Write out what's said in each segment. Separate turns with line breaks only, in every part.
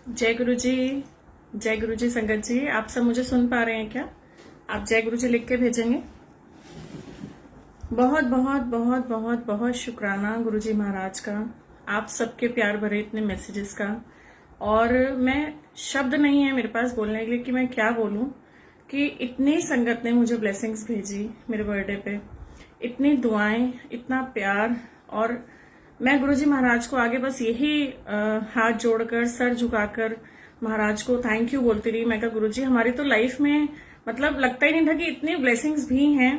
जय गुरु जी संगत जी। आप सब मुझे सुन पा रहे हैं क्या? आप जय गुरु जी लिख के भेजेंगे। बहुत बहुत बहुत बहुत बहुत शुक्राना गुरु जी महाराज का, आप सबके प्यार भरे इतने मैसेजेस का। और मैं शब्द नहीं है मेरे पास बोलने के लिए कि मैं क्या बोलूं कि इतनी संगत ने मुझे ब्लेसिंग्स भेजी मेरे बर्थडे पे, इतनी दुआएं, इतना प्यार। और मैं गुरुजी महाराज को आगे बस यही हाथ जोड़कर सर झुकाकर महाराज को थैंक यू बोलती रही। मैं कहा गुरुजी हमारी तो लाइफ में मतलब लगता ही नहीं था कि इतनी ब्लेसिंग्स भी हैं,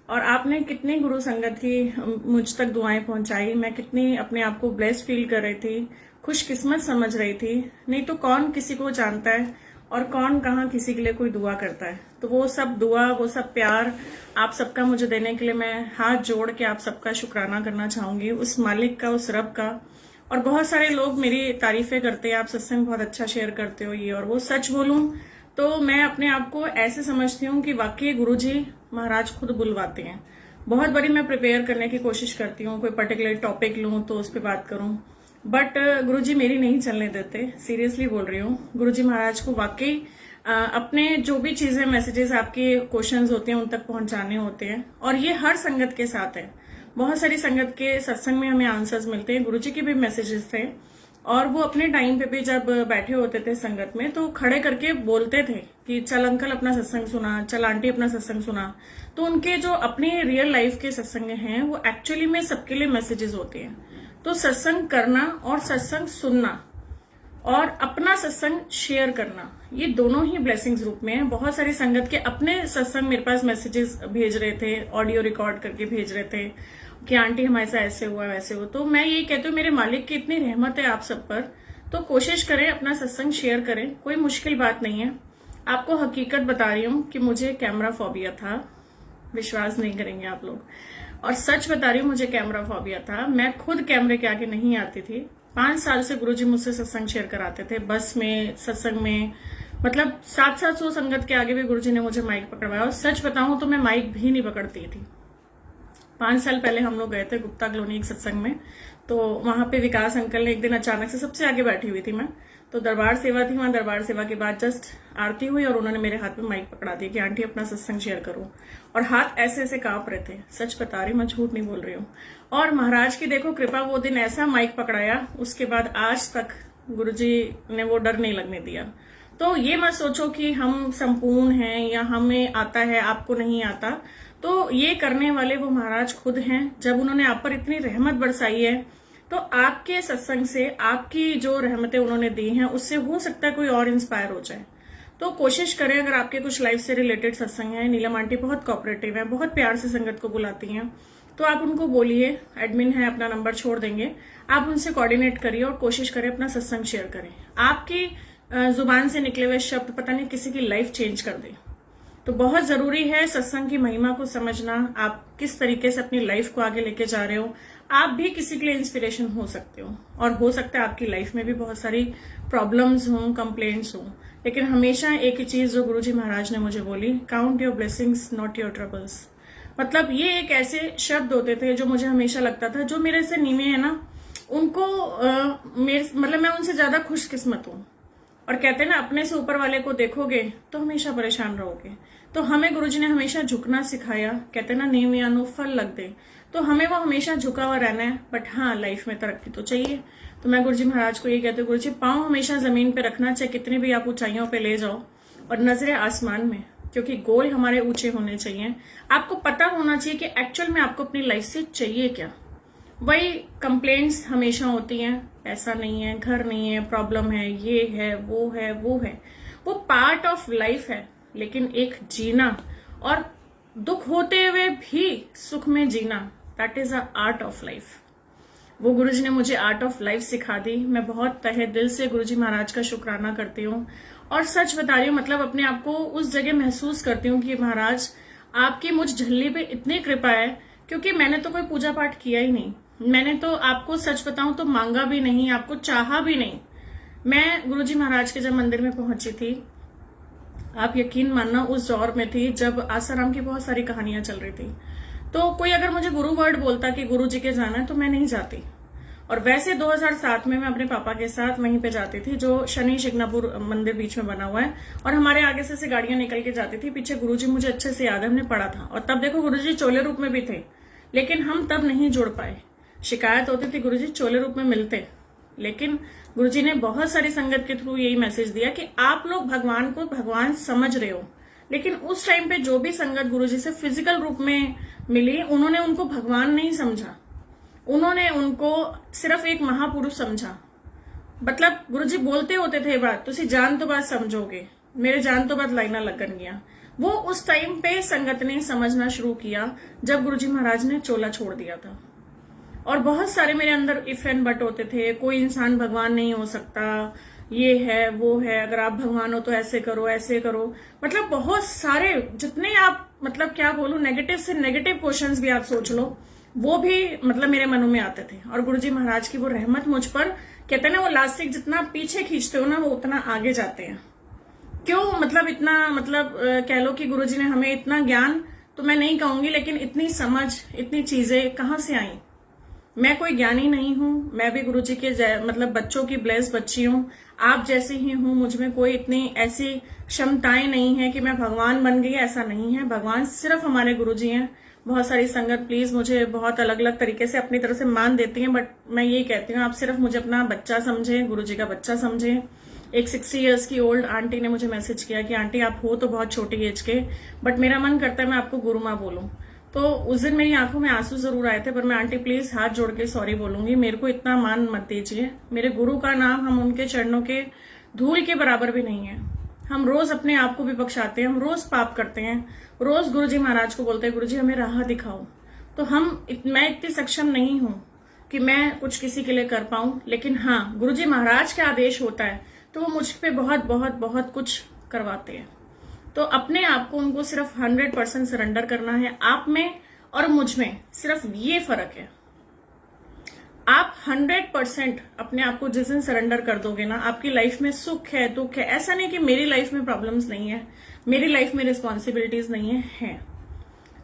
और आपने कितनी गुरु संगत की मुझ तक दुआएं पहुंचाई। मैं कितनी अपने आप को ब्लेस्ड फील कर रही थी, खुशकिस्मत समझ रही थी। नहीं तो कौन किसी को जानता है और कौन कहाँ किसी के लिए कोई दुआ करता है। तो वो सब दुआ, वो सब प्यार आप सबका मुझे देने के लिए मैं हाथ जोड़ के आप सबका शुक्राना करना चाहूंगी, उस मालिक का, उस रब का। और बहुत सारे लोग मेरी तारीफें करते हैं, आप सत्संग बहुत अच्छा शेयर करते हो ये और वो। सच बोलूं तो मैं अपने आप को ऐसे समझती हूँ कि वाकई गुरुजी महाराज खुद बुलवाते हैं। बहुत बड़ी मैं प्रिपेयर करने की कोशिश करती हूँ, कोई पर्टिकुलर टॉपिक लूं तो उस पर बात करूं, बट गुरुजी मेरी नहीं चलने देते। सीरियसली बोल रही हूँ, गुरुजी महाराज को वाकई अपने जो भी चीजें, मैसेजेस, आपके क्वेश्चंस होते हैं उन तक पहुंचाने होते हैं। और ये हर संगत के साथ है। बहुत सारी संगत के सत्संग में हमें आंसर्स मिलते हैं। गुरुजी के भी मैसेजेस थे, और वो अपने टाइम पे भी जब बैठे होते थे संगत में तो खड़े करके बोलते थे कि चल अंकल अपना सत्संग सुना, चल आंटी अपना सत्संग सुना। तो उनके जो अपने रियल लाइफ के सत्संग हैं वो एक्चुअली में सबके लिए मैसेजेस होते हैं। तो सत्संग करना और सत्संग सुनना और अपना सत्संग शेयर करना, ये दोनों ही ब्लेसिंग्स रूप में है। बहुत सारी संगत के अपने सत्संग मेरे पास मैसेजेस भेज रहे थे, ऑडियो रिकॉर्ड करके भेज रहे थे कि आंटी हमारे साथ ऐसे हुआ वैसे हुआ। तो मैं ये कहती हूँ मेरे मालिक की इतनी रहमत है आप सब पर, तो कोशिश करें अपना सत्संग शेयर करें, कोई मुश्किल बात नहीं है। आपको हकीकत बता रही हूँ कि मुझे कैमरा फोबिया था, विश्वास नहीं करेंगे आप लोग, और सच बता रही हूँ मुझे कैमरा फोबिया था। मैं खुद कैमरे के आगे नहीं आती थी। 5 साल से गुरुजी मुझसे सत्संग शेयर कराते थे, बस में, सत्संग में, मतलब 700 संगत के आगे भी गुरुजी ने मुझे माइक पकड़वाया। और सच बताऊं तो मैं माइक भी नहीं पकड़ती थी। 5 साल पहले हम लोग गए थे गुप्ता कॉलोनी एक सत्संग में, तो वहां पे विकास अंकल ने एक दिन अचानक से, सबसे आगे बैठी हुई थी मैं, तो दरबार सेवा थी वहां। दरबार सेवा के बाद जस्ट आरती हुई और उन्होंने मेरे हाथ में माइक पकड़ा दिया कि आंटी अपना सत्संग शेयर करो। और हाथ ऐसे ऐसे कांप रहे थे, सच बता रही, मैं झूठ नहीं बोल रही हूँ। और महाराज की देखो कृपा, वो दिन ऐसा माइक पकड़ाया, उसके बाद आज तक गुरुजी ने वो डर नहीं लगने दिया। तो ये मत सोचो कि हम संपूर्ण हैं या हमें आता है आपको नहीं आता। तो ये करने वाले वो महाराज खुद हैं। जब उन्होंने आप पर इतनी रहमत बरसाई है तो आपके सत्संग से, आपकी जो रहमतें उन्होंने दी हैं, उससे हो सकता है कोई और इंस्पायर हो जाए। तो कोशिश करें, अगर आपके कुछ लाइफ से रिलेटेड सत्संग है, नीलम आंटी बहुत कोऑपरेटिव है, बहुत प्यार से संगत को बुलाती हैं, तो आप उनको बोलिए, एडमिन है, अपना नंबर छोड़ देंगे, आप उनसे कोऑर्डिनेट करिए और कोशिश करें अपना सत्संग शेयर करें। आपकी जुबान से निकले हुए शब्द पता नहीं किसी की लाइफ चेंज कर दे। तो बहुत जरूरी है सत्संग की महिमा को समझना, आप किस तरीके से अपनी लाइफ को आगे लेके जा रहे हो। आप भी किसी के लिए इंस्पिरेशन हो सकते हो, और हो सकता है आपकी लाइफ में भी बहुत सारी प्रॉब्लम्स हों, कंप्लेंट्स हों, लेकिन हमेशा एक ही चीज जो गुरुजी महाराज ने मुझे बोली, count your blessings not your troubles. मतलब ये एक ऐसे शब्द होते थे जो मुझे हमेशा लगता था जो मेरे से नीवे है ना, उनको मतलब मैं उनसे ज्यादा खुशकिस्मत हूं। और कहते हैं ना, अपने से ऊपर वाले को देखोगे तो हमेशा परेशान रहोगे। तो हमें गुरुजी ने हमेशा झुकना सिखाया। कहते हैं ना, नीवियानो फल लग दे, तो हमें वो हमेशा झुका हुआ रहना है। बट हाँ, लाइफ में तरक्की तो चाहिए। तो मैं गुरुजी महाराज को ये कहती हूँ, गुरुजी पांव हमेशा जमीन पे रखना, चाहे कितनी भी आप ऊंचाइयों पे ले जाओ, और नजरें आसमान में, क्योंकि गोल हमारे ऊंचे होने चाहिए। आपको पता होना चाहिए कि एक्चुअल में आपको अपनी लाइफ से चाहिए क्या। वही कंप्लेंट्स हमेशा होती हैं, पैसा नहीं है, घर नहीं है, प्रॉब्लम है, ये है, वो है, वो है। वो पार्ट ऑफ लाइफ है, लेकिन एक जीना और दुख होते हुए भी सुख में जीना, that is a art of life. वो गुरुजी ने मुझे आर्ट ऑफ लाइफ सिखा दी। मैं बहुत तहे दिल से गुरुजी महाराज का शुक्राना करती हूँ, और सच बता रही हूँ, मतलब अपने आप को उस जगह महसूस करती हूँ कि महाराज आपकी मुझ झल्ली पे इतनी कृपा है, क्योंकि मैंने तो कोई पूजा पाठ किया ही नहीं। मैंने तो आपको सच बताऊं तो मांगा भी नहीं, आपको चाहा भी नहीं। मैं गुरुजी महाराज के जब मंदिर में पहुंची थी, आप यकीन मानना उस दौर में थी जब आसाराम की बहुत सारी कहानियां चल रही थी। तो कोई अगर मुझे गुरु वर्ड बोलता कि गुरु जी के जाना है, तो मैं नहीं जाती। और वैसे 2007 में मैं अपने पापा के साथ वहीं पे जाती थी, जो शनि शिग्नापुर मंदिर बीच में बना हुआ है, और हमारे आगे से गाड़ियां निकल के जाती थी। पीछे गुरुजी मुझे अच्छे से याद है, हमने पढ़ा था। और तब देखो गुरुजी चोले रूप में भी थे, लेकिन हम तब नहीं जुड़ पाए। शिकायत होती थी गुरुजी चोले रूप में मिलते, लेकिन गुरुजी ने बहुत सारी संगत के थ्रू यही मैसेज दिया कि आप लोग भगवान को भगवान समझ रहे हो, लेकिन उस टाइम पे जो भी संगत गुरुजी से फिजिकल रूप में मिली, उन्होंने उनको भगवान नहीं समझा, उन्होंने उनको सिर्फ एक महापुरुष समझा। मतलब गुरुजी बोलते होते थे बात, तुसी जान तो बात समझोगे, मेरे जान तो बात लाइना लगन गया। वो उस टाइम पे संगत ने समझना शुरू किया जब गुरुजी महाराज ने चोला छोड़ दिया था। और बहुत सारे मेरे अंदर इफ एंड बट होते थे, कोई इंसान भगवान नहीं हो सकता, ये है वो है, अगर आप भगवान हो तो ऐसे करो ऐसे करो। मतलब बहुत सारे जितने आप मतलब क्या बोलूं, नेगेटिव से नेगेटिव क्वेश्चंस भी आप सोच लो, वो भी मतलब मेरे मनों में आते थे। और गुरुजी महाराज की वो रहमत मुझ पर, कहते हैं ना वो लास्टिक जितना पीछे खींचते हो ना, वो उतना आगे जाते हैं। क्यों मतलब इतना मतलब कह लो कि गुरुजी ने हमें इतना ज्ञान तो मैं नहीं कहूंगी, लेकिन इतनी समझ, इतनी चीजें कहाँ से आई। मैं कोई ज्ञानी नहीं हूं, मैं भी गुरुजी के मतलब बच्चों की ब्लेस बच्ची हूं, आप जैसे ही हूं। मुझ में कोई इतनी ऐसी क्षमताएं नहीं है कि मैं भगवान बन गई, ऐसा नहीं है। भगवान सिर्फ हमारे गुरुजी हैं। बहुत सारी संगत प्लीज मुझे बहुत अलग अलग तरीके से अपनी तरह से मान देती हैं, बट मैं यही कहती हूँ, आप सिर्फ मुझे अपना बच्चा समझें, गुरुजी का बच्चा समझें। एक 60 इयर्स की ओल्ड आंटी ने मुझे मैसेज किया कि आंटी आप हो तो बहुत छोटी एज के, बट मेरा मन करता है मैं आपको गुरु माँ बोलूं। तो उस दिन मेरी आंखों में आंसू जरूर आए थे, पर मैं आंटी प्लीज हाथ जोड़ के सॉरी बोलूंगी, मेरे को इतना मान मत दीजिए। मेरे गुरु का नाम, हम उनके चरणों के धूल के बराबर भी नहीं है। हम रोज अपने आप को भी बख्शाते हैं, हम रोज पाप करते हैं, रोज गुरुजी महाराज को बोलते हैं गुरुजी हमें राह दिखाओ। तो मैं इतनी सक्षम नहीं हूं कि मैं कुछ किसी के लिए कर पाऊं, लेकिन हाँ गुरुजी महाराज का आदेश होता है तो वो मुझ पे बहुत बहुत बहुत कुछ करवाते हैं। तो अपने आप को उनको सिर्फ 100% सरेंडर करना है। आप में और मुझ में सिर्फ ये फर्क है, आप 100% अपने आप को जिस दिन सरेंडर कर दोगे ना, आपकी लाइफ में सुख है दुख है। ऐसा नहीं कि मेरी लाइफ में प्रॉब्लम्स नहीं है, मेरी लाइफ में रिस्पॉन्सिबिलिटीज नहीं है,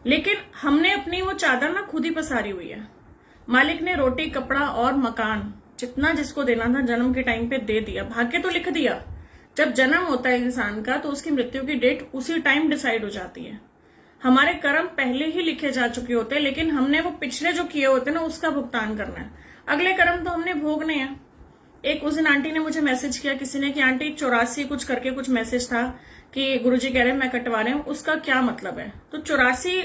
लेकिन हमने अपनी वो चादर ना खुद ही पसारी हुई है। मालिक ने रोटी कपड़ा और मकान जितना जिसको देना था जन्म के टाइम पे दे दिया, भाग्य तो लिख दिया। जब जन्म होता है इंसान का तो उसकी मृत्यु की डेट उसी टाइम डिसाइड हो जाती है। हमारे कर्म पहले ही लिखे जा चुके होते हैं, लेकिन हमने वो पिछले जो किए होते हैं ना उसका भुगतान करना है। अगले कर्म तो हमने भोगने हैं। एक उस दिन आंटी ने मुझे मैसेज किया किसी ने कि आंटी 84 कुछ करके कुछ मैसेज था कि गुरुजी कह रहे हैं मैं कटवा रहे हूं, उसका क्या मतलब है। तो 84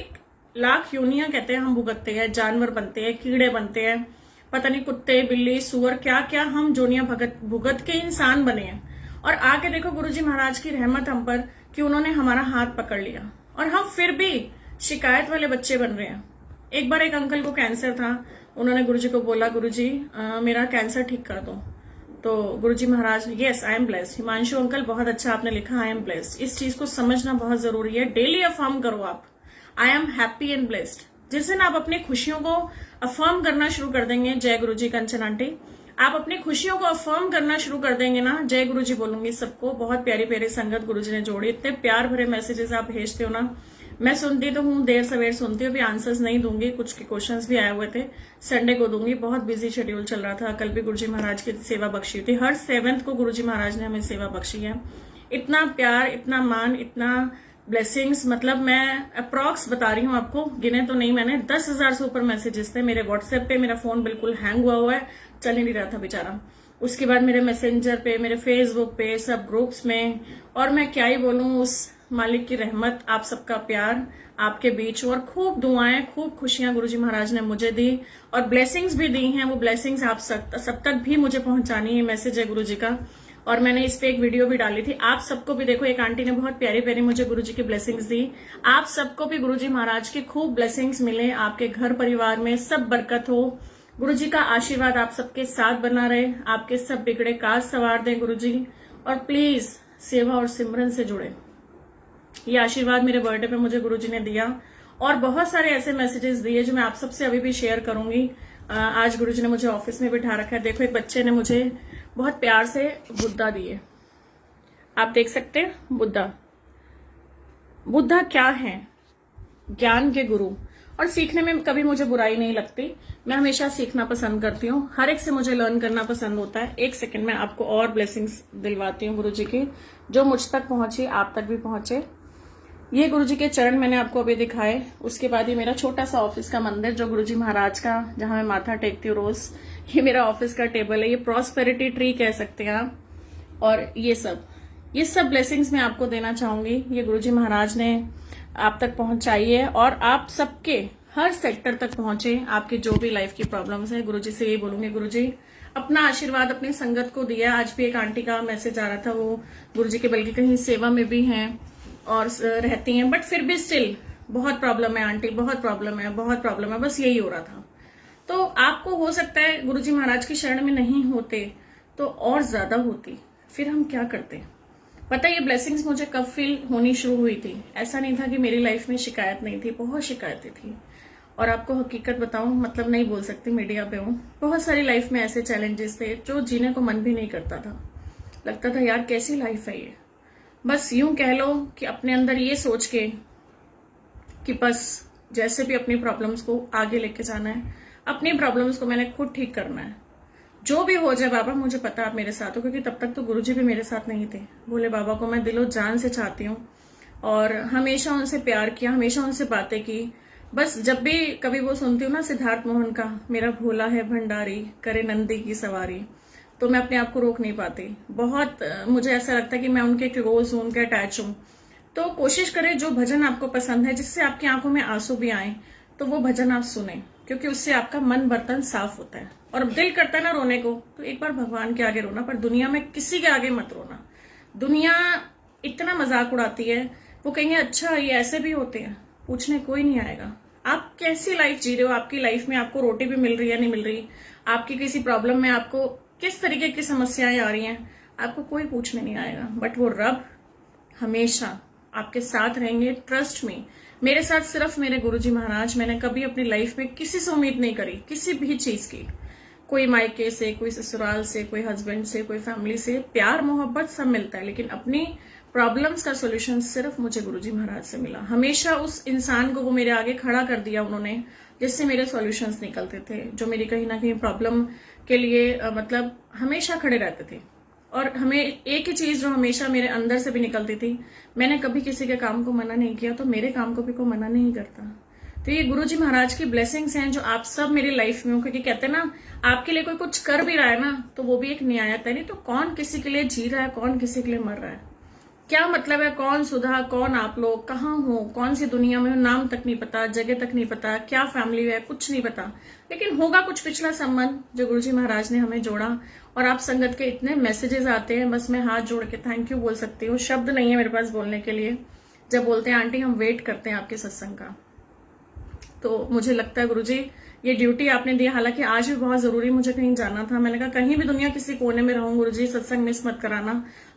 लाख योनियां कहते हैं हम भुगतते हैं, जानवर बनते हैं, कीड़े बनते हैं, पता नहीं कुत्ते बिल्ली सुअर क्या क्या हम जोनियां भुगत के इंसान बने हैं। और आके देखो गुरुजी महाराज की रहमत हम पर कि उन्होंने हमारा हाथ पकड़ लिया और हम फिर भी शिकायत वाले बच्चे बन रहे हैं। एक बार एक अंकल को कैंसर था, उन्होंने गुरुजी को बोला गुरुजी मेरा कैंसर ठीक कर दो। तो गुरुजी महाराज yes I am blessed. Himanshu uncle बहुत अच्छा आपने लिखा, आई एम ब्लेस्ड। इस चीज को समझना बहुत जरूरी है। डेली अफर्म करो आप, आई एम हैप्पी एंड ब्लेस्ड। जिस दिन आप अपनी खुशियों को अफर्म करना शुरू कर देंगे, जय गुरुजी कंचन आंटी, आप अपनी खुशियों को अफर्म करना शुरू कर देंगे ना, जय गुरुजी बोलूंगी सबको। बहुत प्यारी प्यारी संगत गुरुजी ने जोड़ी, इतने प्यार भरे मैसेजेस आप भेजते हो ना, मैं सुनती तो हूँ, देर सवेर सुनती हूँ। अभी आंसर्स नहीं दूंगी, कुछ के क्वेश्चंस भी आए हुए थे, संडे को दूंगी। बहुत बिजी शेड्यूल चल रहा था, कल भी गुरुजी महाराज की सेवा बख्शी थी। हर 7th को गुरुजी महाराज ने हमें सेवा बख्शी है। इतना प्यार, इतना मान, इतना ब्लेसिंग्स, मतलब मैं अप्रॉक्स बता रही हूँ आपको, गिने तो नहीं मैंने, 10,000 से ऊपर मैसेजेस थे। मेरे व्हाट्सएप पे मेरा फोन बिल्कुल हैंग हुआ है, चल ही नहीं रहा था बेचारा। उसके बाद मेरे मैसेंजर पे, मेरे फेसबुक पे, सब ग्रुप्स में, और मैं क्या ही बोलूं, उस मालिक की रहमत, आप सबका प्यार आपके बीच, और खूब दुआएं, खूब खुशियां गुरुजी महाराज ने मुझे दी, और ब्लेसिंग्स भी दी हैं। वो ब्लेसिंग्स आप सब तक भी मुझे पहुंचानी है, मैसेज है गुरुजी का। और मैंने इस पे एक वीडियो भी डाली थी, आप सबको भी देखो। एक आंटी ने बहुत प्यारी प्यारी मुझे गुरुजी की ब्लेसिंग्स दी। आप सबको भी गुरुजी महाराज की खूब ब्लेसिंग्स मिले, आपके घर परिवार में सब बरकत हो। गुरुजी का आशीर्वाद आप सबके साथ बना रहे, आपके सब बिगड़े काज सवार दें गुरुजी। और प्लीज सेवा और सिमरन से जुड़े। ये आशीर्वाद मेरे बर्थडे पे मुझे गुरुजी ने दिया, और बहुत सारे ऐसे मैसेजेस दिए जो मैं आप सबसे अभी भी शेयर करूंगी। आज गुरुजी ने मुझे ऑफिस में बिठा रखा है। देखो एक बच्चे ने मुझे बहुत प्यार से बुद्धा दिए, आप देख सकते हैं। बुद्धा क्या है? ज्ञान के गुरु। और सीखने में कभी मुझे बुराई नहीं लगती। मैं हमेशा सीखना पसंद करती हूँ, हर एक से मुझे लर्न करना पसंद होता है। एक सेकंड में आपको और ब्लेसिंग्स दिलवाती हूँ गुरुजी की, जो मुझ तक पहुंची आप तक भी पहुंचे। ये गुरुजी के चरण मैंने आपको अभी दिखाए। उसके बाद ये मेरा छोटा सा ऑफिस का मंदिर जो गुरुजी महाराज का, जहां मैं माथा टेकती हूँ रोज। ये मेरा ऑफिस का टेबल है, ये प्रॉस्पेरिटी ट्री कह सकते हैं आप। और ये सब ब्लेसिंग्स मैं आपको देना चाहूंगी। ये गुरुजी महाराज ने आप तक पहुंचाई है और आप सबके हर सेक्टर तक पहुंचे। आपकी जो भी लाइफ की प्रॉब्लम्स है, गुरुजी से यही बोलूंगी, गुरुजी अपना आशीर्वाद अपनी संगत को दिया। आज भी एक आंटी का मैसेज आ रहा था, वो गुरुजी के बल्कि कहीं सेवा में भी हैं और रहती हैं, बट फिर भी स्टिल बहुत प्रॉब्लम है आंटी, बहुत प्रॉब्लम है, बहुत प्रॉब्लम है, बस यही हो रहा था। तो आपको हो सकता है गुरुजी महाराज की शरण में नहीं होते तो और ज्यादा होती, फिर हम क्या करते। पता है ये ब्लेसिंग्स मुझे कब फील होनी शुरू हुई थी। ऐसा नहीं था कि मेरी लाइफ में शिकायत नहीं थी, बहुत शिकायतें थी। और आपको हकीकत बताऊं, मतलब नहीं बोल सकती, मीडिया पे हूं, बहुत सारी लाइफ में ऐसे चैलेंजेस थे जो जीने को मन भी नहीं करता था। लगता था यार कैसी लाइफ है ये। बस यूं कह लो कि अपने अंदर ये सोच के कि बस जैसे भी अपनी प्रॉब्लम्स को आगे लेके जाना है, अपनी प्रॉब्लम्स को मैंने खुद ठीक करना है। जो भी हो जाए बाबा, मुझे पता आप मेरे साथ हो, क्योंकि तब तक तो गुरुजी भी मेरे साथ नहीं थे। भोले बाबा को मैं दिलो जान से चाहती हूँ और हमेशा उनसे प्यार किया, हमेशा उनसे बातें की। बस जब भी कभी वो सुनती हूँ ना सिद्धार्थ मोहन का, मेरा भोला है भंडारी करे नंदी की सवारी, तो मैं अपने आप को रोक नहीं पाती। बहुत मुझे ऐसा लगता है कि मैं उनके क्लोज हूं, उनके अटैच हूं। तो कोशिश करें जो भजन आपको पसंद है, जिससे आपकी आंखों में आंसू भी आए, तो वो भजन आप सुने, क्योंकि उससे आपका मन बर्तन साफ होता है। और दिल करता है ना रोने को, तो एक बार भगवान के आगे रोना, पर दुनिया में किसी के आगे मत रोना। दुनिया इतना मजाक उड़ाती है, वो कहेंगे अच्छा ये ऐसे भी होते हैं, पूछने कोई नहीं आएगा आप कैसी लाइफ जी रहे हो। आपकी लाइफ में आपको रोटी भी मिल रही है नहीं मिल रही, आपकी किसी प्रॉब्लम में आपको किस तरीके की समस्याएं आ रही हैं, आपको कोई पूछने नहीं आएगा। बट वो रब हमेशा आपके साथ रहेंगे। ट्रस्ट में, मेरे साथ सिर्फ मेरे गुरुजी महाराज। मैंने कभी अपनी लाइफ में किसी से उम्मीद नहीं करी, किसी भी चीज की। कोई मायके से, कोई ससुराल से, कोई हस्बैंड से, कोई फैमिली से, प्यार मोहब्बत सब मिलता है, लेकिन अपनी प्रॉब्लम्स का सोल्यूशन सिर्फ मुझे गुरुजी महाराज से मिला। हमेशा उस इंसान को वो मेरे आगे खड़ा कर दिया उन्होंने, जिससे मेरे सॉल्यूशंस निकलते थे, जो मेरी कहीं ना कहीं प्रॉब्लम के लिए मतलब हमेशा खड़े रहते थे। और हमें एक ही चीज जो हमेशा मेरे अंदर से भी निकलती थी, मैंने कभी किसी के काम को मना नहीं किया, तो मेरे काम को भी कोई मना नहीं करता। तो ये गुरुजी महाराज की ब्लेसिंग्स हैं जो आप सब मेरी लाइफ में हो, क्योंकि कहते हैं ना आपके लिए कोई कुछ कर भी रहा है ना, तो वो भी एक न्यायता है। नहीं तो कौन किसी के लिए जी रहा है, कौन किसी के लिए मर रहा है, क्या मतलब है। कौन सुधा, कौन आप लोग, कहाँ हो, कौन सी दुनिया में हो, नाम तक नहीं पता, जगह तक नहीं पता, क्या फैमिली है कुछ नहीं पता, लेकिन होगा कुछ पिछला संबंध जो गुरुजी महाराज ने हमें जोड़ा। और आप संगत के इतने मैसेजेस आते हैं, बस मैं हाथ जोड़ के थैंक यू बोल सकती हूँ। शब्द नहीं है मेरे पास बोलने के लिए। जब बोलते हैं आंटी हम वेट करते हैं आपके सत्संग का, तो मुझे लगता है गुरुजी ये ड्यूटी आपने दी। हालांकि आज भी बहुत जरूरी मुझे कहीं जाना था, मैंने कहा कहीं भी दुनिया किसी कोने में रहूं गुरुजी, सत्संग मिस मत कराना।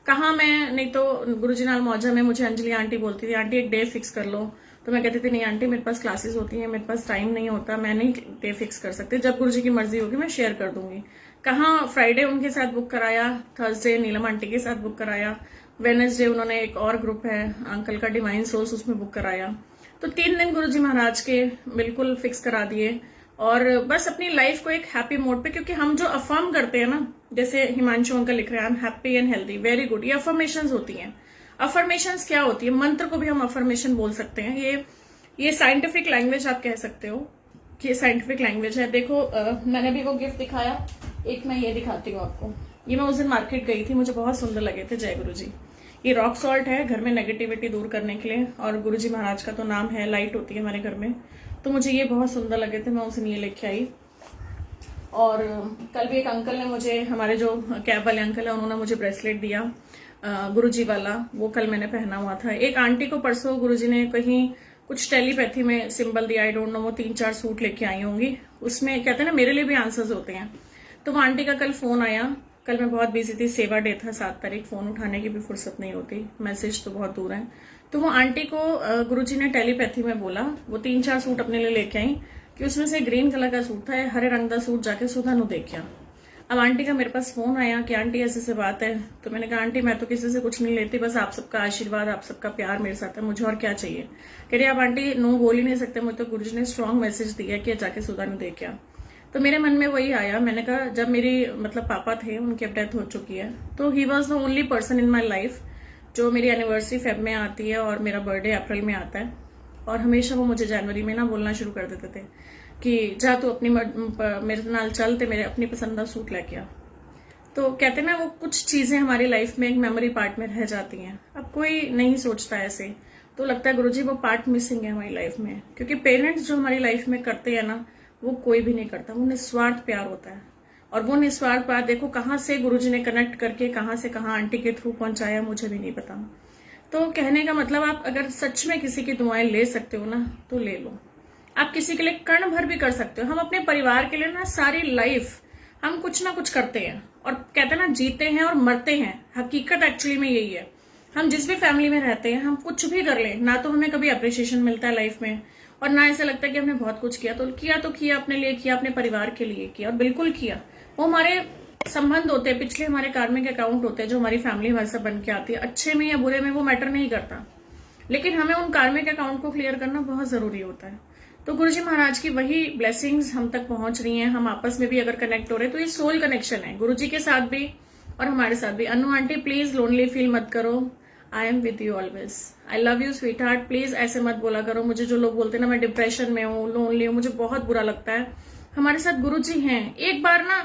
कहाँ मैं, नहीं तो गुरुजी नाल मौजा में मुझे अंजलि आंटी बोलती थी आंटी एक डे फिक्स कर लो, तो मैं कहती थी नहीं आंटी मेरे पास क्लासेस होती हैं, मेरे पास टाइम नहीं होता, मैं नहीं डे फिक्स कर सकती। जब गुरुजी की मर्जी होगी मैं शेयर कर दूंगी। कहाँ फ्राइडे उनके साथ बुक कराया, थर्सडे नीलम आंटी के साथ बुक कराया, वेडनेसडे उन्होंने एक और ग्रुप है अंकल का डिवाइन सोर्स, उसमें बुक कराया। तो 3 दिन गुरुजी महाराज के बिल्कुल फिक्स करा दिए। और बस अपनी लाइफ को एक हैप्पी मोड पे, क्योंकि हम जो अफर्म करते हैं ना, जैसे हिमांशु अंकल लिख रहे हैं आई am happy and healthy, very good, ये अफर्मेशंस होती हैं। अफर्मेशंस क्या होती है, मंत्र को भी हम अफर्मेशन बोल सकते हैं। ये साइंटिफिक लैंग्वेज आप कह सकते हो कि ये साइंटिफिक लैंग्वेज है। देखो मैंने भी वो गिफ्ट दिखाया, एक मैं ये दिखाती हूँ आपको। ये मैं उस दिन मार्केट गई थी, मुझे बहुत सुंदर लगे थे। जय गुरु जी। ये रॉक सॉल्ट है, घर में नेगेटिविटी दूर करने के लिए, और गुरुजी महाराज का तो नाम है, लाइट होती है हमारे घर में, तो मुझे ये बहुत सुंदर लगे थे, मैं उस दिन ये लेके आई। और कल भी एक अंकल ने मुझे, हमारे जो कैब वाले अंकल है, उन्होंने मुझे ब्रेसलेट दिया गुरुजी वाला, वो कल मैंने पहना हुआ था। एक आंटी को परसों गुरुजी ने कहीं कुछ टेलीपैथी में सिंबल दिया, आई डोंट नो, वो 3-4 सूट लेके आई होंगी। उसमें कहते हैं ना मेरे लिए भी आंसर्स होते हैं। तो वो आंटी का कल फोन आया, कल मैं बहुत बिजी थी, सेवा डे था 7 तारीख, फोन उठाने की भी फुर्सत नहीं होती, मैसेज तो बहुत दूर है। तो वो आंटी को गुरुजी ने टेलीपैथी में बोला, वो 3-4 सूट अपने लिए लेके आई, कि उसमें से ग्रीन कलर का सूट था, हरे रंग का सूट जाके सुधा नु देखिया। अब आंटी का मेरे पास फोन आया कि आंटी ऐसे से बात है, तो मैंने कहा आंटी मैं तो किसी से कुछ नहीं लेती, बस आप सबका आशीर्वाद, आप सबका प्यार मेरे साथ है, मुझे और क्या चाहिए। कह रही आप आंटी नो बोल ही नहीं सकते, मुझे तो गुरुजी ने स्ट्रांग मैसेज दिया कि जाके सुधा ने देख क्या। तो मेरे मन में वही आया, मैंने कहा जब मेरी मतलब पापा थे, उनकी अब डेथ हो चुकी है, तो he was the only person in my life जो मेरी एनिवर्सरी फेब में आती है और मेरा बर्थडे अप्रैल में आता है, और हमेशा वो मुझे जनवरी में ना बोलना शुरू कर देते थे कि जा तू अपनी मेरे नाल चल, ते मेरे अपनी पसंद का सूट लेके आ। तो कहते ना वो कुछ चीजें हमारी लाइफ में एक मेमोरी पार्ट में रह जाती हैं। अब कोई नहीं सोचता ऐसे, तो लगता है गुरुजी वो पार्ट मिसिंग है हमारी लाइफ में, क्योंकि पेरेंट्स जो हमारी लाइफ में करते हैं ना, वो कोई भी नहीं करता, वो निस्वार्थ प्यार होता है। और वो निस्वार्थ प्यार देखो कहाँ से गुरुजी ने कनेक्ट करके कहाँ से कहाँ आंटी के थ्रू पहुंचाया, मुझे भी नहीं पता। तो कहने का मतलब आप अगर सच में किसी की दुआएं ले सकते हो ना, तो ले लो। आप किसी के लिए कण भर भी कर सकते हो। हम अपने परिवार के लिए ना सारी लाइफ हम कुछ ना कुछ करते हैं, और कहते हैं ना जीते हैं और मरते हैं, हकीकत एक्चुअली में यही है। हम जिस भी फैमिली में रहते हैं, हम कुछ भी कर लें ना, तो हमें कभी अप्रिसिएशन मिलता है लाइफ में, और ना ऐसा लगता है कि हमने बहुत कुछ किया। तो किया अपने लिए, किया अपने परिवार के लिए किया, और बिल्कुल किया। वो हमारे संबंध होते हैं, पिछले हमारे कार्मिक अकाउंट होते हैं, जो हमारी फैमिली हमारे साथ बन के आती है, अच्छे में या बुरे में वो मैटर नहीं करता, लेकिन हमें उन कार्मिक अकाउंट को क्लियर करना बहुत जरूरी होता है। तो गुरुजी महाराज की वही ब्लेसिंग्स हम तक पहुंच रही हैं। हम आपस में भी अगर कनेक्ट हो रहे हैं तो ये सोल कनेक्शन है, गुरुजी के साथ भी और हमारे साथ भी। अनु आंटी प्लीज लोनली फील मत करो, I am with you always, I love you sweet heart. Please ऐसे मत बोला करो मुझे, जो लोग बोलते हैं ना मैं डिप्रेशन में हूँ, लोनली हूँ, मुझे बहुत बुरा लगता है। हमारे साथ गुरुजी हैं, एक बार ना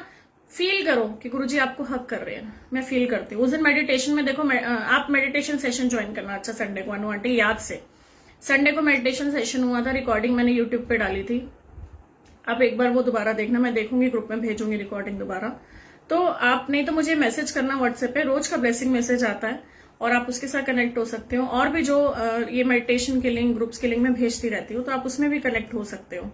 फील करो कि गुरुजी आपको हक कर रहे हैं। मैं फील करती हूँ उस दिन मेडिटेशन में। देखो आप मेडिटेशन सेशन ज्वाइन करना अच्छा संडे को, अनु आंटी याद से। संडे को मेडिटेशन सेशन हुआ था, रिकॉर्डिंग मैंने यूट्यूब पे डाली थी, आप एक बार वो दोबारा देखना, मैं देखूंगी ग्रुप में भेजूंगी रिकॉर्डिंग दोबारा। तो आप नहीं तो मुझे मैसेज करना व्हाट्सएप पे, रोज का ब्लेसिंग मैसेज आता है और आप उसके साथ कनेक्ट हो सकते हो। और भी जो ये मेडिटेशन के लिंक, ग्रुप्स के लिंक मैं भेजती रहती हूँ, तो आप उसमें भी कनेक्ट हो सकते हो।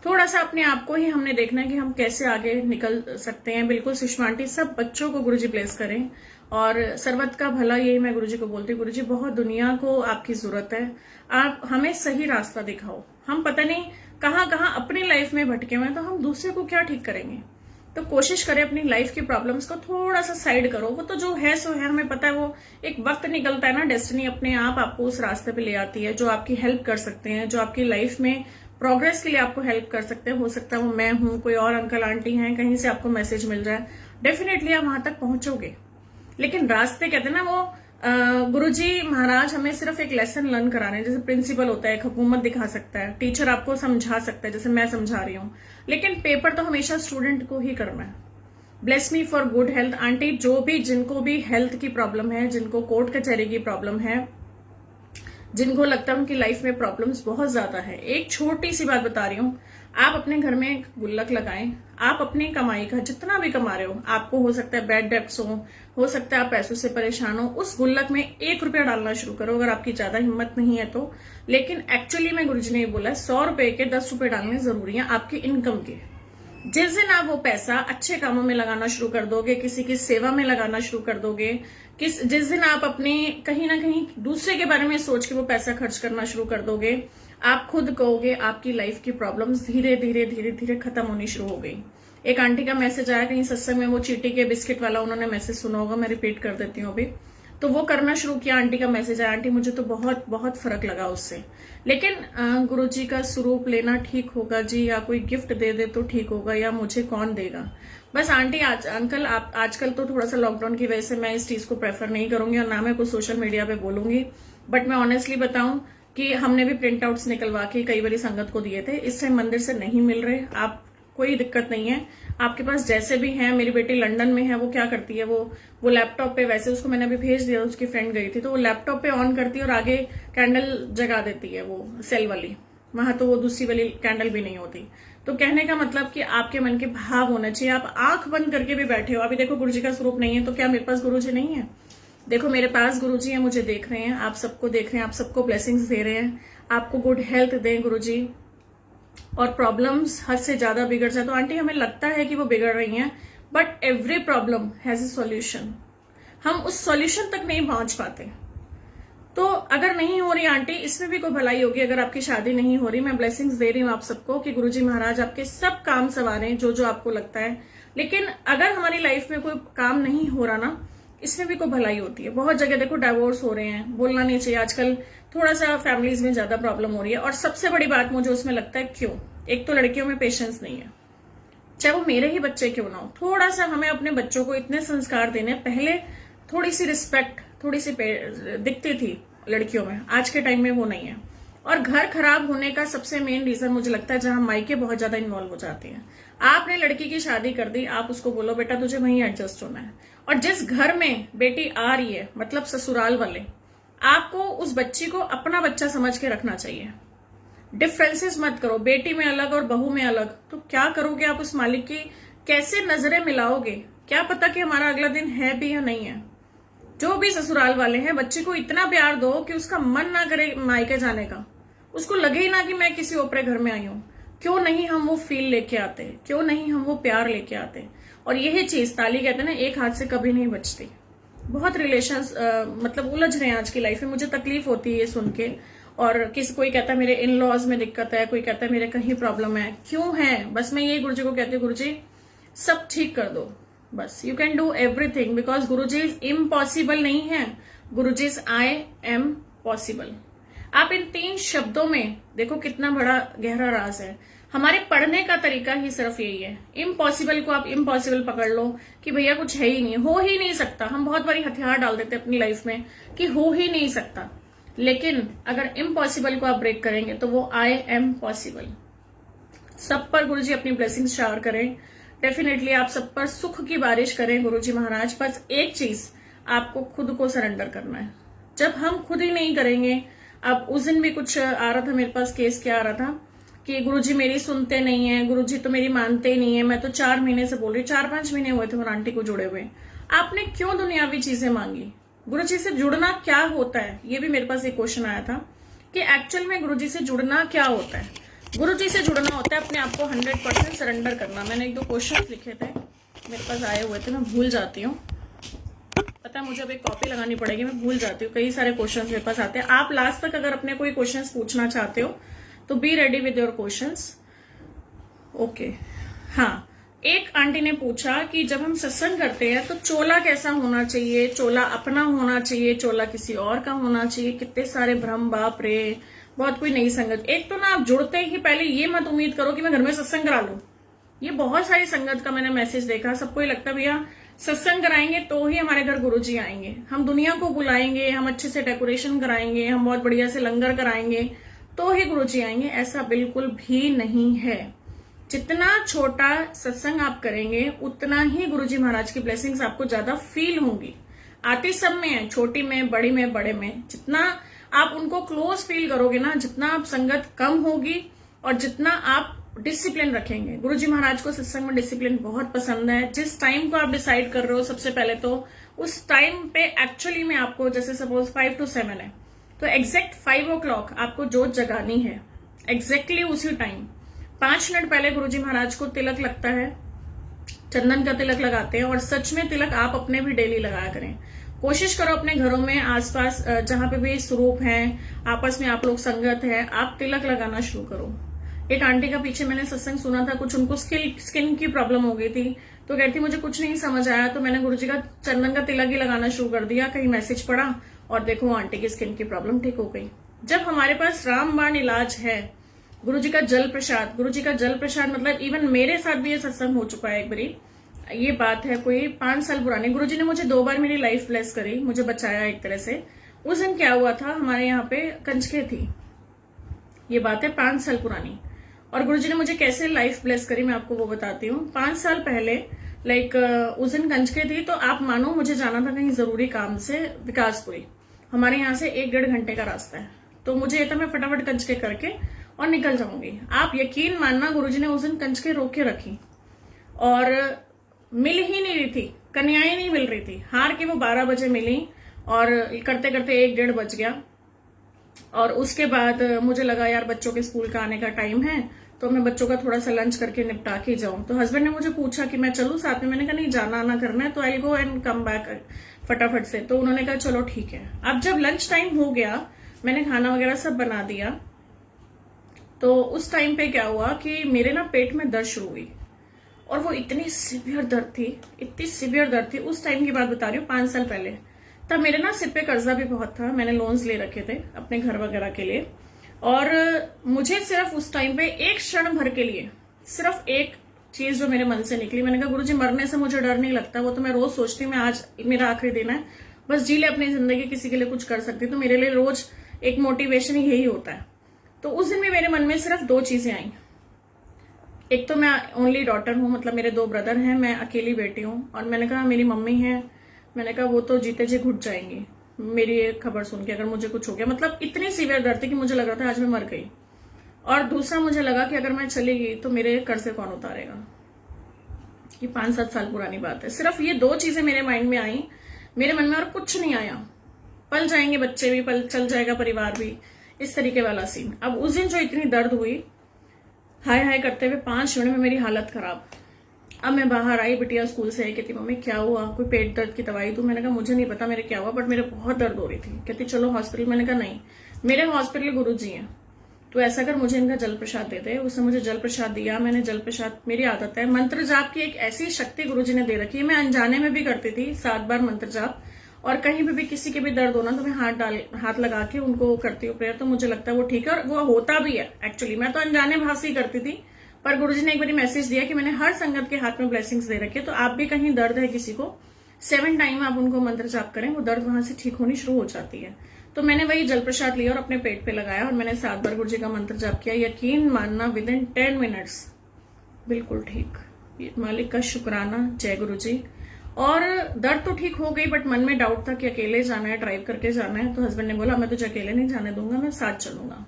थोड़ा सा अपने आप को ही हमने देखना है कि हम कैसे आगे निकल सकते हैं। बिल्कुल सुषमा आंटी, सब बच्चों को गुरुजी ब्लेस करें और सर्वत का भला, यही मैं गुरुजी को बोलती हूँ। गुरुजी बहुत दुनिया को आपकी जरूरत है, आप हमें सही रास्ता दिखाओ। हम पता नहीं कहाँ कहाँ अपनी लाइफ में भटके हुए हैं, तो हम दूसरे को क्या ठीक करेंगे। तो कोशिश करें अपनी लाइफ की प्रॉब्लम्स को थोड़ा सा साइड करो। वो तो जो है सो है, हमें पता है, वो एक वक्त निकलता है ना, डेस्टिनी अपने आप आपको उस रास्ते पे ले आती है, जो आपकी हेल्प कर सकते हैं, जो आपकी लाइफ में प्रोग्रेस के लिए आपको हेल्प कर सकते हैं। हो सकता है वो मैं हूं, कोई और अंकल आंटी हैं, कहीं से आपको मैसेज मिल रहा है, डेफिनेटली आप वहां तक पहुंचोगे। लेकिन रास्ते कहते हैं ना, वो गुरुजी महाराज हमें सिर्फ एक लेसन लर्न कराने, जैसे प्रिंसिपल होता है, एक हुकूमत दिखा सकता है, टीचर आपको समझा सकता है जैसे मैं समझा रही हूँ, लेकिन पेपर तो हमेशा स्टूडेंट को ही करना है। Bless me for good health aunty. जो भी, जिनको भी हेल्थ की प्रॉब्लम है, जिनको कोर्ट कचहरी की प्रॉब्लम है, जिनको लगता है उनकी लाइफ में प्रॉब्लम्स बहुत ज्यादा है, एक छोटी सी बात बता रही हूँ, आप अपने घर में एक गुल्लक लगाएं। आप अपनी कमाई का जितना भी कमा रहे हो, आपको हो सकता है बैड डेब्ट्स हो सकता है आप पैसों से परेशान हो, उस गुल्लक में 1 रुपया डालना शुरू करो, अगर आपकी ज्यादा हिम्मत नहीं है तो। लेकिन एक्चुअली में गुरुजी ने बोला 100 रुपए के 10 रुपए डालने जरूरी है आपकी इनकम के। जिस दिन आप वो पैसा अच्छे कामों में लगाना शुरू कर दोगे, किसी की सेवा में लगाना शुरू कर दोगे, जिस दिन आप अपने कहीं ना कहीं दूसरे के बारे में सोच के वो पैसा खर्च करना शुरू कर दोगे, आप खुद कहोगे आपकी लाइफ की प्रॉब्लम्स धीरे धीरे धीरे धीरे खत्म होनी शुरू हो गई। एक आंटी का मैसेज आया कहीं सत्संग में, वो चीटी के बिस्किट वाला, उन्होंने मैसेज सुना होगा, मैं रिपीट कर देती हूँ अभी। तो वो करना शुरू किया, आंटी का मैसेज आया, आंटी मुझे तो बहुत बहुत फर्क लगा उससे। लेकिन गुरुजी का स्वरूप लेना ठीक होगा जी, या कोई गिफ्ट दे दे तो ठीक होगा, या मुझे कौन देगा। बस आंटी अंकल, आप आजकल तो थोड़ा सा लॉकडाउन की वजह से मैं इस चीज को प्रेफर नहीं करूंगी और ना मैं कुछ सोशल मीडिया पे बोलूंगी, बट मैं ऑनेस्टली बताऊं कि हमने भी प्रिंट आउट्स निकलवा के कई बारी संगत को दिए थे। इस टाइम मंदिर से नहीं मिल रहे, आप कोई दिक्कत नहीं है, आपके पास जैसे भी हैं। मेरी बेटी लंदन में है, वो क्या करती है, वो लैपटॉप पे, वैसे उसको मैंने अभी भेज दिया, उसकी फ्रेंड गई थी, तो वो लैपटॉप पे ऑन करती है और आगे कैंडल जगा देती है, वो सेल वाली, वहां तो वो दूसरी वाली कैंडल भी नहीं होती। तो कहने का मतलब कि आपके मन के भाव होना चाहिए। आप आंख बंद करके भी बैठे हो, अभी देखो गुरुजी का स्वरूप नहीं है, तो क्या मेरे पास गुरुजी नहीं है? देखो मेरे पास गुरुजी है, मुझे देख रहे हैं, आप सबको देख रहे हैं, आप सबको ब्लेसिंग्स दे रहे हैं। आपको गुड हेल्थ दें गुरुजी, और प्रॉब्लम्स हद से ज्यादा बिगड़ जाए तो आंटी हमें लगता है कि वो बिगड़ रही हैं, but every problem has a solution. हम उस सॉल्यूशन तक नहीं पहुंच पाते। तो अगर नहीं हो रही आंटी, इसमें भी कोई भलाई होगी। अगर आपकी शादी नहीं हो रही, मैं ब्लेसिंग्स दे रही हूँ आप सबको कि गुरुजी महाराज आपके सब काम संवारें, जो जो आपको लगता है लेकिन अगर हमारी लाइफ में कोई काम नहीं हो रहा ना, इसमें भी कोई भलाई होती है। बहुत जगह देखो डिवोर्स हो रहे हैं, बोलना नहीं चाहिए, आजकल थोड़ा सा फैमिलीज में ज्यादा प्रॉब्लम हो रही है। और सबसे बड़ी बात मुझे उसमें लगता है क्यों, एक तो लड़कियों में पेशेंस नहीं है, चाहे वो मेरे ही बच्चे क्यों ना हो। थोड़ा सा हमें अपने बच्चों को इतने संस्कार देने, पहले थोड़ी सी रिस्पेक्ट, थोड़ी सी दिखती थी लड़कियों में, आज के टाइम में वो नहीं है। और घर खराब होने का सबसे मेन रीजन मुझे लगता है जहां मायके बहुत ज्यादा इन्वॉल्व हो जाती हैं। आपने लड़की की शादी कर दी, आप उसको बोलो बेटा तुझे वहीं एडजस्ट होना है, और जिस घर में बेटी आ रही है, मतलब ससुराल वाले, आपको उस बच्ची को अपना बच्चा समझ के रखना चाहिए। डिफरेंसेस मत करो, बेटी में अलग और बहू में अलग। तो क्या करोगे आप उस मालिक की, कैसे नजरें मिलाओगे? क्या पता कि हमारा अगला दिन है भी या नहीं है। जो भी ससुराल वाले हैं, बच्ची को इतना प्यार दो कि उसका मन ना करे मायके जाने का, उसको लगे ही ना कि मैं किसी ओपरे घर में आई हूं। क्यों नहीं हम वो फील लेके आते, क्यों नहीं हम वो प्यार लेके आते। और यही चीज ताली कहते हैं ना, एक हाथ से कभी नहीं बचती। बहुत रिलेशंस मतलब उलझ रहे हैं आज की लाइफ में, मुझे तकलीफ होती है ये सुन के। और कोई कहता है मेरे इन लॉज में दिक्कत है, कोई कहता है मेरे कहीं प्रॉब्लम है। क्यों है? बस मैं ये गुरुजी को कहती हूँ, गुरुजी सब ठीक कर दो, बस you can do everything, because Guruji is impossible नहीं है, गुरुजी इज आई एम पॉसिबल। आप इन 3 शब्दों में देखो कितना बड़ा गहरा राज है। हमारे पढ़ने का तरीका ही सिर्फ यही है। इम्पॉसिबल को आप इम्पॉसिबल पकड़ लो कि भैया कुछ है ही नहीं, हो ही नहीं सकता। हम बहुत बारी हथियार डाल देते अपनी लाइफ में कि हो ही नहीं सकता, लेकिन अगर इम्पॉसिबल को आप ब्रेक करेंगे तो वो आई एम पॉसिबल। सब पर गुरुजी अपनी ब्लेसिंग्स शावर करें, डेफिनेटली आप सब पर सुख की बारिश करें गुरुजी महाराज। बस एक चीज, आपको खुद को सरेंडर करना है। जब हम खुद ही नहीं करेंगे, अब उस दिन भी कुछ आ रहा था मेरे पास केस, क्या आ रहा था कि गुरुजी मेरी सुनते नहीं है, गुरुजी तो मेरी मानते ही नहीं है, मैं तो 4 महीने से बोल रही, 4-5 महीने हुए थे और आंटी को जुड़े हुए। आपने क्यों दुनियावी चीजें मांगी? गुरुजी से जुड़ना क्या होता है, ये भी मेरे पास एक क्वेश्चन आया था कि एक्चुअल में गुरुजी से जुड़ना क्या होता है। गुरुजी से जुड़ना होता है अपने आप को 100% सरेंडर करना। मैंने 1-2 क्वेश्चन लिखे थे, मेरे पास आए हुए थे, मैं भूल जाती हूँ, पता है मुझे अब एक कॉपी लगानी पड़ेगी, मैं भूल जाती हूँ, कई सारे क्वेश्चंस मेरे पास आते हैं। आप लास्ट तक अगर अपने कोई क्वेश्चंस पूछना चाहते हो तो be ready with your questions. Okay, हाँ, एक आंटी ने पूछा कि जब हम सत्संग करते हैं तो चोला कैसा होना चाहिए, चोला अपना होना चाहिए, चोला किसी और का होना चाहिए। कितने सारे भ्रम, बाप रे, बहुत कोई नई संगत। एक तो ना, आप जुड़ते ही पहले ये मत उम्मीद करो कि मैं घर में सत्संग करा लूं। ये बहुत सारी संगत का मैंने मैसेज देखा, सबको ही लगता है भैया सत्संग कराएंगे तो ही हमारे घर गुरुजी आएंगे, हम दुनिया को बुलाएंगे, हम अच्छे से डेकोरेशन कराएंगे, हम बहुत बढ़िया से लंगर कराएंगे तो ही गुरुजी आएंगे। ऐसा बिल्कुल भी नहीं है। जितना छोटा सत्संग आप करेंगे उतना ही गुरुजी महाराज की ब्लेसिंग्स आपको ज्यादा फील होंगी। आती सब में है, छोटी में, बड़ी में, बड़े में। जितना आप उनको क्लोज फील करोगे ना, जितना आप संगत कम होगी और जितना आप डिसिप्लिन रखेंगे। गुरुजी महाराज को सत्संग में डिसिप्लिन बहुत पसंद है। जिस टाइम को आप डिसाइड कर रहे हो, सबसे पहले तो उस टाइम पे एक्चुअली में आपको, जैसे सपोज 5 to 7 है तो एग्जैक्ट 5 o'clock आपको जोत जगानी है, एग्जैक्टली उसी टाइम। 5 मिनट पहले गुरुजी महाराज को तिलक लगता है, चंदन का तिलक लगाते हैं। और सच में तिलक आप अपने भी डेली लगाया करें। कोशिश करो अपने घरों में आसपास जहां पे भी स्वरूप हैं, आपस में आप लोग संगत है, आप तिलक लगाना शुरू करो। एक आंटी का पीछे मैंने सत्संग सुना था, कुछ उनको स्किन की प्रॉब्लम हो गई थी, तो कहती मुझे कुछ नहीं समझ आया, तो मैंने गुरुजी का चंदन का तिलक ही लगाना शुरू कर दिया। कहीं मैसेज पड़ा और देखो आंटी की स्किन की प्रॉब्लम ठीक हो गई। जब हमारे पास रामबाण इलाज है, गुरुजी का जल प्रसाद, गुरुजी का जल प्रसाद, मतलब इवन मेरे साथ भी ये सत्संग हो चुका है एक बारी। ये बात है कोई 5 साल पुरानी। गुरुजी ने मुझे 2 बार मेरी लाइफ ब्लेस करी, मुझे बचाया एक तरह से। उस दिन क्या हुआ था, हमारे यहाँ पे कंजके थी, ये बात है 5 साल पुरानी। और गुरुजी ने मुझे कैसे लाइफ ब्लेस करी मैं आपको वो बताती हूँ। 5 साल पहले उस दिन कंजके थी, तो आप मानो मुझे जाना था कहीं जरूरी काम से विकासपुरी, हमारे यहाँ से 1-1.5 घंटे का रास्ता है। तो मुझे ये था मैं फटाफट कंजके करके और निकल जाऊंगी। आप यकीन मानना, गुरुजी ने उस दिन कंजके रोक के रखी और मिल ही नहीं रही थी, कन्याएं नहीं मिल रही थी। हार के वो 12 बजे मिली और करते करते 1-1.5 बज गया। और उसके बाद मुझे लगा यार बच्चों के स्कूल का आने का टाइम है, तो मैं बच्चों का थोड़ा सा लंच करके निपटा के जाऊं। तो हस्बैंड ने मुझे पूछा कि मैं चलूं साथ में, मैंने कहा नहीं, जाना आना करना है तो आई गो एंड कम बैक फटाफट से। तो उन्होंने कहा चलो ठीक है। अब जब लंच टाइम हो गया, मैंने खाना वगैरह सब बना दिया, तो उस टाइम पे क्या हुआ कि मेरे ना पेट में दर्द शुरू हुई और वो इतनी सीवियर दर्द थी, इतनी सीवियर दर्द थी। उस टाइम की बात बता रही हूँ, 5 साल पहले। तब मेरे ना सिर पे कर्जा भी बहुत था, मैंने लोन्स ले रखे थे अपने घर वगैरह के लिए। और मुझे सिर्फ उस टाइम पे एक क्षण भर के लिए सिर्फ एक चीज जो मेरे मन से निकली, मैंने कहा गुरुजी मरने से मुझे डर नहीं लगता, वो तो मैं रोज सोचती हूँ मैं आज मेरा आखिरी दिन है, बस जी ले अपनी जिंदगी, किसी के लिए कुछ कर सकती। तो मेरे लिए रोज एक मोटिवेशन यही होता है। तो उस दिन भी मेरे मन में सिर्फ 2 चीजें आई। एक तो मैं ओनली डॉटर हूँ, मतलब मेरे 2 ब्रदर हैं, मैं अकेली बेटी हूँ। और मैंने कहा मेरी मम्मी है, मैंने कहा वो तो जीते जी घुट जाएंगी मेरी ये खबर सुन के, अगर मुझे कुछ हो गया। मतलब इतनी सीवियर दर्द थी कि मुझे लग रहा था आज मैं मर गई। और दूसरा मुझे लगा कि अगर मैं चली गई तो मेरे कर्जे कौन उतारेगा। ये 5-7 साल पुरानी बात है। सिर्फ ये 2 चीजें मेरे माइंड में आई, मेरे मन में और कुछ नहीं आया। पल जाएंगे बच्चे भी, पल चल जाएगा परिवार भी, इस तरीके वाला सीन। अब उस दिन जो इतनी दर्द हुई, हाय हाय करते हुए 5 मिनट में मेरी हालत खराब। अब मैं बाहर आई, बिटिया स्कूल से आई, कहती मम्मी क्या हुआ, कोई पेट दर्द की दवाई दूं? मैंने कहा मुझे नहीं पता मेरे क्या हुआ, बट मेरे बहुत दर्द हो रही थी। कहती चलो हॉस्पिटल। मैंने कहा नहीं, मेरे हॉस्पिटल गुरुजी हैं, तो ऐसा कर मुझे इनका जल प्रसाद दे दे। उसने मुझे जल प्रसाद दिया, मैंने जल प्रसाद, मेरी आदत है मंत्र जाप की एक ऐसी शक्ति गुरुजी ने दे रखी है, मैं अनजाने में भी करती थी 7 बार मंत्र जाप। और कहीं पे भी किसी के भी दर्द होना तो मैं हाथ लगा के उनको करती हूँ प्रेयर, तो मुझे लगता है वो ठीक है और वो होता भी है। एक्चुअली मैं तो अनजाने भाव से ही करती थी, पर गुरुजी ने एक बार मैसेज दिया कि मैंने हर संगत के हाथ में ब्लेसिंग्स दे रखे, तो आप भी कहीं दर्द है किसी को 7 टाइम आप उनको मंत्र जाप करें, वो दर्द वहां से ठीक होनी शुरू हो जाती है। तो मैंने वही जल प्रसाद लिया और अपने पेट पे लगाया और मैंने 7 बार गुरुजी का मंत्र जाप किया। यकीन मानना विद इन 10 मिनट्स बिल्कुल ठीक। मालिक का शुक्राना, जय गुरुजी। और दर्द तो ठीक हो गई, बट मन में डाउट था कि अकेले जाना है, ड्राइव करके जाना है। तो हस्बैंड ने बोला मैं तुझे अकेले नहीं जाने दूंगा, मैं साथ चलूंगा।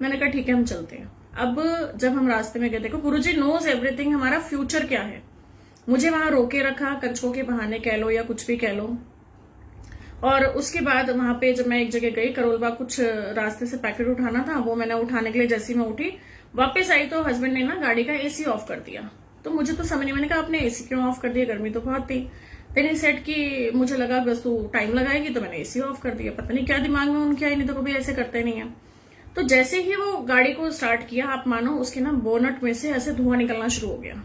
मैंने कहा ठीक है हम चलते हैं। अब जब हम रास्ते में गए, देखो गुरुजी नोज एवरीथिंग, हमारा फ्यूचर क्या है। मुझे वहां रोके रखा, कंचकों के बहाने कह लो या कुछ भी कह लो। और उसके बाद वहां पे जब मैं एक जगह गई करोलबाग, कुछ रास्ते से पैकेट उठाना था, वो मैंने उठाने के लिए जैसी मैं उठी वापस आई तो हस्बैंड ने ना गाड़ी का एसी ऑफ कर दिया। तो मुझे तो समझ नहीं, मैंने कहा आपने एसी क्यों ऑफ कर दिया, गर्मी तो बहुत थी। देन ही सेड कि मुझे लगा बस तू टाइम लगाएगी, तो मैंने एसी ऑफ कर दिया। पता नहीं क्या दिमाग में उनके आई, नहीं तो कभी ऐसे करते नहीं है। तो जैसे ही वो गाड़ी को स्टार्ट किया, आप मानो उसके ना बोनट में से ऐसे धुआं निकलना शुरू हो गया।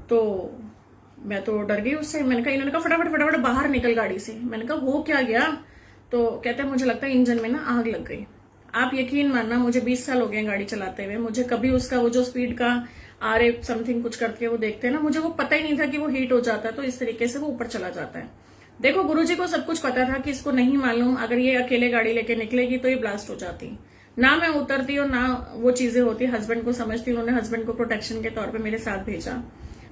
तो मैं तो डर गई उस टाइम। मैंने कहा, इन्होंने कहा फटाफट फटाफट बाहर निकल गाड़ी से। मैंने कहा हो क्या गया? तो कहते हैं मुझे लगता है इंजन में ना आग लग गई। आप यकीन मानना, मुझे 20 साल हो गए गाड़ी चलाते हुए, मुझे कभी उसका वो जो स्पीड का RA समथिंग कुछ करके वो देखते हैं ना, मुझे वो पता ही नहीं था कि वो हीट हो जाता है, तो इस तरीके से वो ऊपर चला जाता है। देखो गुरुजी को सब कुछ पता था कि इसको नहीं मालूम, अगर ये अकेले गाड़ी लेके निकलेगी तो ये ब्लास्ट हो जाती। ना मैं उतरती और ना वो चीजें होती, हस्बैंड को समझती। उन्होंने हस्बैंड को प्रोटेक्शन के तौर पे मेरे साथ भेजा।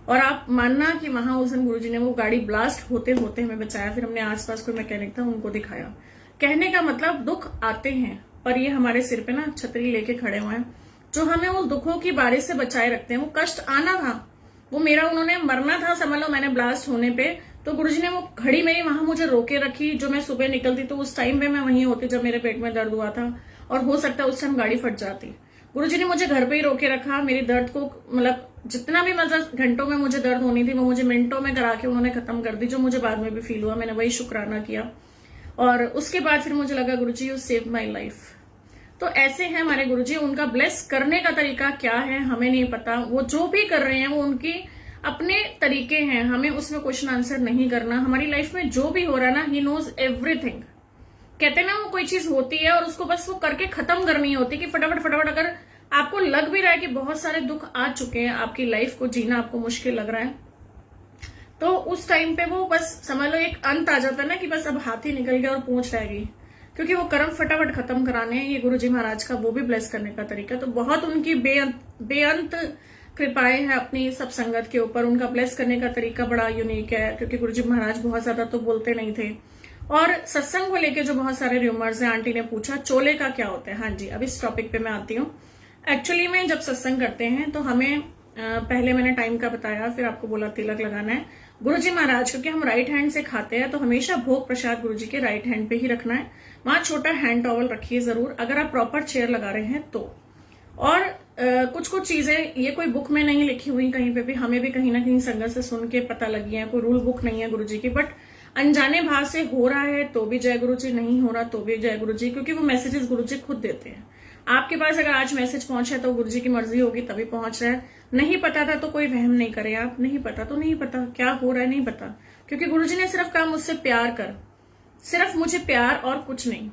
और आप मानना कि वहां उस दिन गुरुजी ने वो गाड़ी ब्लास्ट होते होते हमें बचाया। फिर हमने आसपास कोई मैकेनिक था उनको दिखाया। कहने का मतलब दुख आते हैं, पर ये हमारे सिर पे ना छतरी लेके खड़े हुए हैं, जो हमें उस दुखों की बारिश से बचाए रखते हैं। वो कष्ट आना था, वो मेरा, उन्होंने मरना था समझ लो मैंने ब्लास्ट होने पे, तो गुरुजी ने वो घड़ी मेरी वहां मुझे रोके रखी। जो मैं सुबह निकलती तो उस टाइम पे मैं वहीं होती जब मेरे पेट में दर्द हुआ था, और हो सकता है उस टाइम गाड़ी फट जाती। गुरुजी ने मुझे घर पे ही रोके रखा। मेरी दर्द को मतलब जितना भी मतलब घंटों में मुझे दर्द होनी थी वो मुझे मिनटों में करा के उन्होंने खत्म कर दी, जो मुझे बाद में भी फील हुआ। मैंने वही शुक्राना किया। और उसके बाद फिर मुझे लगा गुरुजी यू सेव माई लाइफ। तो ऐसे हैं हमारे गुरुजी। उनका ब्लेस करने का तरीका क्या है हमें नहीं पता। वो जो भी कर रहे हैं वो उनकी अपने तरीके हैं, हमें उसमें क्वेश्चन आंसर नहीं करना। हमारी लाइफ में जो भी हो रहा है ना, ही नोज एवरीथिंग। कहते हैं ना, वो कोई चीज होती है और उसको बस वो करके खत्म करनी होती कि फटाफट फटाफट। अगर आपको लग भी रहा है कि बहुत सारे दुख आ चुके हैं, आपकी लाइफ को जीना आपको मुश्किल लग रहा है, तो उस टाइम पे वो बस समझ लो एक अंत आ जाता है ना कि बस अब हाथ ही निकल गया और पूंछ रह गई, क्योंकि वो कर्म फटाफट खत्म कराने हैं। ये गुरुजी महाराज का वो भी ब्लेस करने का तरीका, तो बहुत उनकी बेअंत कृपाएं हैं अपनी सब संगत के ऊपर। उनका ब्लेस करने का तरीका बड़ा यूनिक है, क्योंकि गुरुजी महाराज बहुत ज्यादा तो बोलते नहीं थे। और सत्संग को लेके जो बहुत सारे र्यूमर्स हैं, आंटी ने पूछा चोले का क्या होता है। हाँ जी, अब इस टॉपिक पे मैं आती हूँ। एक्चुअली में जब सत्संग करते हैं तो हमें पहले मैंने टाइम का बताया, फिर आपको बोला तिलक लगाना है। गुरुजी महाराज, क्योंकि हम राइट हैंड से खाते हैं, तो हमेशा भोग प्रसाद गुरुजी के राइट हैंड पे ही रखना है। वहां छोटा हैंड टॉवल रखिए जरूर, अगर आप प्रॉपर चेयर लगा रहे हैं तो। और कुछ कुछ चीजें ये कोई बुक में नहीं लिखी हुई कहीं पे भी, हमें भी कहीं ना कहीं संगत से सुन के पता लगी है। कोई रूल बुक नहीं है गुरुजी की, बट अनजाने भाव से हो रहा है तो भी जय गुरुजी, नहीं हो रहा तो भी जय गुरुजी, क्योंकि वो मैसेजेस गुरुजी खुद देते हैं। आपके पास अगर आज मैसेज पहुंचा है तो गुरुजी की मर्जी होगी तभी पहुंच रहा है। नहीं पता था तो कोई वहम नहीं करे आप, नहीं पता तो नहीं पता, क्या हो रहा है नहीं पता, क्योंकि गुरुजी ने सिर्फ कहा मुझसे प्यार कर, सिर्फ मुझे प्यार और कुछ नहीं।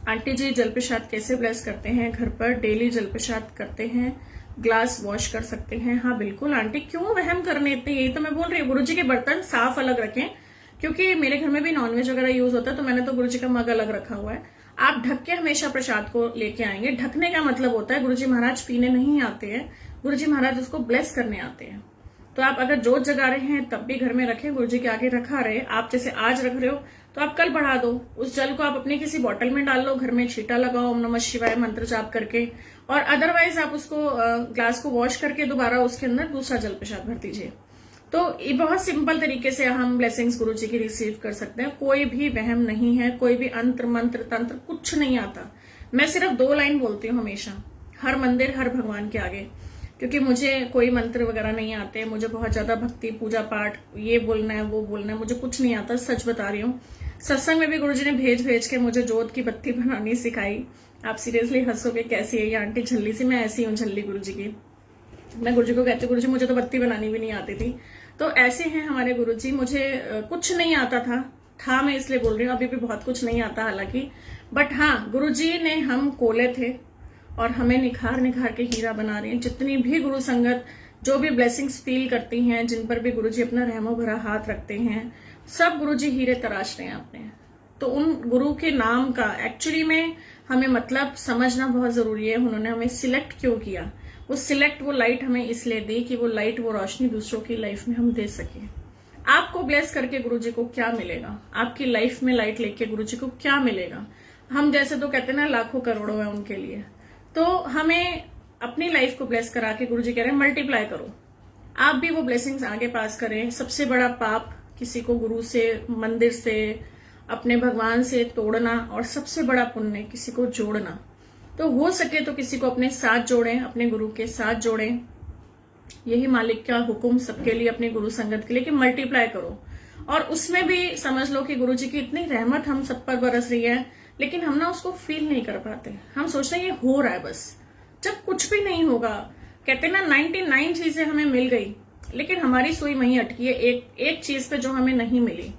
आंटी जी जल प्रसाद कैसे ब्लेस करते हैं? घर पर डेली जल प्रसाद करते हैं, ग्लास वॉश कर सकते हैं। हाँ बिल्कुल आंटी, क्यों वहम करने इतने, यही तो मैं बोल रही हूँ। गुरुजी के बर्तन साफ अलग रखें, क्योंकि मेरे घर में भी नॉनवेज वगैरह यूज होता है, तो मैंने तो गुरुजी का मग अलग रखा हुआ है। आप ढक के हमेशा प्रसाद को लेके आएंगे। ढकने का मतलब होता है गुरुजी महाराज पीने नहीं आते हैं, गुरुजी महाराज उसको ब्लेस करने आते हैं। तो आप अगर जोत जगा रहे हैं तब भी घर में रखें, गुरुजी के आगे रखा रहे। आप जैसे आज रख रहे हो तो आप कल बढ़ा दो, उस जल को आप अपनी किसी बॉटल में डाल लो, घर में छींटा लगाओ ओम नमः शिवाय मंत्र जाप करके, और अदरवाइज आप उसको ग्लास को वॉश करके दोबारा उसके अंदर दूसरा जल प्रसाद भर दीजिए। तो ये बहुत सिंपल तरीके से हम ब्लेसिंग्स गुरुजी की रिसीव कर सकते हैं। कोई भी वहम नहीं है, कोई भी अंतर मंत्र तंत्र कुछ नहीं आता। मैं सिर्फ 2 लाइन बोलती हूँ हमेशा, हर मंदिर हर भगवान के आगे, क्योंकि मुझे कोई मंत्र वगैरह नहीं आते। मुझे बहुत ज्यादा भक्ति पूजा पाठ ये बोलना है वो बोलना है, मुझे कुछ नहीं आता, सच बता रही हूँ। सत्संग में भी गुरुजी ने भेज भेज के मुझे जोत की बत्ती बनानी सिखाई। आप सीरियसली हंसोगे, कैसी है ये आंटी झल्ली सी? मैं ऐसी हूँ झल्ली गुरुजी की। मैं गुरुजी को कहती हूँ गुरुजी मुझे तो बत्ती बनानी भी नहीं आती थी। तो ऐसे हैं हमारे गुरुजी। मुझे कुछ नहीं आता था मैं इसलिए बोल रही हूँ, अभी भी बहुत कुछ नहीं आता हालांकि, बट हाँ गुरुजी ने हम कोले थे और हमें निखार निखार के हीरा बना रही हैं। जितनी भी गुरु संगत जो भी ब्लेसिंग्स फील करती हैं, जिन पर भी गुरुजी अपना रहमो भरा हाथ रखते हैं, सब गुरुजी हीरे तराश रहे हैं अपने। तो उन गुरु के नाम का एक्चुअली में हमें मतलब समझना बहुत जरूरी है। उन्होंने हमें सिलेक्ट क्यों किया, वो लाइट हमें इसलिए दी कि वो लाइट, वो रोशनी दूसरों की लाइफ में हम दे सके। आपको ब्लेस करके गुरुजी को क्या मिलेगा? आपकी लाइफ में लाइट लेके गुरुजी को क्या मिलेगा? हम जैसे तो कहते हैं ना लाखों करोड़ों है उनके लिए। तो हमें अपनी लाइफ को ब्लेस करा के गुरुजी कह रहे हैं मल्टीप्लाई करो, आप भी वो ब्लेसिंग्स आगे पास करें। सबसे बड़ा पाप किसी को गुरु से, मंदिर से, अपने भगवान से तोड़ना, और सबसे बड़ा पुण्य किसी को जोड़ना। तो हो सके तो किसी को अपने साथ जोड़ें, अपने गुरु के साथ जोड़ें। यही मालिक का हुक्म सबके लिए, अपनी गुरु संगत के लिए, कि मल्टीप्लाई करो। और उसमें भी समझ लो कि गुरुजी की इतनी रहमत हम सब पर बरस रही है, लेकिन हम ना उसको फील नहीं कर पाते। हम सोचते हैं ये हो रहा है बस, जब कुछ भी नहीं होगा। कहते हैं ना 99 चीजें हमें मिल गई, लेकिन हमारी सुई वहीं अटकी है एक चीज पे जो हमें नहीं मिली।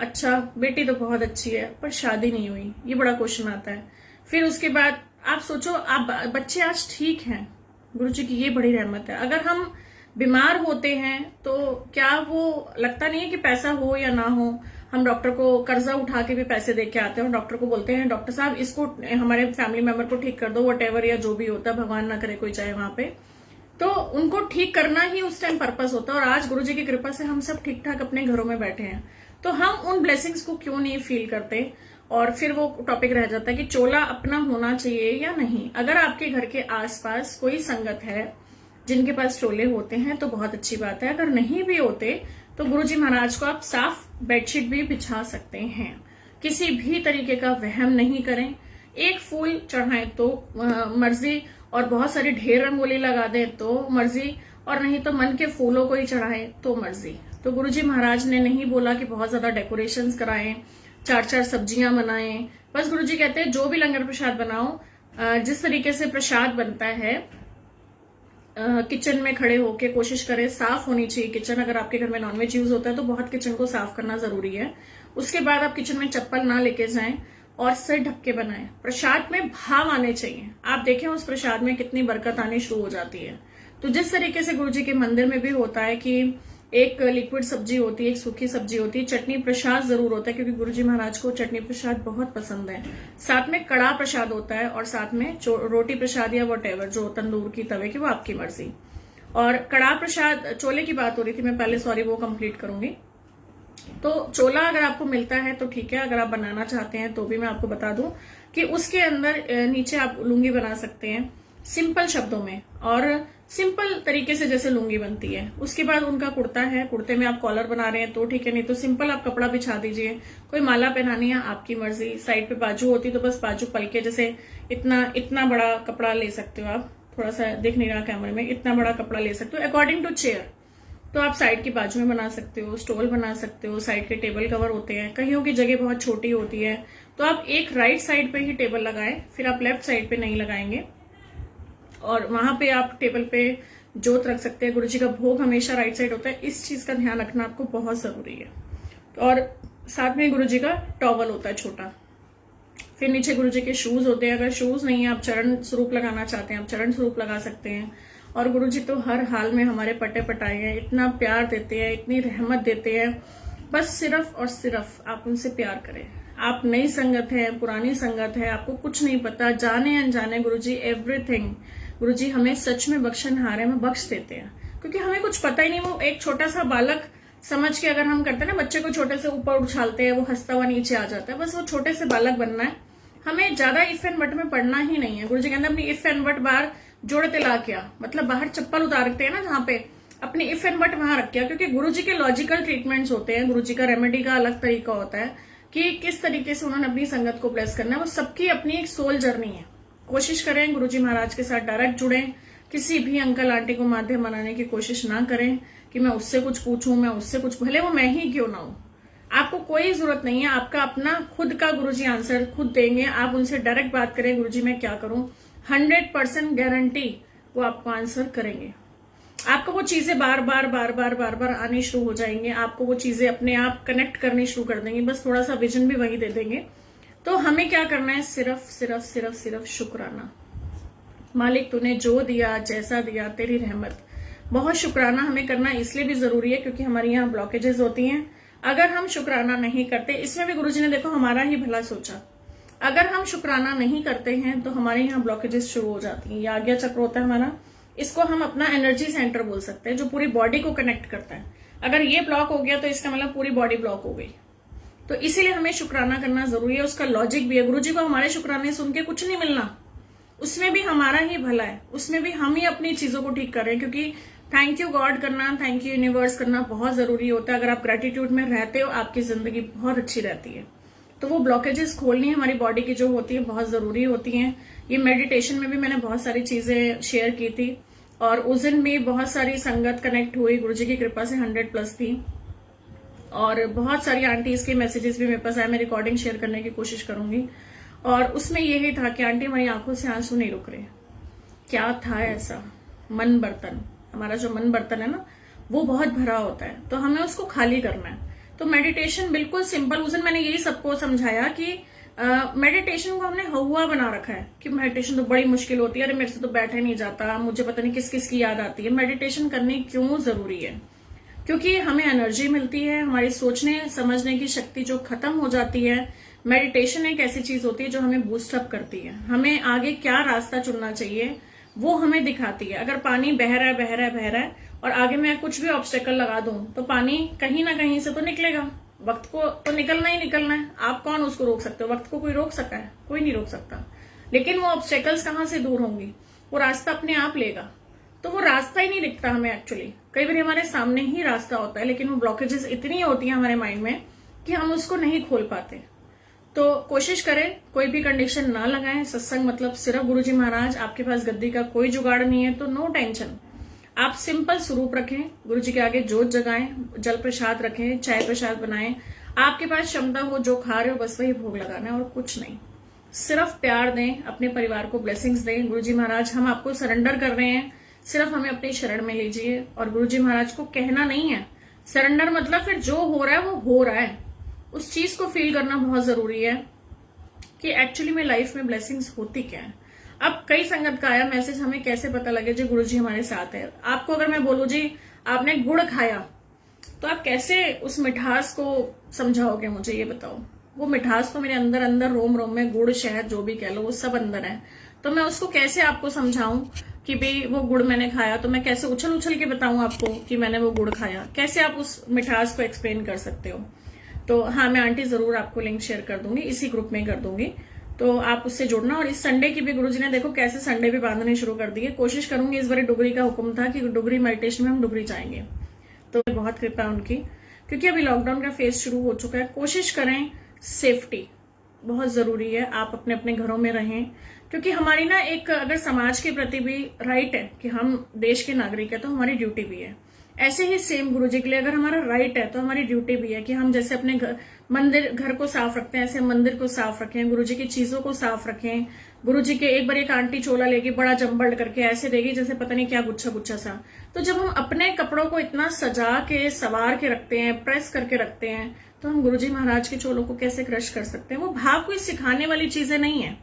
अच्छा बेटी तो बहुत अच्छी है पर शादी नहीं हुई, ये बड़ा क्वेश्चन आता है। फिर उसके बाद आप सोचो आप बच्चे आज ठीक हैं, गुरुजी की ये बड़ी रहमत है। अगर हम बीमार होते हैं तो क्या वो लगता नहीं है कि पैसा हो या ना हो, हम डॉक्टर को कर्जा उठा के भी पैसे दे के आते हैं और डॉक्टर को बोलते हैं डॉक्टर साहब इसको हमारे फैमिली मेंबर को ठीक कर दो, वट या जो भी होता है, भगवान ना करे कोई चाहे वहां पे, तो उनको ठीक करना ही उस टाइम पर्पस होता है। और आज गुरुजी की कृपा से हम सब ठीक ठाक अपने घरों में बैठे हैं, तो हम उन ब्लेसिंग्स को क्यों नहीं फील करते? और फिर वो टॉपिक रह जाता है कि चोला अपना होना चाहिए या नहीं। अगर आपके घर के आसपास कोई संगत है जिनके पास चोले होते हैं तो बहुत अच्छी बात है, अगर नहीं भी होते तो गुरुजी महाराज को आप साफ बेडशीट भी बिछा सकते हैं। किसी भी तरीके का वहम नहीं करें। एक फूल चढ़ाएं तो मर्जी, और बहुत सारी ढेर रंगोली लगा दें तो मर्जी, और नहीं तो मन के फूलों को ही चढ़ाएं तो मर्जी। तो गुरुजी महाराज ने नहीं बोला कि बहुत ज्यादा डेकोरेशंस कराएं, 4-4 सब्जियां बनाएं। बस गुरुजी कहते हैं जो भी लंगर प्रसाद बनाओ, जिस तरीके से प्रसाद बनता है, किचन में खड़े होके कोशिश करें, साफ होनी चाहिए किचन। अगर आपके घर में नॉनवेज यूज होता है तो बहुत किचन को साफ करना जरूरी है। उसके बाद आप किचन में चप्पल ना लेके जाएं और सिर ढक के बनाएं। प्रसाद में भाव आने चाहिए। आप देखें उस प्रसाद में कितनी बरकत आनी शुरू हो जाती है। तो जिस तरीके से गुरुजी के मंदिर में भी होता है कि एक लिक्विड सब्जी होती है, एक सूखी सब्जी होती है, चटनी प्रसाद जरूर होता है, क्योंकि गुरुजी महाराज को चटनी प्रसाद बहुत पसंद है। साथ में कड़ा प्रसाद होता है, और साथ में रोटी प्रसाद या वटेवर जो तंदूर की तवे की, वो आपकी मर्जी। और कड़ा प्रसाद, चोले की बात हो रही थी, मैं पहले सॉरी वो कंप्लीट करूंगी। तो चोला अगर आपको मिलता है तो ठीक है, अगर आप बनाना चाहते हैं तो भी मैं आपको बता दूं कि उसके अंदर नीचे आप लुंगी बना सकते हैं सिंपल शब्दों में, और सिंपल तरीके से जैसे लुंगी बनती है। उसके बाद उनका कुर्ता है, कुर्ते में आप कॉलर बना रहे हैं तो ठीक है, नहीं तो सिंपल आप कपड़ा बिछा दीजिए। कोई माला पहनानी है आपकी मर्जी। साइड पे बाजू होती तो बस बाजू पलके जैसे इतना बड़ा कपड़ा ले सकते हो आप। थोड़ा सा दिख नहीं रहा कैमरे में, इतना बड़ा कपड़ा ले सकते हो अकॉर्डिंग टू चेयर। तो आप साइड की बाजू में बना सकते हो, स्टॉल बना सकते हो, साइड के टेबल कवर होते हैं, कईयों की जगह बहुत छोटी होती है, तो आप एक राइट साइड पे ही टेबल लगाएं, फिर आप लेफ्ट साइड पे नहीं लगाएंगे। और वहां पे आप टेबल पे जोत रख सकते हैं। गुरु जी का भोग हमेशा राइट साइड होता है, इस चीज का ध्यान रखना आपको बहुत जरूरी है। और साथ में गुरु जी का टॉवल होता है छोटा। फिर नीचे गुरु जी के शूज होते हैं। अगर शूज नहीं है, आप चरण स्वरूप लगाना चाहते हैं, आप चरण स्वरूप लगा सकते हैं। और गुरु जी तो हर हाल में हमारे पटे पटाए हैं, इतना प्यार देते हैं, इतनी रहमत देते हैं। बस सिर्फ और सिर्फ आप उनसे प्यार करें। आप नई संगत है, पुरानी संगत है, आपको कुछ नहीं पता, जाने अनजाने गुरु जी एवरीथिंग, गुरु जी हमें सच में बख्शनहारे में बख्श देते हैं, क्योंकि हमें कुछ पता ही नहीं। वो एक छोटा सा बालक समझ के अगर हम करते हैं ना, बच्चे को छोटे से ऊपर उछालते हैं, वो हंसता हुआ नीचे आ जाता है, बस वो छोटे से बालक बनना है। हमें ज्यादा इफ एंड बट में पढ़ना ही नहीं है। गुरु जी कहते हैं अपनी इफ एंड बट बाहर जोड़ते ला किया, मतलब बाहर चप्पल उतारते हैं ना जहाँ पे, अपनी इफ एंड बट वहां रख किया। क्योंकि गुरु जी के लॉजिकल ट्रीटमेंट्स होते हैं, गुरु जी का रेमेडी का अलग तरीका होता है कि किस तरीके से उन्होंने अपनी संगत को ब्लेस करना है। वो सबकी अपनी एक सोल जर्नी है। कोशिश करें गुरु जी महाराज के साथ डायरेक्ट जुड़ें, किसी भी अंकल आंटी को माध्यम बनाने की कोशिश ना करें कि मैं उससे कुछ पूछूं, मैं उससे कुछ, भले वो मैं ही क्यों ना हूं। आपको कोई जरूरत नहीं है, आपका अपना खुद का गुरुजी आंसर खुद देंगे। आप उनसे डायरेक्ट बात करें, गुरुजी मैं क्या करूं, 100% गारंटी वो आपको आंसर करेंगे। आपको वो चीजें बार बार बार बार बार बार आनी शुरू हो जाएंगे, आपको वो चीजें अपने आप कनेक्ट करनी शुरू कर देंगे। बस थोड़ा सा विजन भी वही दे देंगे। तो हमें क्या करना है, सिर्फ सिर्फ सिर्फ सिर्फ शुक्राना। मालिक तूने जो दिया, जैसा दिया, तेरी रहमत। बहुत शुक्राना हमें करना इसलिए भी जरूरी है क्योंकि हमारी यहाँ ब्लॉकेजेस होती हैं। अगर हम शुक्राना नहीं करते, इसमें भी गुरुजी ने देखो हमारा ही भला सोचा, अगर हम शुक्राना नहीं करते हैं तो हमारे यहाँ ब्लॉकेजेस शुरू हो जाती हैं। ये आज्ञा चक्र होता है हमारा, इसको हम अपना एनर्जी सेंटर बोल सकते हैं, जो पूरी बॉडी को कनेक्ट करता है। अगर ये ब्लॉक हो गया तो इसका मतलब पूरी बॉडी ब्लॉक हो गई। तो इसीलिए हमें शुक्राना करना जरूरी है। उसका लॉजिक भी है, गुरुजी को हमारे शुक्राने सुन के कुछ नहीं मिलना, उसमें भी हमारा ही भला है, उसमें भी हम ही अपनी चीजों को ठीक कर रहे हैं। क्योंकि थैंक यू गॉड करना, थैंक यू यूनिवर्स करना बहुत जरूरी होता है। अगर आप ग्रेटिट्यूड में रहते हो, आपकी जिंदगी बहुत अच्छी रहती है। तो वो ब्लॉकेजेस खोलनी हमारी बॉडी की जो होती है बहुत जरूरी होती हैं। ये मेडिटेशन में भी मैंने बहुत सारी चीजें शेयर की थी और उस दिन भी बहुत सारी संगत कनेक्ट हुई, गुरुजी की कृपा से 100+ थी। और बहुत सारी आंटीज के मैसेजेस भी मेरे पास आए, मैं रिकॉर्डिंग शेयर करने की कोशिश करूंगी। और उसमें यही था कि आंटी हमारी आंखों से आंसू नहीं रुक रहे। क्या था ऐसा, मन बर्तन, हमारा जो मन बर्तन है ना वो बहुत भरा होता है, तो हमें उसको खाली करना है। तो मेडिटेशन बिल्कुल सिंपल, उस दिन मैंने यही सबको समझाया कि मेडिटेशन को हमने हुआ बना रखा है कि मेडिटेशन तो बड़ी मुश्किल होती है, अरे मेरे से तो बैठे नहीं जाता, मुझे पता नहीं किस किस की याद आती है। मेडिटेशन करनी क्यों जरूरी है, क्योंकि हमें एनर्जी मिलती है, हमारी सोचने समझने की शक्ति जो खत्म हो जाती है। मेडिटेशन एक ऐसी चीज होती है जो हमें बूस्टअप करती है, हमें आगे क्या रास्ता चुनना चाहिए वो हमें दिखाती है। अगर पानी बह रहा है बह रहा है बह रहा है और आगे मैं कुछ भी ऑब्स्टेकल लगा दूं तो पानी कहीं ना कहीं से तो निकलेगा, वक्त को तो निकलना ही निकलना है। आप कौन उसको रोक सकते हो, वक्त को कोई रोक सका है, कोई नहीं रोक सकता। लेकिन वो ऑब्स्टेकल्स कहाँ से दूर होंगी, वो रास्ता अपने आप लेगा। तो वो रास्ता ही नहीं दिखता हमें एक्चुअली, कई बार हमारे सामने ही रास्ता होता है, लेकिन वो ब्लॉकेजेस इतनी होती हैं हमारे माइंड में कि हम उसको नहीं खोल पाते। तो कोशिश करें कोई भी कंडीशन ना लगाएं। सत्संग मतलब सिर्फ गुरुजी महाराज, आपके पास गद्दी का कोई जुगाड़ नहीं है तो नो टेंशन, आप सिंपल स्वरूप रखें, गुरुजी के आगे जोत जगाएं, जल प्रसाद रखें, चाय प्रसाद बनाएं। आपके पास क्षमता हो जो खा रहे हो बस वही भोग लगाना है और कुछ नहीं। सिर्फ प्यार दें, अपने परिवार को ब्लेसिंग्स दें। गुरुजी महाराज हम आपको सरेंडर कर रहे हैं, सिर्फ हमें अपनी शरण में लीजिए। और गुरुजी महाराज को कहना नहीं है सरेंडर, मतलब फिर जो हो रहा है वो हो रहा है, उस चीज को फील करना बहुत जरूरी है कि एक्चुअली में लाइफ में ब्लेसिंग्स होती क्या है। अब कई संगत का आया मैसेज, हमें कैसे पता लगे जी गुरुजी हमारे साथ है। आपको अगर मैं बोलूं जी आपने गुड़ खाया तो आप कैसे उस मिठास को समझाओगे, मुझे ये बताओ। वो मिठास तो मेरे अंदर अंदर रोम रोम में, गुड़ शहद जो भी कह लो वो सब अंदर है। तो मैं उसको कैसे आपको समझाऊं कि भाई वो गुड़ मैंने खाया, तो मैं कैसे उछल उछल के बताऊं आपको कि मैंने वो गुड़ खाया, कैसे आप उस मिठास को एक्सप्लेन कर सकते हो। तो हाँ, मैं आंटी जरूर आपको लिंक शेयर कर दूंगी, इसी ग्रुप में कर दूंगी, तो आप उससे जुड़ना। और इस संडे की भी गुरुजी ने देखो कैसे संडे भी बांधने शुरू कर दिए। कोशिश करूंगी, इस बार डुगरी का हुक्म था कि डुगरी मेडिटेशन में हम डुगरी जाएंगे, तो बहुत कृपा उनकी, क्योंकि अभी लॉकडाउन का फेज शुरू हो चुका है। कोशिश करें, सेफ्टी बहुत जरूरी है, आप अपने अपने घरों में रहें, क्योंकि हमारी ना एक अगर समाज के प्रति भी राइट है कि हम देश के नागरिक है तो हमारी ड्यूटी भी है। ऐसे ही सेम गुरु जी के लिए अगर हमारा राइट है तो हमारी ड्यूटी भी है कि हम जैसे अपने घर को साफ रखते हैं, ऐसे मंदिर को साफ रखें, गुरु जी की चीजों को साफ रखें। गुरु जी के एक आंटी चोला लेके बड़ा जम्बल करके ऐसे देगी जैसे पता नहीं क्या गुच्छा गुच्छा सा। तो जब हम अपने कपड़ों को इतना सजा के सवार के रखते हैं, प्रेस करके रखते हैं, तो हम गुरु जी महाराज के चोलों को कैसे क्रश कर सकते हैं? वो भाव कोई सिखाने वाली चीजें नहीं है।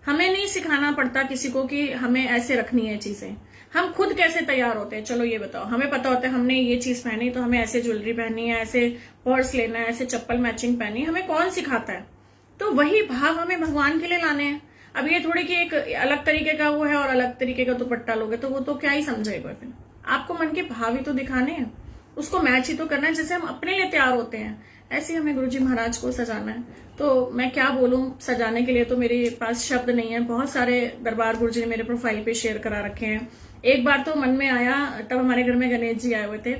हमें नहीं सिखाना पड़ता किसी को कि हमें ऐसे रखनी है चीजें। हम खुद कैसे तैयार होते हैं, चलो ये बताओ। हमें पता होता है हमने ये चीज पहनी तो हमें ऐसे ज्वेलरी पहननी है, ऐसे पर्स लेना है, ऐसे चप्पल मैचिंग पहनी है। हमें कौन सिखाता है? तो वही भाव हमें भगवान के लिए लाने हैं। अब ये थोड़ी कि एक अलग तरीके का वो है और अलग तरीके का दुपट्टा लोगे तो वो तो क्या ही समझेगा। फिर आपको मन के भाव ही तो दिखाने हैं, उसको मैच ही तो करना है जैसे हम अपने लिए तैयार होते हैं, ऐसे हमें गुरुजी महाराज को सजाना है। तो मैं क्या बोलूं, सजाने के लिए तो मेरे पास शब्द नहीं है। बहुत सारे दरबार गुरुजी ने मेरे प्रोफाइल पे शेयर करा रखे हैं। एक बार तो मन में आया, तब हमारे घर में गणेश जी आए हुए थे,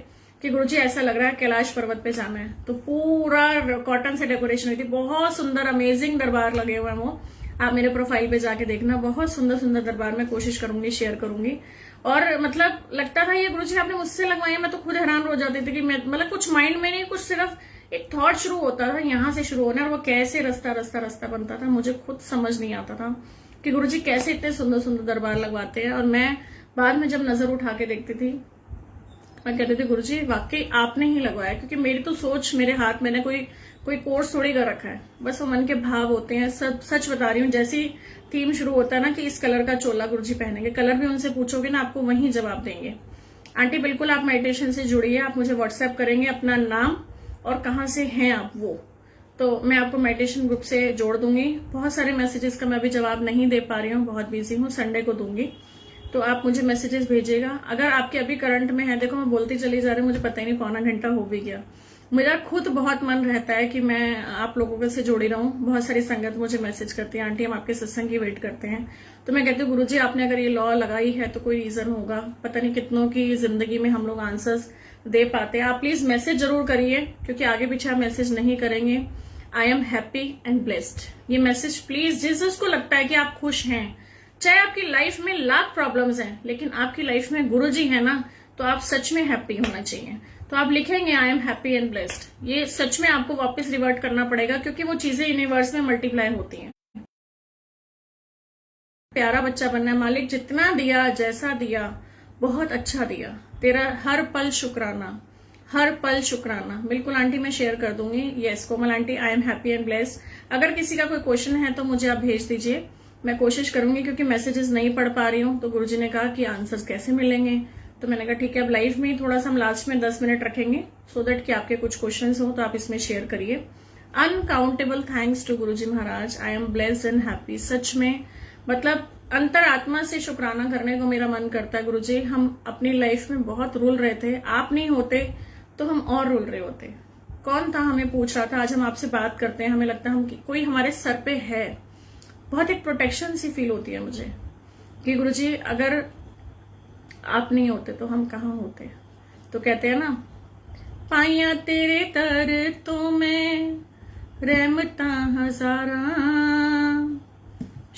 कि गुरुजी ऐसा लग रहा है कैलाश पर्वत पे जाना है। तो पूरा कॉटन से डेकोरेशन हुई थी, बहुत सुंदर अमेजिंग दरबार लगे हुए हैं वो। आप मेरे प्रोफाइल पे जाके देखना, बहुत सुंदर सुंदर दरबार मैं कोशिश करूंगी शेयर करूंगी। और मतलब लगता था ये गुरुजी आपने मुझसे लगवाई है। मैं तो खुद हैरान हो जाती थी कि मैं मतलब कुछ माइंड में नहीं, कुछ सिर्फ एक थॉट शुरू होता था, यहाँ से शुरू होना, और वो कैसे रास्ता रास्ता रास्ता बनता था मुझे खुद समझ नहीं आता था कि गुरुजी कैसे इतने सुंदर सुंदर दरबार लगवाते हैं। और मैं बाद में जब नजर उठा के देखती थी, मैं कहती थी गुरुजी वाकई आपने ही लगवाया, क्योंकि मेरी तो सोच मेरे हाथ, मैंने कोई कोर्स थोड़ी कर रखा है, बस वो मन के भाव होते हैं। सब सच बता रही हूँ। जैसी थीम शुरू होता है ना कि इस कलर का चोला गुरुजी पहनेंगे, कलर भी उनसे पूछोगे ना आपको वही जवाब देंगे। आंटी बिल्कुल आप मेडिटेशन से जुड़िए, आप मुझे व्हाट्सएप करेंगे अपना नाम और कहाँ से हैं आप वो, तो मैं आपको मेडिटेशन ग्रुप से जोड़ दूंगी। बहुत सारे मैसेजेस का मैं अभी जवाब नहीं दे पा रही हूँ, बहुत बिजी हूँ, संडे को दूंगी। तो आप मुझे मैसेजेस भेजिएगा। अगर आपके अभी करंट में है, देखो मैं बोलती चली जा रही हूँ, मुझे पता ही नहीं पौना घंटा हो भी गया। मेरा खुद बहुत मन रहता है कि मैं आप लोगों से जुड़ी रहूं। बहुत सारी संगत मुझे मैसेज करती है, आंटी हम आपके सत्संग की वेट करते हैं। तो मैं कहती हूँ गुरुजी आपने अगर ये लॉ लगाई है तो कोई रीजन होगा, पता नहीं कितनों की जिंदगी में हम लोग आंसर्स दे पाते हैं। आप प्लीज मैसेज जरूर करिए, क्योंकि आगे पीछे आप मैसेज नहीं करेंगे। आई एम हैप्पी एंड ब्लेस्ड, ये मैसेज प्लीज जिसको लगता है कि आप खुश हैं, चाहे आपकी लाइफ में लाख प्रॉब्लम्स हैं, लेकिन आपकी लाइफ में गुरुजी है ना, तो आप सच में हैप्पी होना चाहिए। तो आप लिखेंगे आई एम हैप्पी एंड ब्लेस्ड। ये सच में आपको वापस रिवर्ट करना पड़ेगा, क्योंकि वो चीजें यूनिवर्स में मल्टीप्लाई होती हैं। प्यारा बच्चा बनना है, मालिक जितना दिया जैसा दिया बहुत अच्छा दिया, तेरा हर पल शुक्राना, हर पल शुक्राना। बिल्कुल आंटी मैं शेयर कर दूंगी। Yes Komal aunty I am happy and blessed. अगर किसी का कोई क्वेश्चन है तो मुझे आप भेज दीजिए, मैं कोशिश करूंगी, क्योंकि मैसेजेस नहीं पढ़ पा रही हूँ। तो गुरुजी ने कहा कि आंसर्स कैसे मिलेंगे, तो मैंने कहा ठीक है अब लाइव में थोड़ा सा हम लास्ट में 10 मिनट रखेंगे, सो दैट कि आपके कुछ क्वेश्चंस हो तो आप इसमें शेयर करिए। अनकाउंटेबल थैंक्स टू गुरुजी महाराज, I am blessed and happy. सच में मतलब अंतर आत्मा से शुक्राना करने को मेरा मन करता है। गुरुजी हम अपनी लाइफ में बहुत रूल रहे थे, आप नहीं होते तो हम और रूल रहे होते। कौन था हमें पूछ रहा था। आज हम आपसे बात करते हैं, हमें लगता है हम कोई हमारे सर पे है। बहुत एक प्रोटेक्शन सी फील होती है मुझे कि गुरुजी अगर आप नहीं होते तो हम कहाँ होते। तो कहते हैं ना, पाइया तेरे तर तो मैं रहमता हजारा,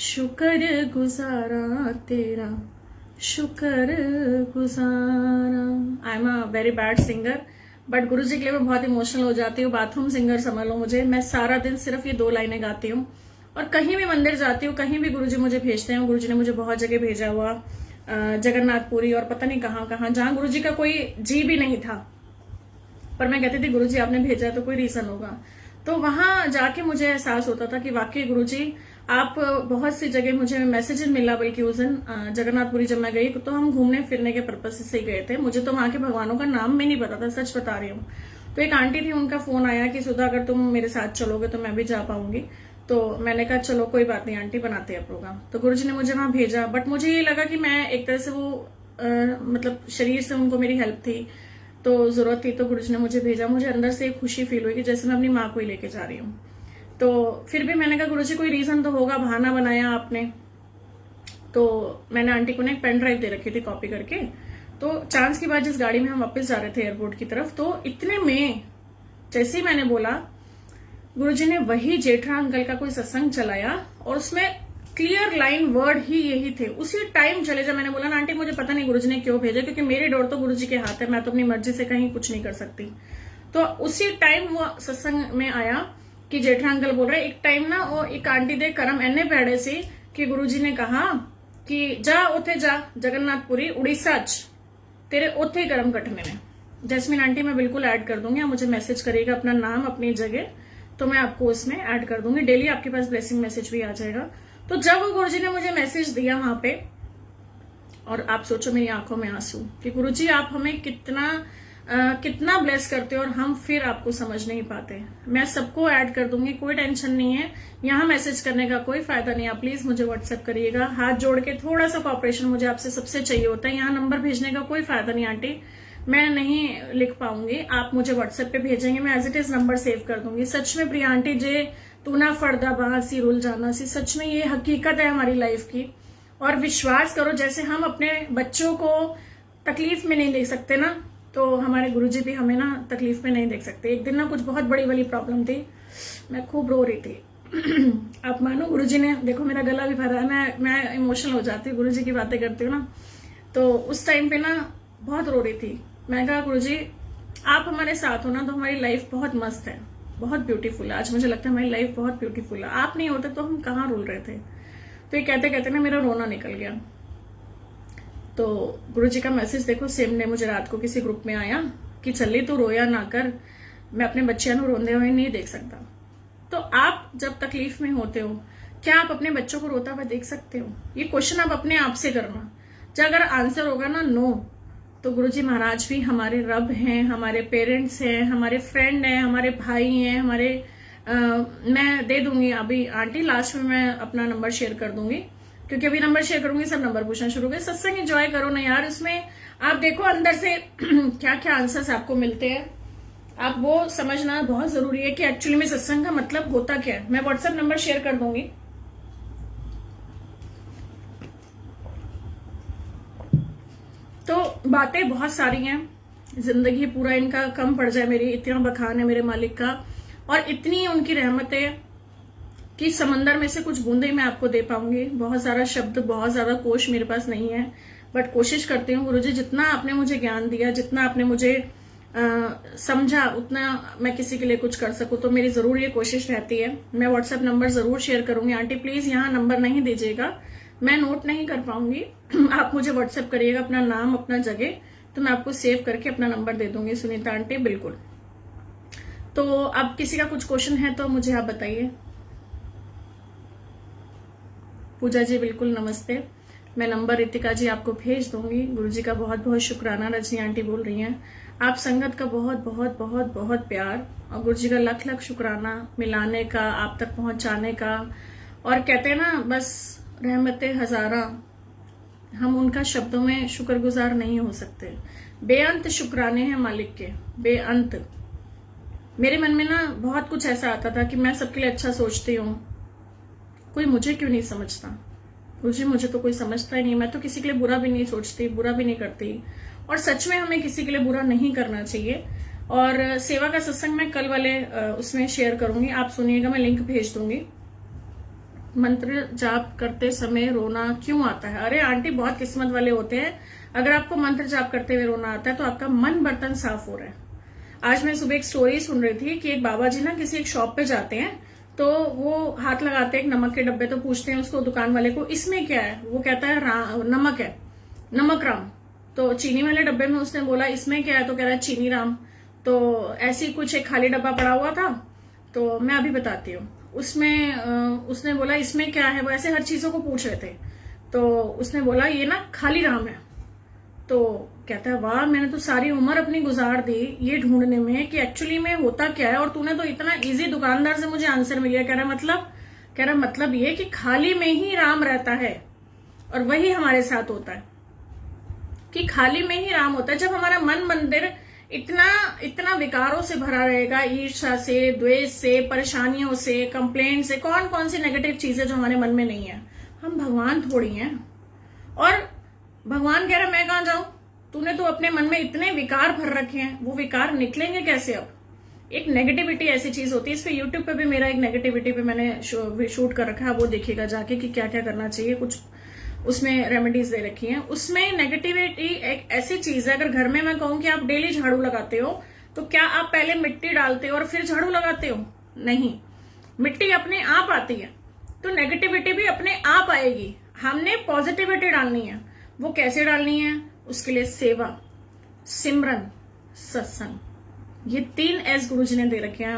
शुक्र गुजारा तेरा, शुक्र गुजारा। I am a very bad singer, but गुरुजी के लिए मैं बहुत इमोशनल हो जाती हूँ। बाथरूम सिंगर समझ लो मुझे। मैं सारा दिन सिर्फ ये 2 लाइनें गाती हूँ, और कहीं भी मंदिर जाती हूँ, कहीं भी गुरुजी मुझे भेजते हैं। गुरुजी ने मुझे बहुत जगह भेजा हुआ, जगन्नाथपुरी और पता नहीं कहाँ कहाँ, जहां गुरुजी का कोई जी भी नहीं था, पर मैं कहती थी गुरुजी आपने भेजा है तो कोई रीजन होगा। तो वहां जाके मुझे एहसास होता था कि वाकई गुरुजी आप बहुत सी जगह, मुझे मैसेजेस मिला। बल्कि उस दिन जगन्नाथपुरी जब मैं गई तो हम घूमने फिरने के पर्पज से ही गए थे। मुझे तो वहां के भगवानों का नाम भी नहीं पता था, सच बता रही हूँ। तो एक आंटी थी, उनका फोन आया कि सुधा अगर तुम मेरे साथ चलोगे तो मैं भी जा पाऊंगी। तो मैंने कहा चलो कोई बात नहीं आंटी, बनाते हैं प्रोग्राम। तो गुरुजी ने मुझे वहां भेजा, बट मुझे ये लगा कि मैं एक तरह से वो मतलब शरीर से उनको मेरी हेल्प थी तो जरूरत थी, तो गुरुजी ने मुझे भेजा। मुझे अंदर से एक खुशी फील हुई कि जैसे मैं अपनी माँ को ही लेके जा रही हूँ। तो फिर भी मैंने कहा गुरुजी कोई रीजन तो होगा, बहाना बनाया आपने। तो मैंने आंटी को ना एक पेन ड्राइव दे रखी थी कॉपी करके। तो चांस की बात, जिस गाड़ी में हम वापस जा रहे थे एयरपोर्ट की तरफ, तो इतने में जैसे ही मैंने बोला, गुरुजी ने वही जेठा अंकल का कोई सत्संग चलाया, और उसमें क्लियर लाइन वर्ड ही यही थे। उसी टाइम चले जा। मैंने बोला ना आंटी मुझे पता नहीं गुरुजी ने क्यों भेजा, क्योंकि मेरी डोर तो गुरुजी के हाथ है, मैं तो अपनी मर्जी से कहीं कुछ नहीं कर सकती। तो उसी टाइम वो सत्संग में आया कि जेठा अंकल बोल रहे, एक टाइम ना वो एक आंटी दे करम एने पेड़े से कि गुरुजी ने कहा कि जा उथे जा जगन्नाथपुरी उड़ीसा तेरे उथे कर्म कटने ने। जैस्मिन आंटी मैं बिल्कुल ऐड कर दूंगी, आप मुझे मैसेज करिएगा अपना नाम अपनी जगह, तो मैं आपको उसमें ऐड कर दूंगी। डेली आपके पास ब्लेसिंग मैसेज भी आ जाएगा। तो जब वो गुरुजी ने मुझे मैसेज दिया वहां पे, और आप सोचो मेरी आंखों में आंसू कि गुरुजी आप हमें कितना ब्लेस करते हो और हम फिर आपको समझ नहीं पाते। मैं सबको ऐड कर दूंगी, कोई टेंशन नहीं है। यहाँ मैसेज करने का कोई फायदा नहीं है, आप प्लीज मुझे व्हाट्सएप करिएगा। हाथ जोड़ के थोड़ा सा कॉपरेशन मुझे आपसे सबसे चाहिए होता है। यहाँ नंबर भेजने का कोई फायदा नहीं आंटी, मैं नहीं लिख पाऊंगी, आप मुझे व्हाट्सएप पे भेजेंगे, मैं as it is number save कर दूंगी। सच में प्रिया आंटी जे तू ना फर्दा बासी रुल जाना सी, सच में ये हकीकत है हमारी लाइफ की। और विश्वास करो, जैसे हम अपने बच्चों को तकलीफ में नहीं देख सकते ना, तो हमारे गुरुजी भी हमें ना तकलीफ में नहीं देख सकते। एक दिन ना कुछ बहुत बड़ी वाली प्रॉब्लम थी, मैं खूब रो रही थी। आप मानो गुरुजी ने, देखो मेरा गला भी भरा है, मैं इमोशनल हो जाती हूँ गुरुजी की बातें करती हूँ ना। तो उस टाइम पे ना बहुत रो रही थी। मैं कहा गुरुजी आप हमारे साथ हो ना तो हमारी लाइफ बहुत मस्त है, बहुत ब्यूटीफुल है। आज मुझे लगता है हमारी लाइफ बहुत ब्यूटीफुल है, आप नहीं होते तो हम कहाँ रोल रहे थे। तो ये कहते कहते ना मेरा रोना निकल गया। तो गुरुजी का मैसेज देखो, सेम डे मुझे रात को किसी ग्रुप में आया कि चली तू रोया ना कर, मैं अपने बच्चों को रोंदे हुए नहीं देख सकता। तो आप जब तकलीफ में होते हो, क्या आप अपने बच्चों को रोता हुआ देख सकते हो? ये क्वेश्चन आप अपने आप से करना। जब अगर आंसर होगा ना नो, तो गुरुजी महाराज भी हमारे रब हैं, हमारे पेरेंट्स हैं, हमारे फ्रेंड हैं, हमारे भाई हैं, मैं दे दूंगी अभी आंटी लास्ट में मैं अपना नंबर शेयर कर दूंगी, क्योंकि अभी नंबर शेयर करूंगी सब नंबर पूछना शुरू कर। सत्संग एंजॉय करो ना यार, इसमें आप देखो अंदर से क्या क्या आंसर्स आपको मिलते हैं, आप वो समझना बहुत जरूरी है कि एक्चुअली में सत्संग का मतलब होता क्या है। मैं व्हाट्सएप नंबर शेयर कर दूंगी। तो बातें बहुत सारी हैं, जिंदगी पूरा इनका कम पड़ जाए मेरी, इतना बखान है मेरे मालिक का और इतनी उनकी रहमत है कि समंदर में से कुछ बूंदे मैं आपको दे पाऊंगी। बहुत सारा शब्द, बहुत ज्यादा कोश मेरे पास नहीं है, बट कोशिश करती हूँ गुरुजी जितना आपने मुझे ज्ञान दिया, जितना आपने मुझे समझा, उतना मैं किसी के लिए कुछ कर सकूं। तो मेरी जरूर ये कोशिश रहती है। मैं व्हाट्सएप नंबर जरूर शेयर करूंगी आंटी, प्लीज यहाँ नंबर नहीं दीजिएगा, मैं नोट नहीं कर पाऊंगी। आप मुझे व्हाट्सएप करिएगा अपना नाम अपना जगह, तो मैं आपको सेव करके अपना नंबर दे दूंगी सुनीता आंटी, बिल्कुल। तो अब किसी का कुछ क्वेश्चन है तो मुझे आप बताइए। पूजा जी बिल्कुल नमस्ते, मैं नंबर रितिका जी आपको भेज दूंगी। गुरुजी का बहुत बहुत शुक्राना, रजनी आंटी बोल रही हैं आप संगत का बहुत बहुत बहुत बहुत प्यार, और गुरुजी का लख लख शुक्राना मिलाने का, आप तक पहुंचाने का। और कहते हैं ना बस रहमतें हजारा, हम उनका शब्दों में शुक्रगुजार नहीं हो सकते। बेअंत शुक्राने हैं मालिक के, बेअंत। मेरे मन में ना बहुत कुछ ऐसा आता था कि मैं सबके लिए अच्छा सोचती हूँ, कोई मुझे क्यों नहीं समझता। मुझे तो कोई समझता ही नहीं, मैं तो किसी के लिए बुरा भी नहीं सोचती, बुरा भी नहीं करती। और सच में हमें किसी के लिए बुरा नहीं करना चाहिए। और सेवा का सत्संग मैं कल वाले उसमें शेयर करूंगी, आप सुनिएगा, मैं लिंक भेज दूंगी। मंत्र जाप करते समय रोना क्यों आता है? अरे आंटी बहुत किस्मत वाले होते हैं, अगर आपको मंत्र जाप करते हुए रोना आता है तो आपका मन बर्तन साफ हो रहा है। आज मैं सुबह एक स्टोरी सुन रही थी कि एक बाबा जी ना किसी एक शॉप पे जाते हैं, तो वो हाथ लगाते हैं एक नमक के डब्बे, तो पूछते हैं उसको दुकान वाले को इसमें क्या है, वो कहता है नमक है, नमक राम। तो चीनी वाले डब्बे में उसने बोला इसमें क्या है, तो कह रहा है चीनी राम। तो ऐसी कुछ एक खाली डब्बा पड़ा हुआ था, तो मैं अभी बताती हूँ। उसमें उसने बोला इसमें क्या है, वो ऐसे हर चीजों को पूछ रहे थे। तो उसने बोला ये ना खाली राम है। तो कहता है वाह, मैंने तो सारी उम्र अपनी गुजार दी ये ढूंढने में कि एक्चुअली में होता क्या है, और तूने तो इतना इजी दुकानदार से मुझे आंसर मिल गया। कह रहा मतलब ये कि खाली में ही राम रहता है, और वही हमारे साथ होता है कि खाली में ही राम होता है। जब हमारा मन मंदिर इतना विकारों से भरा रहेगा, ईर्ष्या से, द्वेष से, परेशानियों से, कंप्लेंट से, कौन कौन सी नेगेटिव चीजें जो हमारे मन में नहीं है, हम भगवान थोड़ी हैं। और भगवान कह रहा मैं कहां जाऊं, तूने तो अपने मन में इतने विकार भर रखे हैं, वो विकार निकलेंगे कैसे? अब एक नेगेटिविटी ऐसी चीज होती है, इस पे यूट्यूब पे भी मेरा एक नेगेटिविटी पे मैंने शूट कर रखा है, वो देखिएगा जाके कि क्या क्या करना चाहिए, कुछ उसमें रेमेडीज दे रखी हैं। उसमें नेगेटिविटी एक ऐसी चीज है, अगर घर में मैं कहूं कि आप डेली झाड़ू लगाते हो, तो क्या आप पहले मिट्टी डालते हो और फिर झाड़ू लगाते हो? नहीं, मिट्टी अपने आप आती है, तो नेगेटिविटी भी अपने आप आएगी। हमने पॉजिटिविटी डालनी है। वो कैसे डालनी है? उसके लिए सेवा, सिमरन, सत्संग, ये 3 एस गुरुजी ने दे रखे हैं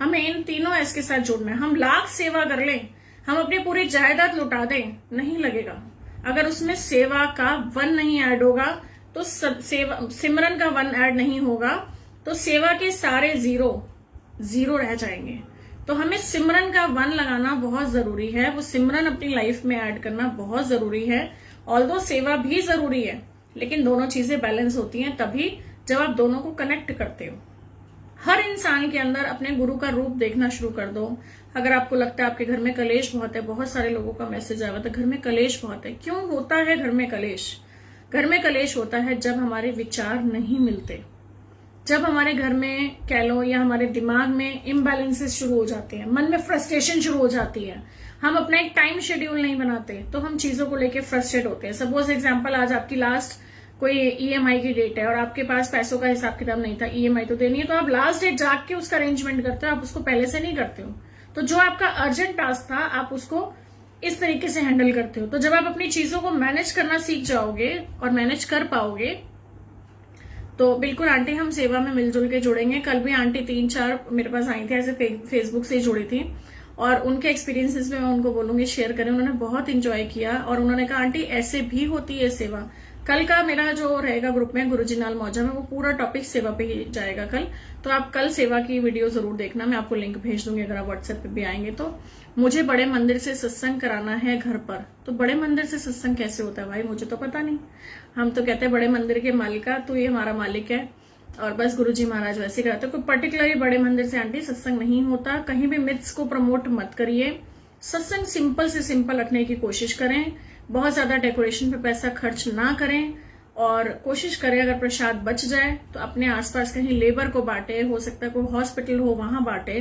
हमें इन तीनों एस के साथ जुड़ना है। हम लाख सेवा कर लें, हम अपनी पूरी जायदाद लुटा दें, नहीं लगेगा। अगर उसमें सेवा का 1 नहीं ऐड होगा, तो सिमरन का 1 ऐड नहीं होगा, तो सेवा के सारे जीरो रह जाएंगे। तो हमें सिमरन का 1 लगाना बहुत जरूरी है, वो सिमरन अपनी लाइफ में ऐड करना बहुत जरूरी है। ऑल्दो सेवा भी जरूरी है, लेकिन दोनों चीजें बैलेंस होती हैं तभी जब आप दोनों को कनेक्ट करते हो। हर इंसान के अंदर अपने गुरु का रूप देखना शुरू कर दो। अगर आपको लगता है आपके घर में कलेश बहुत है, बहुत सारे लोगों का मैसेज आया था घर में कलेश बहुत है, क्यों होता है घर में कलेश? घर में कलेश होता है जब हमारे विचार नहीं मिलते, जब हमारे घर में कह लो या हमारे दिमाग में इम्बैलेंसेस शुरू हो जाते हैं, मन में फ्रस्ट्रेशन शुरू हो जाती है, हम अपना एक टाइम शेड्यूल नहीं बनाते, तो हम चीजों को लेके फ्रस्ट्रेट होते हैं। सपोज एग्जांपल, आज आपकी लास्ट कोई ईएमआई की डेट है और आपके पास पैसों का हिसाब किताब नहीं था, ईएमआई तो देनी है, तो आप लास्ट डेट जाग के उसका अरेंजमेंट करते हो, आप उसको पहले से नहीं करते हो। तो जो आपका अर्जेंट टास्क था, आप उसको इस तरीके से हैंडल करते हो। तो जब आप अपनी चीजों को मैनेज करना सीख जाओगे और मैनेज कर पाओगे, तो बिल्कुल आंटी हम सेवा में मिलजुल के जुड़ेंगे। कल भी आंटी 3-4 मेरे पास आई थी, ऐसे फेसबुक से ही जुड़ी थी, और उनके एक्सपीरियंसेस में मैं उनको बोलूंगी शेयर करें। उन्होंने बहुत इंजॉय किया और उन्होंने कहा आंटी ऐसे भी होती है सेवा। कल का मेरा जो रहेगा ग्रुप में गुरुजी नाल मौजा में, वो पूरा टॉपिक सेवा पे ही जाएगा कल। तो आप कल सेवा की वीडियो जरूर देखना, मैं आपको लिंक भेज दूंगी अगर आप व्हाट्सएप पे भी आएंगे तो। मुझे बड़े मंदिर से सत्संग कराना है घर पर, तो बड़े मंदिर से सत्संग कैसे होता है भाई? मुझे तो पता नहीं। हम तो कहते हैं बड़े मंदिर के मालिका, तो ये हमारा मालिक है और बस गुरुजी महाराज वैसे कराते। कोई पर्टिकुलरली बड़े मंदिर से आंटी सत्संग नहीं होता। कहीं भी मिथ्स को प्रमोट मत करिए। सत्संग सिंपल से सिंपल रखने की कोशिश करें, बहुत ज्यादा डेकोरेशन पे पैसा खर्च ना करें, और कोशिश करें अगर प्रसाद बच जाए तो अपने आसपास कहीं लेबर को बांटे, हो सकता है कोई हॉस्पिटल हो वहां बांटे।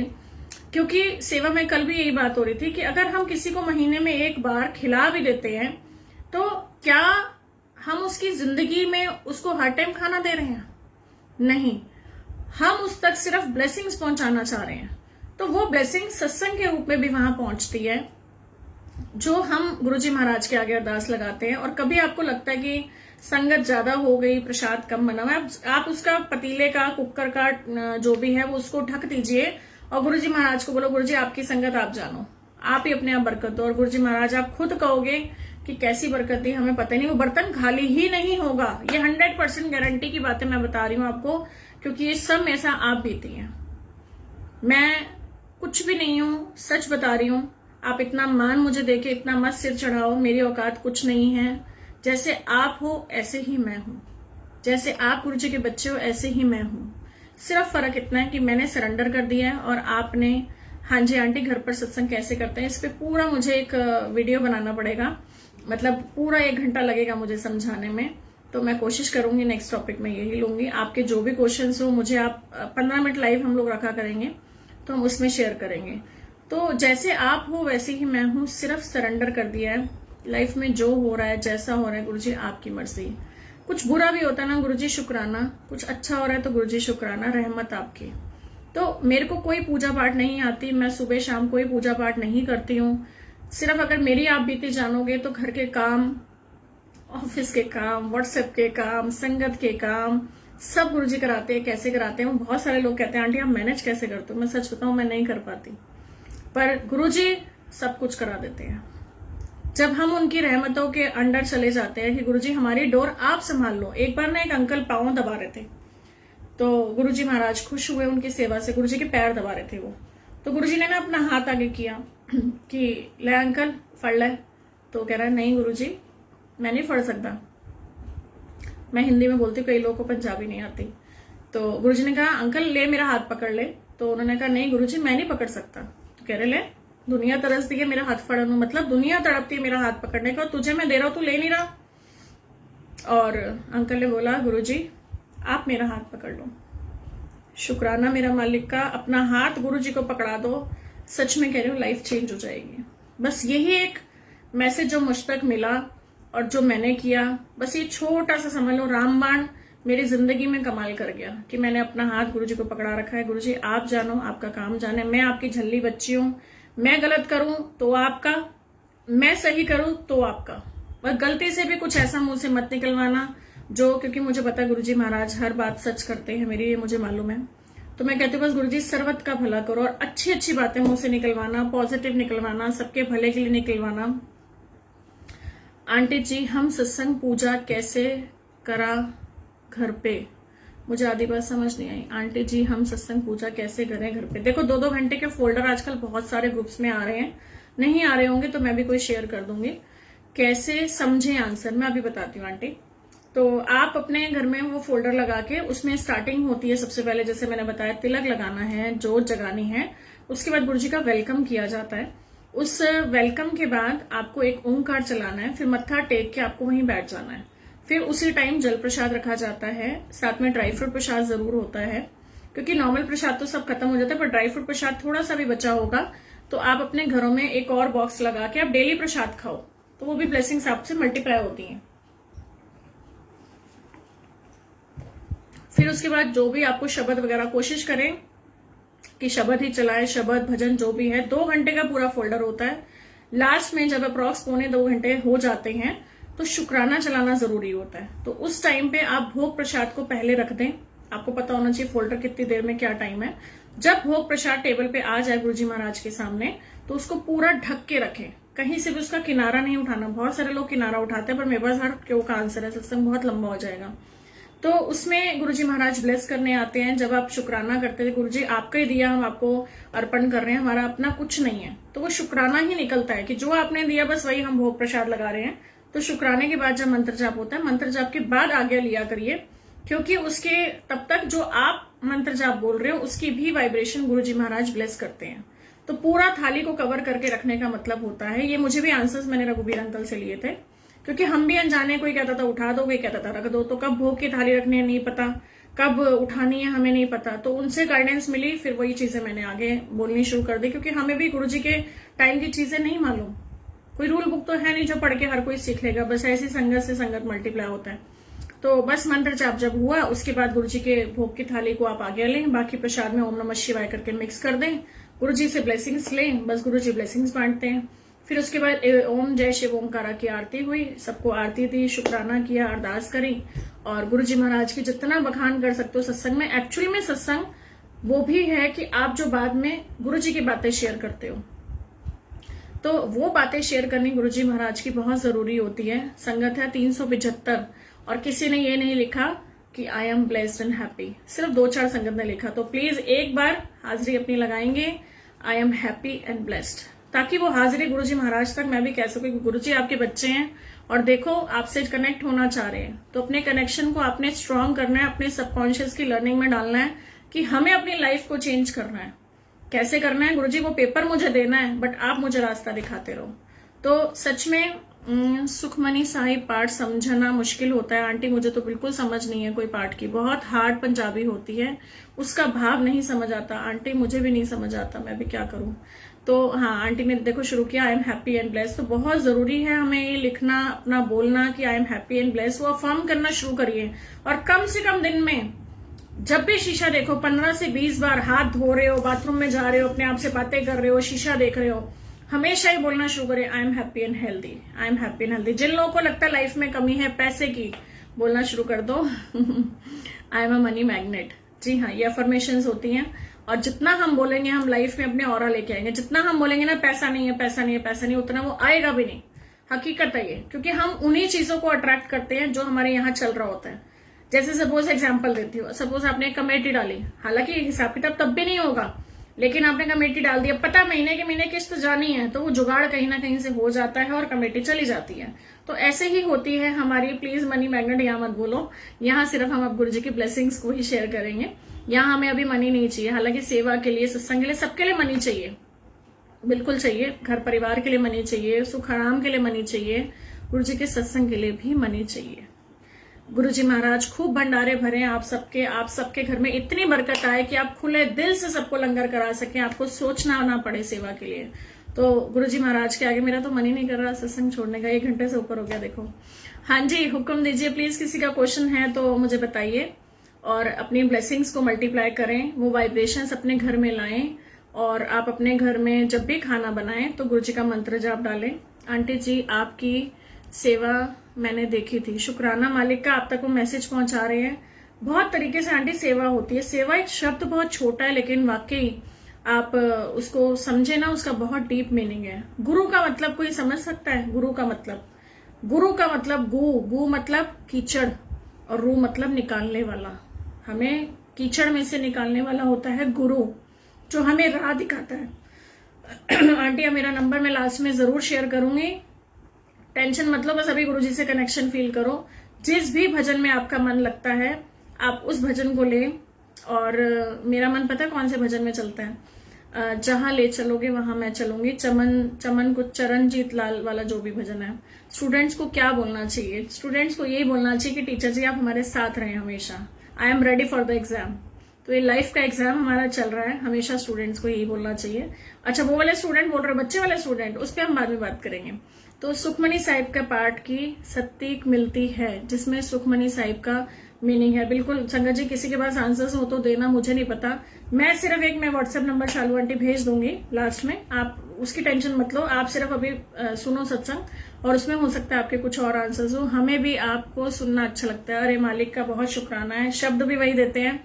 क्योंकि सेवा में कल भी यही बात हो रही थी कि अगर हम किसी को महीने में 1 बार खिला भी देते हैं, तो क्या हम उसकी जिंदगी में उसको हर टाइम खाना दे रहे हैं? नहीं, हम उस तक सिर्फ ब्लेसिंग्स पहुंचाना चाह रहे हैं। तो वो ब्लेसिंग सत्संग के रूप में भी वहां पहुंचती है, जो हम गुरुजी महाराज के आगे अरदास लगाते हैं। और कभी आपको लगता है कि संगत ज्यादा हो गई, प्रसाद कम बना हुआ है, आप उसका पतीले का, कुकर का जो भी है वो उसको ढक दीजिए और गुरुजी महाराज को बोलो गुरुजी आपकी संगत आप जानो, आप ही अपने आप बरकत दो। और गुरुजी महाराज आप खुद कहोगे कि कैसी बरकत दी हमें पता नहीं, वो बर्तन खाली ही नहीं होगा। ये 100% गारंटी की बातें मैं बता रही हूँ आपको, क्योंकि ये सब में ऐसा आप बीती हैं। मैं कुछ भी नहीं हूँ, सच बता रही हूँ। आप इतना मान मुझे देके इतना मत सिर चढ़ाओ, मेरी औकात कुछ नहीं है। जैसे आप हो ऐसे ही मैं हूं, जैसे आप गुरुजी के बच्चे हो ऐसे ही मैं हूं। सिर्फ फर्क इतना है कि मैंने सरेंडर कर दिया है और आपने। हाँ जी आंटी, घर पर सत्संग कैसे करते हैं, इस पे पूरा मुझे एक वीडियो बनाना पड़ेगा, मतलब पूरा 1 घंटा लगेगा मुझे समझाने में। तो मैं कोशिश करूंगी नेक्स्ट टॉपिक में यही लूंगी। आपके जो भी क्वेश्चंस हो मुझे आप 15 मिनट लाइव हम लोग रखा करेंगे, तो हम उसमें शेयर करेंगे। तो जैसे आप हो वैसे ही मैं हूं, सिर्फ सरेंडर कर दिया है। लाइफ में जो हो रहा है, जैसा हो रहा है, गुरुजी आपकी मर्जी। कुछ बुरा भी होता है ना गुरुजी शुक्राना, कुछ अच्छा हो रहा है तो गुरुजी शुक्राना, रहमत आपकी। तो मेरे को कोई पूजा पाठ नहीं आती, मैं सुबह शाम कोई पूजा पाठ नहीं करती हूँ। सिर्फ अगर मेरी आप बीती जानोगे तो घर के काम, ऑफिस के काम, व्हाट्सएप के काम, संगत के काम सब गुरुजी कराते हैं। कैसे कराते हैं? बहुत सारे लोग कहते हैं आंटी आप मैनेज कैसे करते हो? मैं सच बताऊं, मैं नहीं कर पाती, पर गुरुजी सब कुछ करा देते हैं। जब हम उनकी रहमतों के अंडर चले जाते हैं कि गुरुजी हमारी डोर आप संभाल लो। एक बार ना एक अंकल पांव दबा रहे थे, तो गुरुजी महाराज खुश हुए उनकी सेवा से, गुरुजी के पैर दबा रहे थे वो। तो गुरुजी ने ना अपना हाथ आगे किया कि ले अंकल फड़ ले। तो कह रहा है नहीं गुरुजी मैं नहीं फड़ सकता। मैं हिंदी में बोलती हूँ, कई लोगों को पंजाबी नहीं आती। तो गुरुजी ने कहा अंकल ले मेरा हाथ पकड़ ले। तो उन्होंने कहा नहीं गुरुजी मैं नहीं पकड़ सकता। तो कह रहे ले दुनिया तरसती है मेरा हाथ फड़ाने, मतलब दुनिया तड़पती है मेरा हाथ पकड़ने का, तुझे मैं दे रहा हूं तू ले नहीं रहा। और अंकल ने बोला गुरुजी आप मेरा हाथ पकड़ लो। शुक्राना मेरा मालिक का। अपना हाथ गुरु जी को पकड़ा दो, सच में कह रही हूँ लाइफ चेंज हो जाएगी। बस यही एक मैसेज जो मुझ तक मिला और जो मैंने किया, बस ये छोटा सा समझ लो रामबाण मेरी जिंदगी में कमाल कर गया कि मैंने अपना हाथ गुरुजी को पकड़ा रखा है। गुरुजी आप जानो, आपका काम जाने, मैं आपकी झल्ली बच्ची हूं। मैं गलत करूं तो आपका, मैं सही करूं तो आपका। और गलती से भी कुछ ऐसा मुंह से मत निकलवाना जो, क्योंकि मुझे पता है गुरुजी महाराज हर बात सच करते हैं मेरी, ये मुझे मालूम है। तो मैं कहती हूँ बस गुरुजी सर्वत का भला करो और अच्छी अच्छी बातें मुंह से निकलवाना, पॉजिटिव निकलवाना, सबके भले के लिए निकलवाना। आंटी जी हम सत्संग पूजा कैसे करा घर पे? मुझे आधी बात समझ नहीं आई। आंटी जी हम सत्संग पूजा कैसे करें घर पे? देखो 2-2 घंटे के फोल्डर आजकल बहुत सारे ग्रुप्स में आ रहे हैं, नहीं आ रहे होंगे तो मैं भी कोई शेयर कर दूंगी। कैसे समझे आंसर मैं अभी बताती हूँ आंटी। तो आप अपने घर में वो फोल्डर लगा के, उसमें स्टार्टिंग होती है सबसे पहले, जैसे मैंने बताया तिलक लगाना है, जोत जगानी है, उसके बाद गुरुजी का वेलकम किया जाता है। उस वेलकम के बाद आपको एक ओंकार चलाना है, फिर मत्था टेक के आपको वहीं बैठ जाना है। फिर उसी टाइम जल प्रसाद रखा जाता है, साथ में ड्राई फ्रूट प्रसाद जरूर होता है, क्योंकि नॉर्मल प्रसाद तो सब खत्म हो जाता है, पर ड्राई फ्रूट प्रसाद थोड़ा सा भी बचा होगा तो आप अपने घरों में एक और बॉक्स लगा के आप डेली प्रसाद खाओ, तो वो भी ब्लेसिंग्स आपसे मल्टीप्लाई होती हैं। फिर उसके बाद जो भी आपको शब्द वगैरह, कोशिश करें कि शब्द ही चलाए, शब्द भजन जो भी है। 2 घंटे का पूरा फोल्डर होता है। लास्ट में जब अप्रॉक्स 1-2 घंटे हो जाते हैं तो शुक्राना चलाना जरूरी होता है। तो उस टाइम पे आप भोग प्रसाद को पहले रख दें। आपको पता होना चाहिए फोल्डर कितनी देर में क्या टाइम है। जब भोग प्रसाद टेबल पे आ जाए गुरुजी महाराज के सामने तो उसको पूरा ढक के रखें, कहीं से भी उसका किनारा नहीं उठाना। बहुत सारे लोग किनारा उठाते हैं, पर मेरे पास हर क्यों का आंसर है, सत्संग बहुत लंबा हो जाएगा। तो उसमें गुरुजी महाराज ब्लेस करने आते हैं। जब आप शुक्राना करते थे, गुरुजी आपका ही दिया हम आपको अर्पण कर रहे हैं, हमारा अपना कुछ नहीं है, तो वो शुक्राना ही निकलता है कि जो आपने दिया बस वही हम भोग प्रसाद लगा रहे हैं। तो शुक्राने के बाद जब मंत्र जाप होता है, मंत्र जाप के बाद आज्ञा लिया करिए, क्योंकि उसके तब तक जो आप मंत्र जाप बोल रहे हो उसकी भी वाइब्रेशन गुरुजी महाराज ब्लेस करते हैं। तो पूरा थाली को कवर करके रखने का मतलब होता है, ये मुझे भी आंसर्स मैंने रघुबीर अंकल से लिए थे, क्योंकि हम भी अनजाने, कोई कहता था उठा दो, कोई कहता था रख दो, तो कब भोग की थाली रखनी है नहीं पता, कब उठानी है हमें नहीं पता। तो उनसे गाइडेंस मिली, फिर वही चीजें मैंने आगे बोलनी शुरू कर दी, क्योंकि हमें भी गुरुजी के टाइम की चीजें नहीं मालूम। कोई रूल बुक तो है नहीं जो पढ़ के हर कोई सीख लेगा, बस ऐसी संगत से संगत मल्टीप्लाई होता है। तो बस मंत्र जाप जब हुआ उसके बाद गुरुजी के भोग की थाली को आप आगे लें, बाकी प्रसाद में ओम नमः शिवाय करके मिक्स कर दें, गुरुजी से ब्लेसिंग्स लें, बस गुरुजी ब्लेसिंग्स बांटते हैं। फिर उसके बाद ओम जय शिव ओमकारा की आरती हुई, सबको आरती दी, शुक्राना किया, अरदास करी और गुरुजी महाराज की जितना बखान कर सकते हो सत्संग में। एक्चुअली में सत्संग वो भी है कि आप जो बाद में गुरुजी की बातें शेयर करते हो, तो वो बातें शेयर करनी गुरुजी महाराज की बहुत जरूरी होती है। संगत है 375 और किसी ने ये नहीं लिखा कि आई एम ब्लेस्ड एंड हैप्पी, सिर्फ 2-4 संगत ने लिखा। तो प्लीज एक बार हाजिरी अपनी लगाएंगे, आई एम हैप्पी एंड ब्लेस्ड, ताकि वो हाजिरी गुरुजी महाराज तक मैं भी कह सकूं कि गुरुजी आपके बच्चे हैं और देखो आपसे कनेक्ट होना चाह रहे हैं। तो अपने कनेक्शन को आपने स्ट्रांग करना है, अपने सबकॉन्शियस की लर्निंग में डालना है कि हमें अपनी लाइफ को चेंज करना है। कैसे करना है? गुरुजी वो पेपर मुझे देना है, बट आप मुझे रास्ता दिखाते रहो। तो सच में सुखमनी साई पाठ समझना मुश्किल होता है आंटी, मुझे तो बिल्कुल समझ नहीं है कोई पाठ की, बहुत हार्ड पंजाबी होती है, उसका भाव नहीं समझ आता आंटी, मुझे भी नहीं समझ आता, मैं भी क्या करूं। तो हाँ आंटी ने देखो शुरू किया आई एम हैप्पी एंड ब्लेस्ड, तो बहुत जरूरी है हमें ये लिखना, अपना बोलना कि आई एम हैप्पी एंड ब्लेस्ड, वो अफर्म करना शुरू करिए। और कम से कम दिन में जब भी शीशा देखो 15 से 20 बार, हाथ धो रहे हो, बाथरूम में जा रहे हो, अपने आप से बातें कर रहे हो, शीशा देख रहे हो, हमेशा ही बोलना शुरू करें I am happy and healthy, I am happy and healthy. जिन लोगों को लगता है लाइफ में कमी है पैसे की, बोलना शुरू कर दो I am a money magnet. जी हाँ, ये अफर्मेशंस होती हैं और जितना हम बोलेंगे हम लाइफ में अपने ऑरा लेके आएंगे। जितना हम बोलेंगे ना पैसा नहीं है, पैसा नहीं है, पैसा नहीं, उतना वो आएगा भी नहीं। हकीकत है ये, क्योंकि हम उन्हीं चीजों को अट्रैक्ट करते हैं जो हमारे यहाँ चल रहा होता है। जैसे सपोज एग्जाम्पल देती हूँ, सपोज आपने कमेटी डाली, हालांकि हिसाब किताब तब भी नहीं होगा, लेकिन आपने कमेटी डाल दी, अब पता महीने के महीने किस्त जानी है, तो वो जुगाड़ कहीं ना कहीं से हो जाता है और कमेटी चली जाती है। तो ऐसे ही होती है हमारी, प्लीज मनी मैग्नेट यहाँ मत बोलो, यहाँ सिर्फ हम अब गुरुजी की ब्लेसिंग्स को ही शेयर करेंगे। यहाँ हमें अभी मनी नहीं चाहिए, हालांकि सेवा के लिए, सत्संग के लिए, सबके लिए मनी चाहिए, बिल्कुल चाहिए, घर परिवार के लिए मनी चाहिए, सुख आराम के लिए मनी चाहिए, गुरुजी के सत्संग के लिए भी मनी चाहिए। गुरुजी महाराज खूब भंडारे भरे आप सबके घर में इतनी बरकत आए कि आप खुले दिल से सबको लंगर करा सकें, आपको सोचना ना पड़े सेवा के लिए। तो गुरुजी महाराज के आगे मेरा तो मन ही नहीं कर रहा सत्संग छोड़ने का, 1 घंटे से ऊपर हो गया देखो। हाँ जी, हुक्म दीजिए प्लीज, किसी का क्वेश्चन है तो मुझे बताइए। और अपनी ब्लेसिंग्स को मल्टीप्लाई करें, वो वाइब्रेशंस अपने घर में लाएं, और आप अपने घर में जब भी खाना बनाएं तो गुरुजी का मंत्र जाप डालें। आंटी जी आपकी सेवा मैंने देखी थी, शुक्राना मालिक का, आप तक वो मैसेज पहुंचा रहे हैं। बहुत तरीके से आंटी सेवा होती है। सेवा एक शब्द बहुत छोटा है, लेकिन वाकई आप उसको समझे ना, उसका बहुत डीप मीनिंग है। गुरु का मतलब कोई समझ सकता है? गुरु का मतलब गु मतलब कीचड़, और रू मतलब निकालने वाला। हमें कीचड़ में से निकालने वाला होता है गुरु, जो हमें राह दिखाता है। आंटी अब मेरा नंबर मैं लास्ट में जरूर शेयर करूंगी, टेंशन मतलब बस अभी गुरुजी से कनेक्शन फील करो। जिस भी भजन में आपका मन लगता है आप उस भजन को ले, और मेरा मन पता है कौन से भजन में चलता है, जहां ले चलोगे वहां मैं चलूंगी, चमन को चरणजीत लाल वाला जो भी भजन है। स्टूडेंट्स को क्या बोलना चाहिए? स्टूडेंट्स को यही बोलना चाहिए कि टीचर जी आप हमारे साथ रहें हमेशा, I am ready for the exam. तो ये लाइफ का एग्जाम हमारा चल रहा है, हमेशा स्टूडेंट्स को यही बोलना चाहिए। अच्छा, वो वाले स्टूडेंट बोल रहे हैं, बच्चे वाले स्टूडेंट, उस पर हम बाद में बात करेंगे। तो सुखमनी साहिब का पाठ की सत्तीक मिलती है, जिसमें सुखमनी साहिब का मीनिंग है। बिल्कुल संगत जी, किसी के पास आंसर्स हो तो देना, मुझे नहीं पता। मैं सिर्फ मैं व्हाट्सएप नंबर शालू आंटी भेज दूंगी लास्ट में, आप उसकी टेंशन मत लो। आप सिर्फ अभी सुनो सत्संग, और उसमें हो सकता है आपके कुछ और आंसर्स हो। हमें भी आपको सुनना अच्छा लगता है। अरे मालिक का बहुत शुक्राना है। शब्द भी वही देते हैं।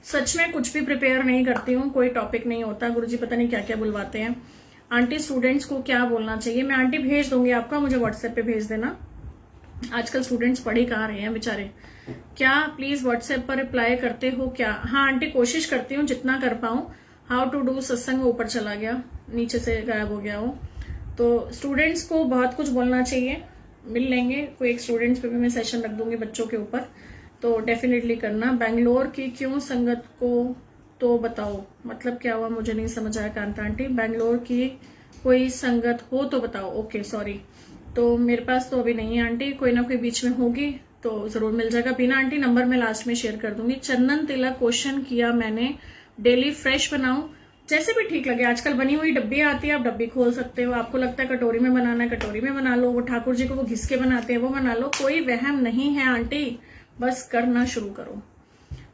सच में कुछ भी प्रिपेयर नहीं करती हूँ, कोई टॉपिक नहीं होता, गुरुजी पता नहीं क्या क्या बुलवाते हैं। आंटी स्टूडेंट्स को क्या बोलना चाहिए? मैं आंटी भेज दूंगी आपका, मुझे व्हाट्सएप पे भेज देना। आजकल स्टूडेंट्स पढ़ ही कहाँ रहे हैं बेचारे। क्या प्लीज व्हाट्सएप पर रिप्लाई करते हो क्या? हाँ आंटी, कोशिश करती हूँ जितना कर पाऊं। हाउ टू डू सत्संग ऊपर चला गया, नीचे से गायब हो गया वो। तो स्टूडेंट्स को बहुत कुछ बोलना चाहिए, मिल लेंगे। कोई एक स्टूडेंट्स पे भी मैं सेशन रख दूंगी बच्चों के ऊपर, तो डेफिनेटली करना। बैंगलोर की क्यों संगत को तो बताओ, मतलब क्या हुआ मुझे नहीं समझ आया कांता आंटी। बैंगलोर की कोई संगत हो तो बताओ। ओके सॉरी, तो मेरे पास तो अभी नहीं है आंटी, कोई ना कोई बीच में होगी तो जरूर मिल जाएगा। बिना आंटी नंबर मैं लास्ट में शेयर कर दूंगी। चंदन तिलक क्वेश्चन किया मैंने, डेली फ्रेश बनाऊं? जैसे भी ठीक लगे। आजकल बनी हुई डब्बी आती है, आप डब्बी खोल सकते हो। आपको लगता है कटोरी में बनाना है, कटोरी में बना लो। वो ठाकुर जी को वो घिस के बनाते हैं, वो बना लो। कोई वहम नहीं है आंटी, बस करना शुरू करो।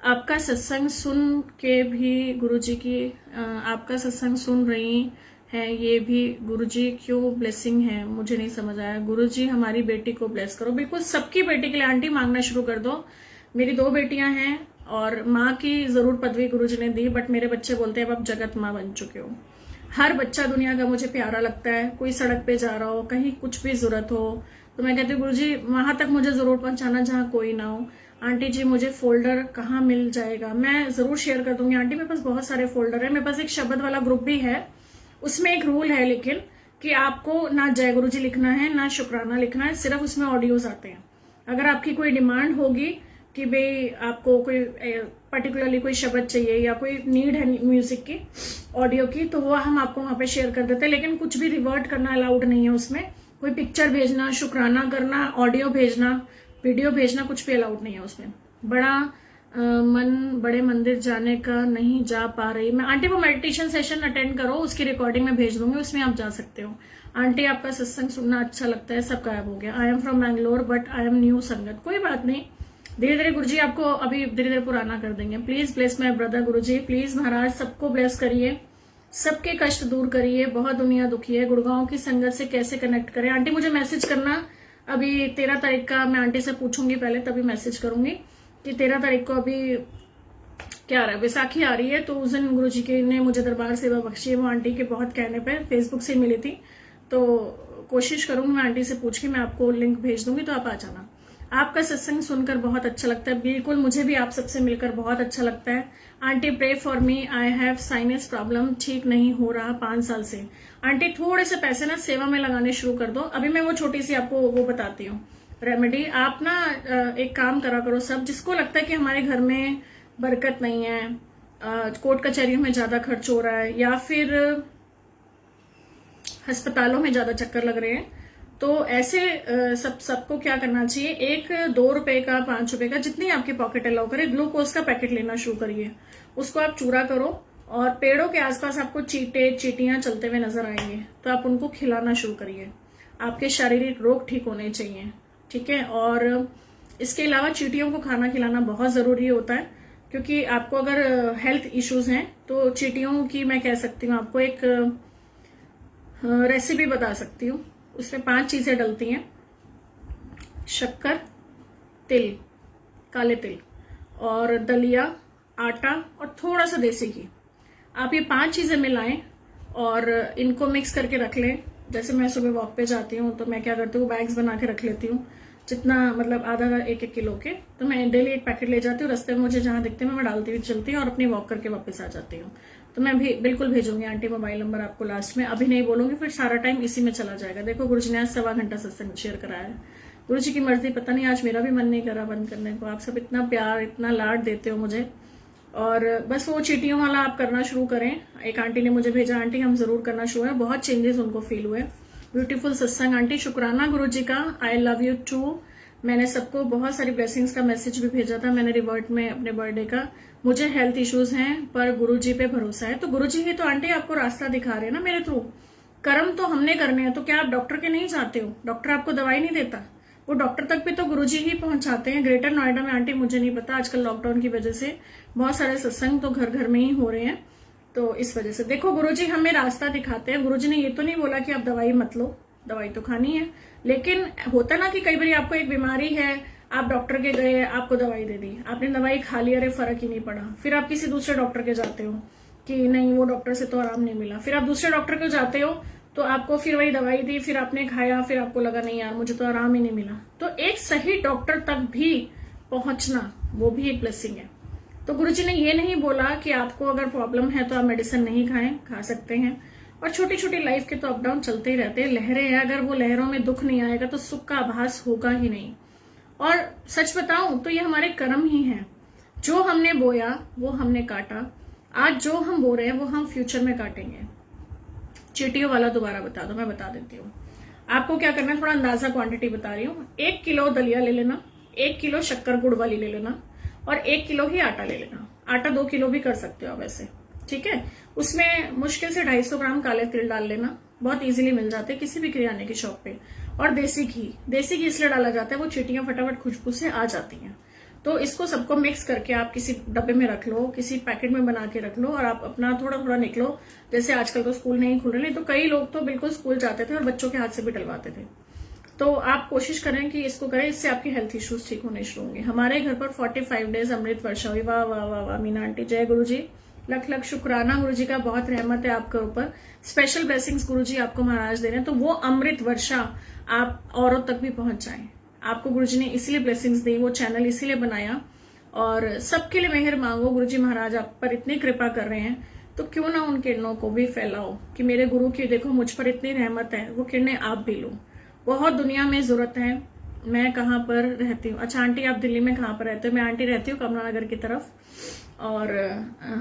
आपका सत्संग सुन के भी गुरुजी की, आपका सत्संग सुन रही है, ये भी गुरुजी क्यों ब्लेसिंग है? मुझे नहीं समझ आया। गुरुजी हमारी बेटी को ब्लेस करो। बिल्कुल सबकी बेटी के लिए आंटी मांगना शुरू कर दो। मेरी 2 बेटियां हैं और माँ की जरूर पदवी गुरुजी ने दी, बट मेरे बच्चे बोलते हैं अब आप जगत माँ बन चुके हो। हर बच्चा दुनिया का मुझे प्यारा लगता है। कोई सड़क पे जा रहा हो, कहीं कुछ भी जरूरत हो, तो मैं कहती हूँ गुरुजी वहां तक मुझे जरूर पहुंचाना जहाँ कोई ना हो। आंटी जी मुझे फोल्डर कहाँ मिल जाएगा? मैं जरूर शेयर कर दूंगी आंटी, मेरे पास बहुत सारे फोल्डर है। मेरे पास एक शब्द वाला ग्रुप भी है, उसमें एक रूल है लेकिन, कि आपको ना जय गुरु जी लिखना है ना शुक्राना लिखना है, सिर्फ उसमें ऑडियोज आते हैं। अगर आपकी कोई डिमांड होगी कि भाई आपको कोई पर्टिकुलरली कोई शब्द चाहिए या कोई नीड है म्यूजिक की, ऑडियो की, तो वो हम आपको वहां पे शेयर कर देते हैं। लेकिन कुछ भी रिवर्ट करना अलाउड नहीं है उसमें। कोई पिक्चर भेजना, शुक्राना करना, ऑडियो भेजना, वीडियो भेजना, कुछ भी अलाउड नहीं है उसमें। बड़े मंदिर जाने का नहीं जा पा रही मैं आंटी। वो मेडिटेशन सेशन अटेंड करो, उसकी रिकॉर्डिंग में भेज दूंगी, उसमें आप जा सकते हो। आंटी आपका सत्संग सुनना अच्छा लगता है, सब गायब हो गया। I am from Bangalore but I am new संगत। कोई बात नहीं, धीरे धीरे गुरुजी आपको अभी धीरे धीरे पुराना कर देंगे। प्लीज ब्लेस माय ब्रदर गुरुजी, प्लीज महाराज सबको ब्लेस करिए, सबके कष्ट दूर करिए। बहुत दुनिया दुखी है। गुड़गांव की संगत से कैसे कनेक्ट करें? आंटी मुझे मैसेज करना, अभी 13 तारीख का मैं आंटी से पूछूंगी पहले, तभी मैसेज करूंगी कि 13 तारीख को अभी क्या आ रहा है, विसाखी आ रही है। तो उस दिन गुरुजी के ने मुझे दरबार सेवा बख्शी है, वो आंटी के बहुत कहने पे फेसबुक से मिली थी। तो कोशिश करूंगी मैं आंटी से पूछ के मैं आपको लिंक भेज दूंगी, तो आप आ जाना। आपका सत्संग सुनकर बहुत अच्छा लगता है। बिल्कुल मुझे भी आप सबसे मिलकर बहुत अच्छा लगता है। Aunty pray for me, I have sinus problem, ठीक नहीं हो रहा 5 साल से। आंटी थोड़े से पैसे ना सेवा में लगाने शुरू कर दो। अभी मैं वो छोटी सी आपको वो बताती हूँ रेमेडी। आप ना एक काम करा करो, सब जिसको लगता है कि हमारे घर में बरकत नहीं है, कोर्ट कचहरियों में ज्यादा खर्च हो रहा है, या फिर अस्पतालों में ज्यादा चक्कर लग रहे हैं, तो ऐसे सबको क्या करना चाहिए, एक 2 रुपए का 5 रुपए का जितनी आपकी पॉकेट अलाउ करे ग्लूकोज का पैकेट लेना शुरू करिए। उसको आप चूरा करो और पेड़ों के आसपास आपको चींटे चींटियां चलते हुए नजर आएंगे तो आप उनको खिलाना शुरू करिए। आपके शारीरिक रोग ठीक होने चाहिए, ठीक है। और इसके अलावा चींटियों को खाना खिलाना बहुत जरूरी होता है, क्योंकि आपको अगर हेल्थ इश्यूज हैं तो चींटियों की मैं कह सकती हूँ आपको एक रेसिपी बता सकती हूँ। उसमें 5 चीजें डलती हैं, शक्कर, तिल, काले तिल और दलिया, आटा और थोड़ा सा देसी घी। आप ये 5 चीजें मिलाएं और इनको मिक्स करके रख लें। जैसे मैं सुबह वॉक पे जाती हूँ तो मैं क्या करती हूँ, बैग्स बना के रख लेती हूँ, जितना मतलब आधा 1-1 किलो के। तो मैं डेली एक पैकेट ले जाती हूँ, रास्ते में मुझे जहां दिखते हैं मैं डालती हुई चलती हूँ और अपनी वॉक करके वापस आ जाती हूँ। तो मैं भी बिल्कुल भेजूंगी आंटी मोबाइल नंबर आपको लास्ट में, अभी नहीं बोलूंगी, फिर सारा टाइम इसी में चला जाएगा। देखो गुरुजी ने आज 1.25 घंटा सत्संग शेयर कराया है। गुरुजी की मर्जी, पता नहीं आज मेरा भी मन नहीं करा बंद करने को। आप सब इतना प्यार इतना लाड देते हो मुझे, और बस वो चींटियों वाला आप करना शुरू करें। एक आंटी ने मुझे भेजा, आंटी हम जरूर करना शुरू है, बहुत चेंजेस उनको फील हुए। ब्यूटीफुल सत्संग आंटी, शुक्राना गुरुजी का, आई लव यू टू। मैंने सबको बहुत सारी ब्लेसिंग्स का मैसेज भी भेजा था मैंने रिवर्ट में अपने बर्थडे का। मुझे हेल्थ इश्यूज हैं पर गुरुजी पे भरोसा है। तो गुरुजी ही तो आंटी आपको रास्ता दिखा रहे हैं ना मेरे थ्रू। कर्म तो हमने करने हैं, तो क्या आप डॉक्टर के नहीं जाते हो? डॉक्टर आपको दवाई नहीं देता, वो डॉक्टर तक भी तो गुरुजी ही पहुंचाते हैं। ग्रेटर नोएडा में आंटी मुझे नहीं पता, आजकल लॉकडाउन की वजह से बहुत सारे सत्संग तो घर घर में ही हो रहे हैं, तो इस वजह से देखो गुरुजी हमें रास्ता दिखाते हैं। गुरुजी ने ये तो नहीं बोला कि आप दवाई मत लो, दवाई तो खानी है, लेकिन होता ना कि कई बार आपको एक बीमारी है, आप डॉक्टर के गए, आपको दवाई दे दी, आपने दवाई खा ली, अरे फर्क ही नहीं पड़ा, फिर आप किसी दूसरे डॉक्टर के जाते हो कि नहीं वो डॉक्टर से तो आराम नहीं मिला, फिर आप दूसरे डॉक्टर के जाते हो तो आपको फिर वही दवाई दी, फिर आपने खाया, फिर आपको लगा नहीं यार मुझे तो आराम ही नहीं मिला। तो एक सही डॉक्टर तक भी पहुंचना वो भी एक ब्लेसिंग है। तो गुरुजी ने ये नहीं बोला कि आपको अगर प्रॉब्लम है तो आप मेडिसिन नहीं खाएं, खा सकते हैं। और छोटी छोटी लाइफ के तो अप डाउन चलते ही रहते हैं, लहरें हैं, अगर वो लहरों में दुख नहीं आएगा तो सुख का आभास होगा ही नहीं। और सच बताऊं तो ये हमारे कर्म ही हैं, जो हमने बोया वो हमने काटा। आज जो हम बो रहे हैं वो हम फ्यूचर में काटेंगे। चींटियों वाला दोबारा बता दो, मैं बता देती हूँ आपको क्या करना है, थोड़ा अंदाजा क्वांटिटी बता रही हूँ। 1 किलो दलिया ले लेना, 1 किलो शक्कर गुड़ वाली ले लेना और 1 किलो ही आटा ले लेना। आटा 2 किलो भी कर सकते हो आप वैसे, ठीक है। उसमें मुश्किल से 250 ग्राम काले तिल डाल लेना, बहुत इजीली मिल जाते हैं किसी भी किराने की शॉप पे। और देसी घी, देसी घी इसलिए डाला जाता है वो चींटियां फटाफट खुशबू से आ जाती हैं। तो इसको सबको मिक्स करके आप किसी डब्बे में रख लो, किसी पैकेट में बना के रख लो और आप अपना थोड़ा थोड़ा निकलो। जैसे आजकल तो स्कूल नहीं खुल रहे, तो कई लोग तो बिल्कुल स्कूल जाते थे और बच्चों के हाथ से भी डलवाते थे। तो आप कोशिश करें कि इसको करें, इससे आपके हेल्थ इश्यूज ठीक होने शुरू होंगे। हमारे घर पर 45 डेज अमृत वर्षा हुई। वाह वाह वाह वाह मीना आंटी, जय गुरु जी, लख लख शुक्राना। गुरु जी का बहुत रहमत है आपके ऊपर, स्पेशल ब्लेसिंग्स गुरु जी आपको महाराज दे रहे हैं। तो वो अमृत वर्षा आप औरों तक भी पहुंच जाए। आपको गुरु जी ने इसीलिए ब्लेसिंग्स दी, वो चैनल इसीलिए बनाया और सबके लिए मेहर मांगो। गुरु जी महाराज आप पर इतनी कृपा कर रहे हैं तो क्यों ना उन किरणों को भी फैलाओ कि मेरे गुरु की देखो मुझ पर इतनी रहमत है, वो किरणें आप भी लो। बहुत दुनिया में जरूरत है। मैं कहाँ पर रहती हूँ? अच्छा आंटी आप दिल्ली में कहाँ पर रहते हो? मैं आंटी रहती हूँ कमला नगर की तरफ और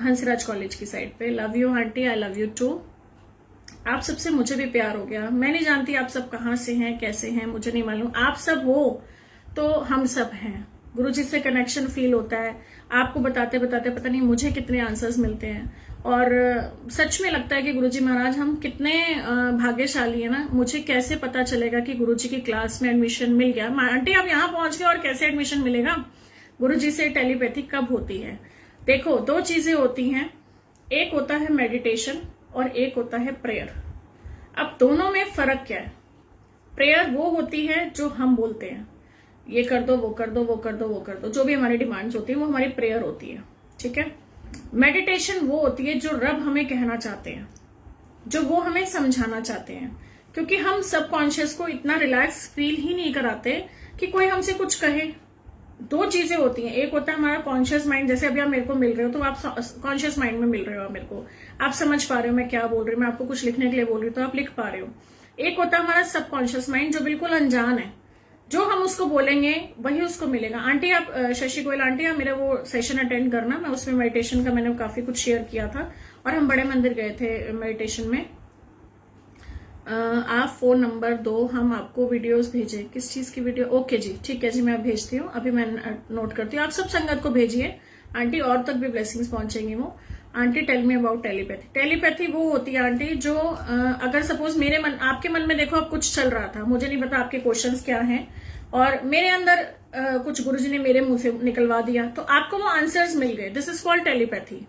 हंसराज कॉलेज की साइड पे। Love you aunty, I love you too. आप सबसे मुझे भी प्यार हो गया। मैं नहीं जानती आप सब कहाँ से हैं, कैसे हैं, मुझे नहीं मालूम। आप सब हो तो हम सब हैं। गुरुजी से कनेक्शन फील होता है। आपको बताते बताते पता नहीं मुझे कितने आंसर्स मिलते हैं और सच में लगता है कि गुरुजी महाराज हम कितने भाग्यशाली है ना। मुझे कैसे पता चलेगा कि गुरुजी की क्लास में एडमिशन मिल गया? आंटी आप यहाँ पहुंच गए और कैसे एडमिशन मिलेगा? गुरुजी से टेलीपैथी कब होती है? देखो 2 चीजें होती हैं, एक होता है मेडिटेशन और एक होता है प्रेयर। अब दोनों में फर्क क्या है? प्रेयर वो होती है जो हम बोलते हैं, ये कर दो, वो कर दो, वो कर दो, वो कर दो, जो भी हमारी डिमांड्स होती है वो हमारी प्रेयर होती है, ठीक है। मेडिटेशन वो होती है जो रब हमें कहना चाहते हैं, जो वो हमें समझाना चाहते हैं, क्योंकि हम सबकॉन्शियस को इतना रिलैक्स फील ही नहीं कराते कि कोई हमसे कुछ कहे। 2 चीजें होती हैं, एक होता है हमारा कॉन्शियस माइंड, जैसे अभी आप मेरे को मिल रहे हो तो आप कॉन्शियस माइंड में मिल रहे हो, मेरे को आप समझ पा रहे हो मैं क्या बोल रही हूँ, मैं आपको कुछ लिखने के लिए बोल रही हूँ तो आप लिख पा रहे हो। एक होता है हमारा सबकॉन्शियस माइंड जो बिल्कुल अनजान है, जो हम उसको बोलेंगे वही उसको मिलेगा। आंटी आप शशि गोयल आंटी आप मेरा वो सेशन अटेंड करना, मैं उसमें मेडिटेशन का मैंने काफी कुछ शेयर किया था और हम बड़े मंदिर गए थे मेडिटेशन में। आप फोन नंबर दो, हम आपको वीडियोस भेजें। किस चीज की वीडियो? ओके जी, ठीक है जी, मैं भेजती हूँ, अभी मैं नोट करती हूँ। आप सब संगत को भेजिए आंटी, और तक भी ब्लेसिंग्स पहुंचेंगी वो। Aunty tell me about telepathy. Telepathy वो होती है आंटी जो अगर सपोज मेरे मन, आपके मन में देखो अब कुछ चल रहा था, मुझे नहीं पता आपके क्वेश्चंस क्या हैं, और मेरे अंदर कुछ गुरुजी ने मेरे मुंह से निकलवा दिया, तो आपको वो आंसर्स मिल गए। This is called telepathy.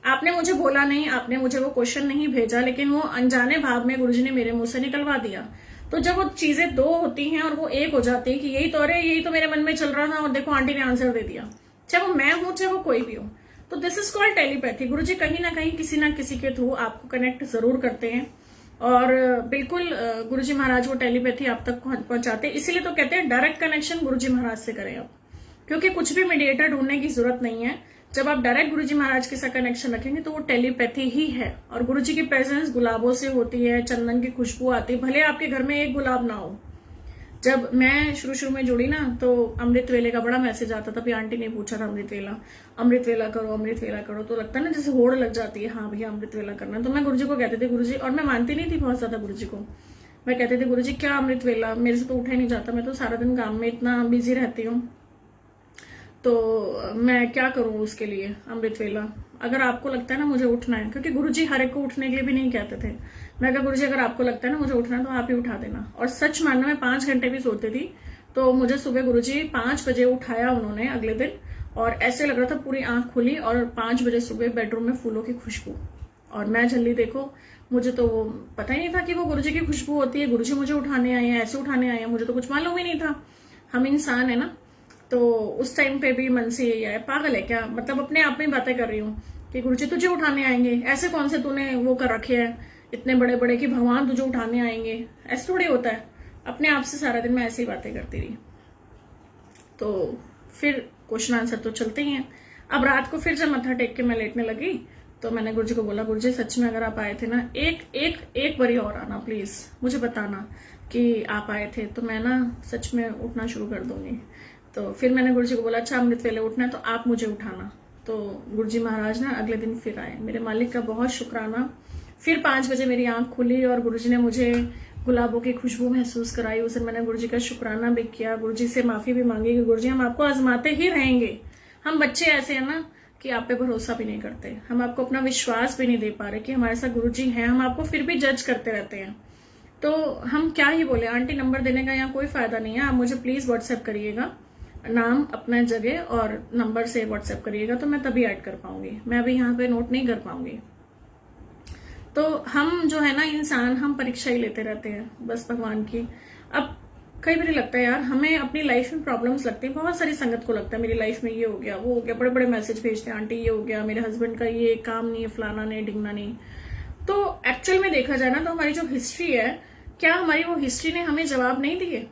आपने मुझे बोला नहीं, आपने मुझे वो क्वेश्चन नहीं भेजा, लेकिन वो अनजाने भाव में गुरुजी ने मेरे मुंह से निकलवा दिया। तो जब वो चीजें दो होती हैं और वो एक हो जाती है कि यही तो, अरे यही तो मेरे मन में चल रहा था और देखो आंटी ने आंसर दे दिया, चाहे वो मैं हूं चाहे वो कोई भी हो, तो दिस इज कॉल्ड टेलीपैथी। गुरुजी कहीं ना किसी के थ्रू आपको कनेक्ट जरूर करते हैं, और बिल्कुल गुरुजी महाराज वो टेलीपैथी आप तक पहुंचाते हैं। इसीलिए तो कहते हैं डायरेक्ट कनेक्शन गुरुजी महाराज से करें आप, क्योंकि कुछ भी मीडिएटर ढूंढने की जरूरत नहीं है। जब आप डायरेक्ट गुरुजी महाराज के साथ कनेक्शन रखेंगे तो वो टेलीपैथी ही है। और गुरुजी की प्रेजेंस गुलाबों से होती है, चंदन की खुशबू आती है, भले आपके घर में एक गुलाब ना हो। जब मैं शुरू में जुड़ी ना, तो अमृत वेले का बड़ा मैसेज आता था। अभी आंटी ने पूछा था अमृत वेला करो, अमृत वेला करो, तो लगता है ना जैसे होड़ लग जाती है, हाँ भैया अमृत वेला करना। तो मैं गुरुजी को कहती थी गुरुजी, और मैं मानती नहीं थी बहुत ज्यादा गुरुजी को। मैं कहती थी गुरुजी क्या अमृत वेला, मेरे से तो उठा ही नहीं जाता, मैं तो सारा दिन काम में इतना बिजी रहती हूँ, तो मैं क्या करूं उसके लिए अमृत वेला। अगर आपको लगता है ना मुझे उठना है, क्योंकि गुरुजी हर एक को उठने के लिए भी नहीं कहते थे, मैं कहा गुरुजी अगर आपको लगता है ना मुझे उठना है तो आप ही उठा देना। और सच मानना मैं 5 घंटे भी सोती थी, तो मुझे सुबह गुरुजी 5 बजे उठाया उन्होंने अगले दिन, और ऐसे लग रहा था पूरी आंख खुली, और 5 बजे सुबह बेडरूम में फूलों की खुशबू, और मैं जल्दी देखो, मुझे तो वो पता ही नहीं था कि वो गुरुजी की खुशबू होती है, गुरुजी मुझे उठाने आए हैं, ऐसे उठाने आए हैं, मुझे तो कुछ मालूम ही नहीं था। हम इंसान है ना, तो उस टाइम पे भी मन से यही आया, पागल है क्या, मतलब अपने आप में बातें कर रही हूँ कि गुरुजी तुझे उठाने आएंगे, ऐसे कौन से तूने वो कर रखे हैं इतने बड़े बड़े कि भगवान तुझे उठाने आएंगे, ऐसे थोड़ी होता है। अपने आप से सारा दिन मैं ऐसे ही बातें करती रही। तो फिर क्वेश्चन आंसर तो चलते ही हैं। अब रात को फिर जब मत्था टेक के मैं लेटने लगी, तो मैंने गुरुजी को बोला गुरुजी सच में अगर आप आए थे ना, एक बारी और आना प्लीज, मुझे बताना कि आप आए थे, तो मैं ना सच में उठना शुरू कर दूंगी। तो फिर मैंने गुरुजी को बोला अच्छा अमृत वेले उठना है तो आप मुझे उठाना। तो गुरुजी महाराज ना अगले दिन फिर आए, मेरे मालिक का बहुत शुक्राना। फिर 5 बजे मेरी आंख खुली और गुरुजी ने मुझे गुलाबों की खुशबू महसूस कराई। उस दिन मैंने गुरुजी का शुक्राना भी किया, गुरुजी से माफी भी मांगी कि गुरुजी हम आपको आजमाते ही रहेंगे। हम बच्चे ऐसे हैं ना कि आप पे भरोसा भी नहीं करते, हम आपको अपना विश्वास भी नहीं दे पा रहे कि हमारे साथ गुरुजी हैं, हम आपको फिर भी जज करते रहते हैं। तो हम क्या ही बोले। आंटी नंबर देने का यहाँ कोई फायदा नहीं है, आप मुझे प्लीज व्हाट्सएप करिएगा, नाम अपना जगह और नंबर से व्हाट्सएप करिएगा, तो मैं तभी ऐड कर पाऊंगी, मैं अभी यहाँ पे नोट नहीं कर पाऊंगी। तो हम जो है ना इंसान, हम परीक्षा ही लेते रहते हैं बस भगवान की। अब कई बार लगता है यार हमें अपनी लाइफ में प्रॉब्लम्स लगती हैं, बहुत सारी संगत को लगता है मेरी लाइफ में ये हो गया वो हो गया, बड़े बड़े मैसेज भेजते हैं आंटी ये हो गया, मेरे हस्बैंड का ये काम नहीं है, फलाना नहीं ढिंगना नहीं। तो एक्चुअल में देखा जाए ना तो हमारी जो हिस्ट्री है, क्या हमारी वो हिस्ट्री ने हमें जवाब नहीं दिए?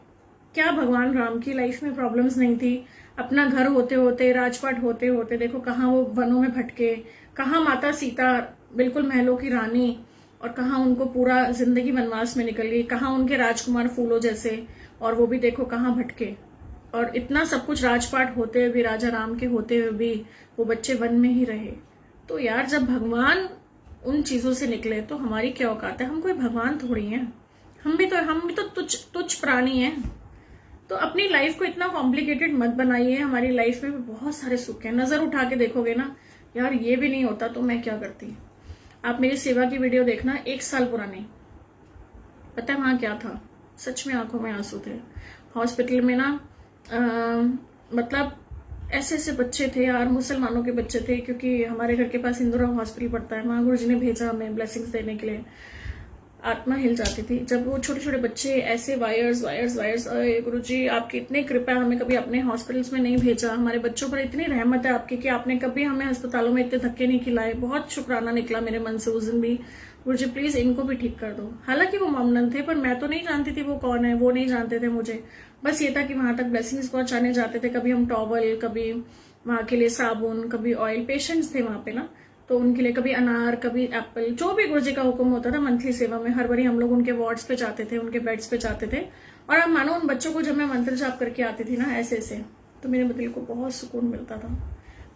क्या भगवान राम की लाइफ में प्रॉब्लम्स नहीं थी? अपना घर होते होते, राजपाट होते होते देखो कहाँ वो वनों में भटके, कहाँ माता सीता बिल्कुल महलों की रानी, और कहाँ उनको पूरा जिंदगी वनवास में निकल गई, कहाँ उनके राजकुमार फूलों जैसे, और वो भी देखो कहाँ भटके। और इतना सब कुछ राजपाट होते हुए भी, राजा राम के होते हुए भी वो बच्चे वन में ही रहे। तो यार जब भगवान उन चीजों से निकले तो हमारी क्या औकात है? हम कोई भगवान थोड़ी हैं, हम भी तो तुच्छ प्राणी हैं। तो अपनी लाइफ को इतना कॉम्प्लिकेटेड मत बनाइए, हमारी लाइफ में भी बहुत सारे सुख हैं। नजर उठा के देखोगे ना यार ये भी नहीं होता तो मैं क्या करती। आप मेरी सेवा की वीडियो देखना, 1 साल पुरानी, पता है वहां क्या था? सच में आंखों में आंसू थे। हॉस्पिटल में ना मतलब ऐसे ऐसे बच्चे थे यार, मुसलमानों के बच्चे थे, क्योंकि हमारे घर के पास इंदिरा हॉस्पिटल पड़ता है, वहां गुरुजी ने भेजा हमें ब्लेसिंग्स देने के लिए। आत्मा हिल जाती थी जब वो छोटे छोटे बच्चे ऐसे वायर्स वायर्स वायर्स, गुरुजी आपकी इतनी कृपा, हमें कभी अपने हॉस्पिटल्स में नहीं भेजा, हमारे बच्चों पर इतनी रहमत है आपकी कि आपने कभी हमें अस्पतालों में इतने धक्के नहीं खिलाए। बहुत शुक्राना निकला मेरे मन से उस दिन भी, गुरुजी प्लीज इनको भी ठीक कर दो। हालांकि वो ममनन थे पर मैं तो नहीं जानती थी वो कौन है, वो नहीं जानते थे मुझे, बस ये था कि वहां तक ब्लेसिंग्स पहुंचाने जाते थे। कभी हम टॉवल, कभी वहां के लिए साबुन, कभी ऑयल, पेशेंट्स थे वहां पे ना, तो उनके लिए कभी अनार, कभी एप्पल, जो भी गुरुजी का हुक्म होता था मंथली सेवा में, हर बारी हम लोग उनके वार्ड्स पे जाते थे, उनके बेड्स पे जाते थे। और आप मानो उन बच्चों को जब मैं मंत्र जाप करके आती थी ना ऐसे ऐसे, तो मेरे दिल को बहुत सुकून मिलता था।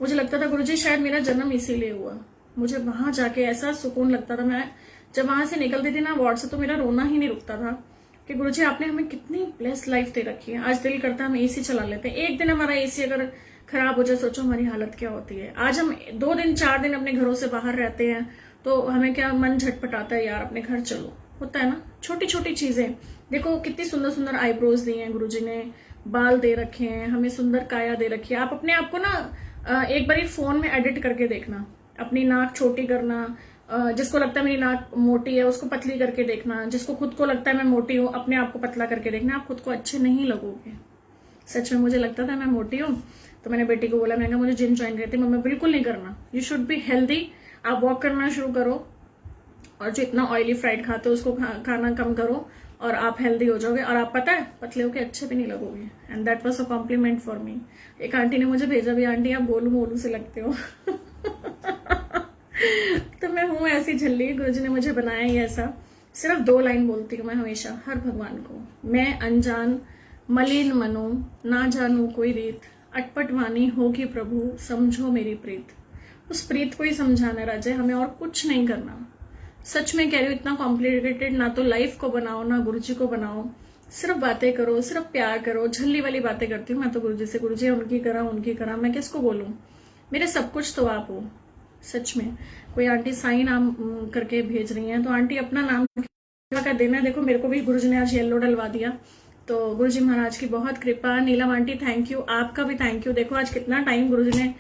मुझे लगता था गुरुजी शायद मेरा जन्म इसीलिए हुआ, मुझे वहां जाके ऐसा सुकून लगता था। मैं जब वहां से निकलती थी ना वार्ड से, तो मेरा रोना ही नहीं रुकता था कि गुरुजी आपने हमें कितनी ब्लेस्ड लाइफ दे रखी है। आज दिल करता है हम एसी चला लेते हैं। एक दिन हमारा एसी अगर खराब हो जाए, सोचो हमारी हालत क्या होती है। आज हम 2 दिन 4 दिन अपने घरों से बाहर रहते हैं तो हमें क्या मन झटपटाता है, यार अपने घर चलो, होता है ना। छोटी छोटी चीजें देखो, कितनी सुंदर सुंदर आईब्रोज दी हैं गुरुजी ने, बाल दे रखे हैं हमें, सुंदर काया दे रखी है। आप अपने आप को ना एक बार फोन में एडिट करके देखना, अपनी नाक छोटी करना, जिसको लगता है मेरी नाक मोटी है उसको पतली करके देखना, जिसको खुद को लगता है मैं मोटी हूं अपने आप को पतला करके देखना, आप खुद को अच्छे नहीं लगोगे। सच में मुझे लगता था मैं मोटी हूं, तो मैंने बेटी को बोला, मैंने कहा मुझे जिम ज्वाइन करती, मम्मी बिल्कुल नहीं करना, यू शुड बी हेल्दी, आप वॉक करना शुरू करो और जो इतना ऑयली फ्राइड खाते हो उसको खाना कम करो और आप हेल्दी हो जाओगे, और आप पता है पतले होके अच्छे भी नहीं लगोगे। And that was a compliment for me. एक आंटी ने मुझे भेजा भी, आंटी आप गोलू मोलू से लगते हो। तो मैं हूं ऐसी झल्ली, गुरुजी ने मुझे बनाया ही ऐसा। सिर्फ 2 लाइन बोलती हूँ मैं हमेशा हर भगवान को, मैं अनजान मलिन मनो ना जानू कोई रीत, अटपट वाणी होगी प्रभु समझो मेरी प्रीत। उस प्रीत को ही समझाना राजे, हमें और कुछ नहीं करना। सच में कह रही हूँ, इतना कॉम्प्लिकेटेड ना तो लाइफ को बनाओ ना गुरुजी को बनाओ, सिर्फ बातें करो, सिर्फ प्यार करो। झल्ली वाली बातें करती हूँ मैं तो गुरुजी से, गुरुजी उनकी करा मैं किसको बोलूं, मेरे सब कुछ तो आप हो। सच में कोई आंटी साई नाम करके भेज रही हैं, तो आंटी अपना नाम का देना। देखो मेरे को भी गुरुजी ने आज येलो डलवा दिया, तो गुरुजी महाराज की बहुत कृपा। नीलम आंटी थैंक यू, आपका भी थैंक यू। देखो आज कितना टाइम गुरुजी ने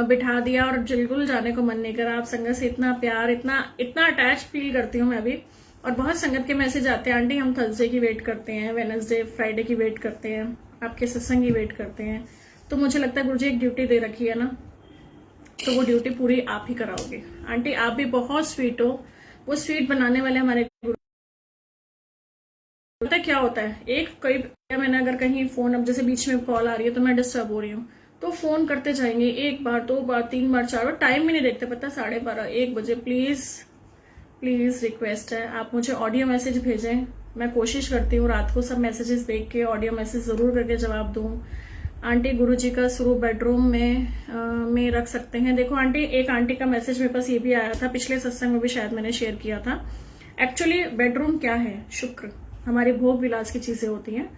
बिठा दिया और बिल्कुल जाने को मन नहीं करा। आप संगत से इतना प्यार, इतना इतना अटैच फील करती हूँ मैं भी। और बहुत संगत के मैसेज आते हैं, आंटी हम थर्सडे की वेट करते हैं, वेडनेसडे फ्राइडे की वेट करते हैं, आपके सत्संग की वेट करते हैं। तो मुझे लगता है गुरुजी एक ड्यूटी दे रखी है ना, तो वो ड्यूटी पूरी आप ही कराओगे। आंटी आप भी बहुत स्वीट हो, वो स्वीट बनाने वाले हमारे गुरु। पता क्या होता है, एक कई मैंने अगर कहीं फोन, अब जैसे बीच में कॉल आ रही है तो मैं डिस्टर्ब हो रही हूँ, तो फोन करते जाएंगे 1 बार 2 बार 3 बार 4 बार, टाइम भी नहीं देखते, पता 12:30 1 बजे। प्लीज प्लीज रिक्वेस्ट है, आप मुझे ऑडियो मैसेज भेजें। मैं कोशिश करती हूँ रात को सब मैसेजेस देख के ऑडियो मैसेज जरूर करके जवाब दूं। आंटी गुरुजी का स्वरूप बेडरूम में रख सकते हैं। देखो आंटी, एक आंटी का मैसेज मेरे पास ये भी आया था, पिछले सत्संग में भी शायद मैंने शेयर किया था। एक्चुअली बेडरूम क्या है, शुक्र, हमारे भोग विलास की चीजें होती हैं,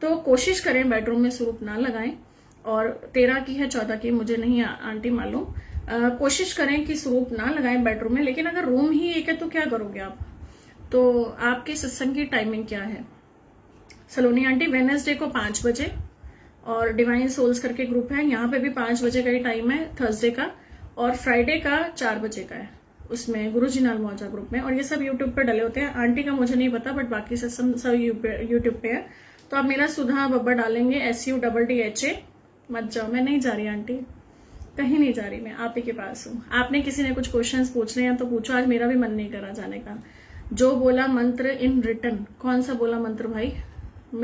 तो कोशिश करें बेडरूम में स्वरूप ना लगाएं। और 13 की है 14 की मुझे नहीं आंटी मालूम, कोशिश करें कि स्वरूप ना लगाएं बेडरूम में। लेकिन अगर रूम ही एक है तो क्या करोगे आप, तो आपके सत्संग की टाइमिंग क्या है। सलोनी आंटी वेडनेसडे को 5 बजे, और डिवाइन सोल्स करके ग्रुप है, यहाँ पे भी 5 बजे का ही टाइम है थर्सडे का, और फ्राइडे का 4 बजे का है, उसमें गुरुजी नाल मौजा ग्रुप में। और ये सब यूट्यूब पे डले होते हैं, आंटी का मुझे नहीं पता, बट बाकी सब यूट्यूब पे है। तो आप मेरा सुधा बब्बर डालेंगे SUDDHA, मत जाओ, मैं नहीं जा रही आंटी, कहीं नहीं जा रही, मैं आप ही के पास हूँ। आपने किसी ने कुछ क्वेश्चंस पूछने हैं तो पूछो, आज मेरा भी मन नहीं करा जाने का। जो बोला मंत्र इन रिटर्न, कौन सा बोला मंत्र भाई,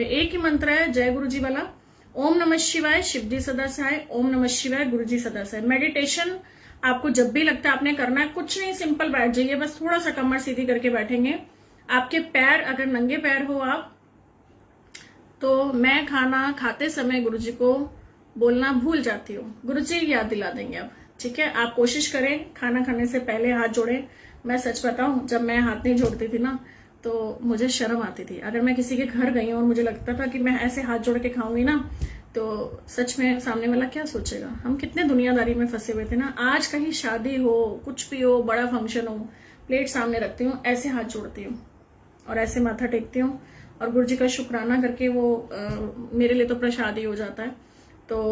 एक ही मंत्र है जय गुरुजी वाला, ओम नमः शिवाय शिव जी सदा सहाय, ओम नमः शिवाय गुरुजी सदा सहाय। मेडिटेशन आपको जब भी लगता है आपने करना है, कुछ नहीं, सिंपल बैठ जाइए, बस थोड़ा सा कमर सीधी करके बैठेंगे। आपके पैर, अगर नंगे पैर हो आप, तो मैं खाना खाते समय गुरुजी को बोलना भूल जाती हूँ, गुरुजी याद दिला देंगे अब, ठीक है। आप कोशिश करें खाना खाने से पहले हाथ जोड़ें। मैं सच बताऊं, जब मैं हाथ नहीं जोड़ती थी ना तो मुझे शर्म आती थी। अगर मैं किसी के घर गई हूं और मुझे लगता था कि मैं ऐसे हाथ जोड़ के खाऊंगी ना, तो सच में सामने वाला क्या सोचेगा। हम कितने दुनियादारी में फंसे हुए थे ना। आज कहीं शादी हो, कुछ भी हो, बड़ा फंक्शन हो, प्लेट सामने रखती हूँ, ऐसे हाथ जोड़ती हूँ और ऐसे माथा टेकती हूँ, और गुरुजी का शुक्राना करके वो मेरे लिए तो प्रसाद ही हो जाता है, तो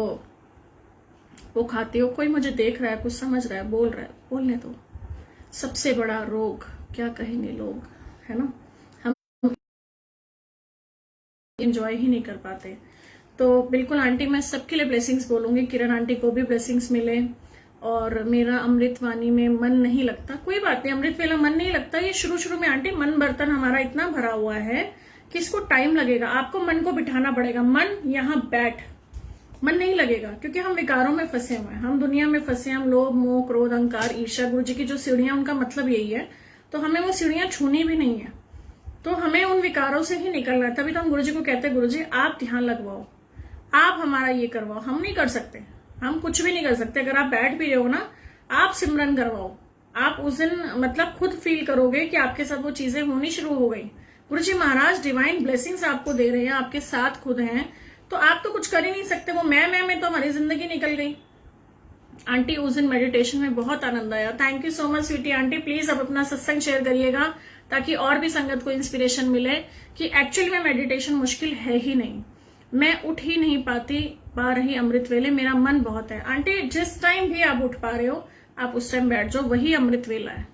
वो खाती हो। कोई मुझे देख रहा है, कुछ समझ रहा है, बोल रहा है, बोलने दो। सबसे बड़ा रोग क्या कहेंगे लोग, है ना, हम एंजॉय ही नहीं कर पाते। तो बिल्कुल आंटी, मैं सबके लिए ब्लेसिंग्स बोलूंगी, किरण आंटी को भी ब्लेसिंग्स मिले। और मेरा अमृत वाणी में मन नहीं लगता, कोई बात नहीं, अमृत वेला मन नहीं लगता, ये शुरू में आंटी मन बर्तन हमारा इतना भरा हुआ है कि इसको टाइम लगेगा, आपको मन को बिठाना पड़ेगा। मन यहाँ बैठ, मन नहीं लगेगा, क्योंकि हम विकारों में फंसे हुए हैं, हम दुनिया में फंसे हैं, हम लोभ मोह क्रोध अहंकार ईर्ष्या। गुरुजी की जो सीढ़ियां, उनका मतलब यही है, तो हमें वो सीढ़ियां छूनी भी नहीं है, तो हमें उन विकारों से ही निकलना है। तभी तो हम गुरुजी को कहते हैं, गुरुजी आप ध्यान लगवाओ, आप हमारा ये करवाओ। हम नहीं कर सकते, हम कुछ भी नहीं कर सकते। अगर आप बैठ भी रहे हो ना, आप सिमरन करवाओ, आप उस दिन मतलब खुद फील करोगे कि आपके साथ वो चीजें होनी शुरू हो गई। गुरुजी महाराज डिवाइन ब्लेसिंग्स आपको दे रहे हैं, आपके साथ खुद हैं, तो आप तो कुछ कर ही नहीं सकते। वो मैं में तो हमारी जिंदगी निकल गई। आंटी उस दिन मेडिटेशन में बहुत आनंद आया। Thank you so much sweetie aunty. Please अब अपना सत्संग शेयर करिएगा ताकि और भी संगत को इंस्पिरेशन मिले कि एक्चुअली में मेडिटेशन मुश्किल है ही नहीं। मैं उठ ही नहीं पा रही अमृत वेले, मेरा मन बहुत है। आंटी जिस टाइम भी आप उठ पा रहे हो आप उस टाइम बैठ जाओ, वही अमृत वेला है।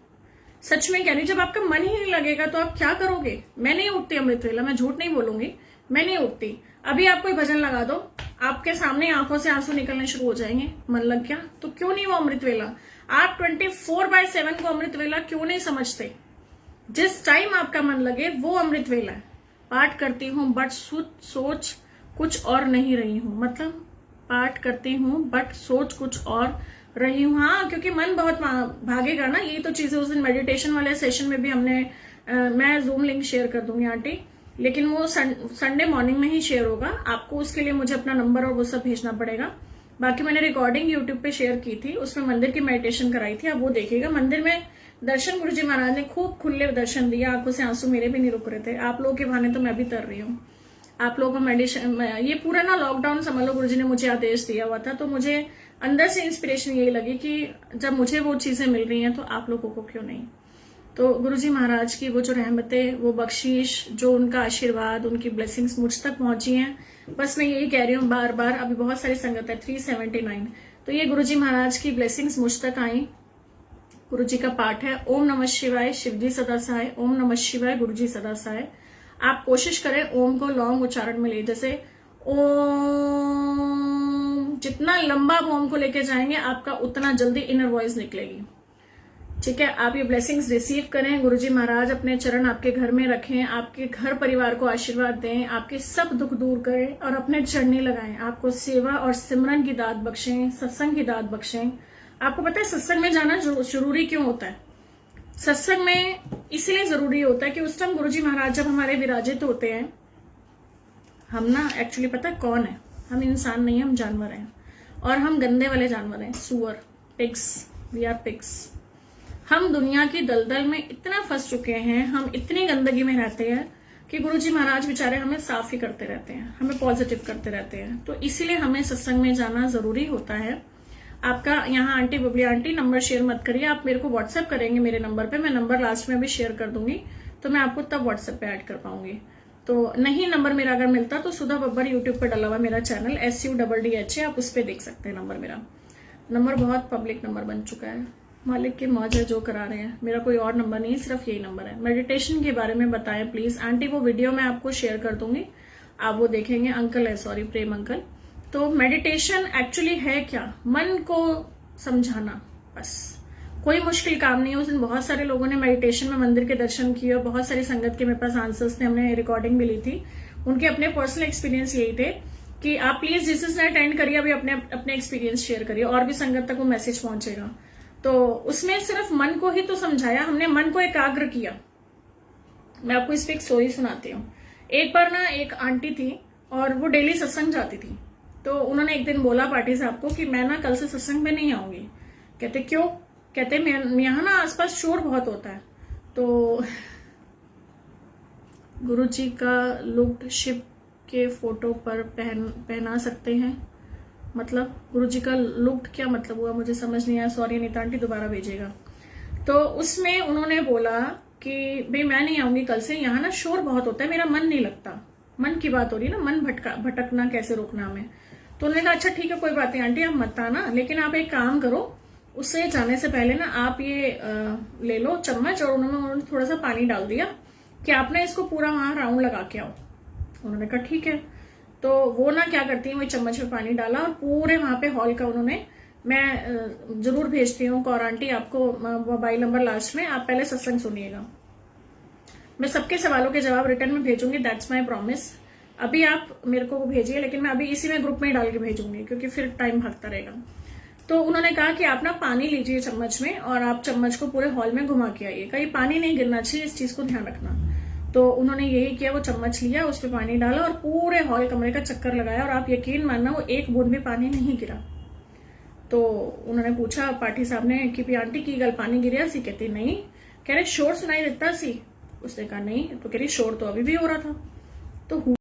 सच में कह रही, जब आपका मन ही नहीं लगेगा तो आप क्या करोगे। मैं नहीं उठती अमृत वेला, मैं झूठ नहीं बोलूंगी, मैं नहीं उठती। अभी आप कोई भजन लगा दो, आपके सामने आंखों से आंसू निकलने शुरू हो जाएंगे। मन लग गया तो क्यों नहीं वो अमृत वेला। आप 24/7 को अमृत वेला क्यों नहीं समझते। जिस टाइम आपका मन लगे वो अमृत वेला है। पाठ करती हूँ बट सोच कुछ और नहीं रही हूँ, मतलब पाठ करती हूँ बट सोच कुछ और रही हूँ। हाँ, क्योंकि मन बहुत भागेगा ना। यही तो चीजें उस दिन मेडिटेशन वाले सेशन में भी हमने मैं जूम लिंक शेयर कर दूंगी आंटी, लेकिन वो संडे मॉर्निंग में ही शेयर होगा। आपको उसके लिए मुझे अपना नंबर और वो सब भेजना पड़ेगा। बाकी मैंने रिकॉर्डिंग यूट्यूब पे शेयर की थी, उसमें मंदिर की मेडिटेशन कराई थी, आप वो देखिएगा। मंदिर में दर्शन गुरुजी महाराज ने खूब खुले दर्शन दिया, आंखों से आंसू मेरे भी नहीं रुक रहे थे। आप लोगों के बहाने तो मैं भी तर रही हूँ। आप लोगों को मेडिटेशन, ये पूरा ना लॉकडाउन समझ लो गुरुजी ने मुझे आदेश दिया हुआ था, तो मुझे अंदर से इंस्पिरेशन यही लगी कि जब मुझे वो चीजें मिल रही हैं तो आप लोगों को क्यों नहीं। तो गुरुजी महाराज की वो जो रहमतें, वो बख्शीश, जो उनका आशीर्वाद, उनकी ब्लेसिंग्स मुझ तक पहुंची हैं, बस मैं यही कह रही हूँ बार बार। अभी बहुत सारी संगत है 379, तो ये गुरुजी महाराज की ब्लेसिंग्स मुझ तक आई। गुरुजी का पाठ है ओम नमः शिवाय शिवजी सदा सहाय, ओम नमः शिवाय गुरुजी सदा सहाय। आप कोशिश करें ओम को लॉन्ग उच्चारण में ले, जैसे ओम, जितना लंबा आप ओम को लेके जाएंगे आपका उतना जल्दी इनर वॉइस निकलेगी। ठीक है, आप ये ब्लेसिंग्स रिसीव करें। गुरुजी महाराज अपने चरण आपके घर में रखें, आपके घर परिवार को आशीर्वाद दें, आपके सब दुख दूर करें और अपने चरणी लगाएं। आपको सेवा और सिमरन की दात बख्शें, सत्संग की दात बख्शें। आपको पता है सत्संग में जाना जरूरी क्यों होता है। सत्संग में इसलिए जरूरी होता है कि उस टाइम गुरुजी महाराज जब हमारे विराजित होते हैं, हम ना एक्चुअली पता है कौन है, हम इंसान नहीं, हम जानवर हैं, और हम गंदे वाले जानवर हैं, सुअर, पिग्स, वी आर पिग्स। हम दुनिया की दलदल में इतना फंस चुके हैं, हम इतनी गंदगी में रहते हैं कि गुरुजी महाराज बेचारे हमें साफ ही करते रहते हैं, हमें पॉजिटिव करते रहते हैं। तो इसीलिए हमें सत्संग में जाना जरूरी होता है। आपका यहाँ aunty Babli aunty number share मत करिए, आप मेरे को व्हाट्सएप करेंगे मेरे नंबर पे, मैं नंबर लास्ट में भी शेयर कर दूंगी, तो मैं आपको तब व्हाट्सएप पे ऐड कर पाऊंगी। तो नहीं नंबर मेरा अगर मिलता तो सुधा बब्बर यूट्यूब पर डला हुआ मेरा चैनल SUDDH, आप उस पर देख सकते हैं नंबर। मेरा नंबर बहुत पब्लिक नंबर बन चुका है, मालिक की मौज है जो करा रहे हैं। मेरा कोई और नंबर नहीं, सिर्फ यही नंबर है। मेडिटेशन के बारे में बताएं प्लीज आंटी, वो वीडियो मैं आपको शेयर कर दूंगी, आप वो देखेंगे। अंकल है, सॉरी प्रेम अंकल। तो मेडिटेशन एक्चुअली है क्या, मन को समझाना, बस कोई मुश्किल काम नहीं है। उस दिन बहुत सारे लोगों ने मेडिटेशन में मंदिर के दर्शन किए और बहुत सारी संगत के मेरे पास आंसर्स थे, हमने रिकॉर्डिंग भी ली थी। उनके अपने पर्सनल एक्सपीरियंस यही थे कि आप प्लीज जिसने अटेंड करिए अभी अपने एक्सपीरियंस शेयर करिए, और भी संगत तक वो मैसेज पहुंचेगा। तो उसमें सिर्फ मन को ही तो समझाया हमने, मन को एकाग्र किया। मैं आपको इस पर एक स्टोरी सुनाती हूँ। एक बार ना एक आंटी थी और वो डेली सत्संग जाती थी, तो उन्होंने एक दिन बोला पार्टी साहब को कि मैं ना कल से सत्संग में नहीं आऊंगी। कहते क्यों? कहते यहाँ ना आसपास शोर बहुत होता है। तो गुरुजी का लुक शिव के फोटो पर पहना सकते हैं, मतलब गुरुजी का लुक क्या मतलब हुआ, मुझे समझ नहीं आया, सॉरी नीता आंटी दोबारा भेजिएगा। तो उसमें उन्होंने बोला कि भाई मैं नहीं आऊंगी कल से, यहाँ ना शोर बहुत होता है, मेरा मन नहीं लगता। मन की बात हो रही है ना, मन भटकना कैसे रोकना हमें। तो उन्होंने कहा अच्छा ठीक है कोई बात नहीं आंटी आप मत आना, लेकिन आप एक काम करो, उससे जाने से पहले ना आप ये ले लो चम्मच, और उन्होंने थोड़ा सा पानी डाल दिया कि आप ना इसको पूरा वहां राउंड लगा के आओ। उन्होंने कहा ठीक है। तो वो ना क्या करती है, वही चम्मच में पानी डाला और पूरे वहां पे हॉल का उन्होंने, मैं जरूर भेजती हूँ कौर आंटी आपको मोबाइल नंबर लास्ट में, आप पहले सत्संग सुनिएगा। मैं सबके सवालों के जवाब रिटर्न में भेजूंगी, दैट्स माई प्रॉमिस। अभी आप मेरे को भेजिए, लेकिन मैं अभी इसी में ग्रुप में डाल के भेजूंगी क्योंकि फिर टाइम भागता रहेगा। तो उन्होंने कहा कि आप ना पानी लीजिए चम्मच में और आप चम्मच को पूरे हॉल में घुमा के आइएगा, ये पानी नहीं गिरना चाहिए, इस चीज को ध्यान रखना। तो उन्होंने यही किया, वो चम्मच लिया, उस पर पानी डाला और पूरे हॉल कमरे का चक्कर लगाया, और आप यकीन मानना वो एक बूंद भी पानी नहीं गिरा। तो उन्होंने पूछा पाठी साहब ने कि भी आंटी की गल पानी गिरिया सी? कहती नहीं। कह रहे शोर सुनाई देता सी? उसने कहा नहीं। तो कह रही शोर तो अभी भी हो रहा था। तो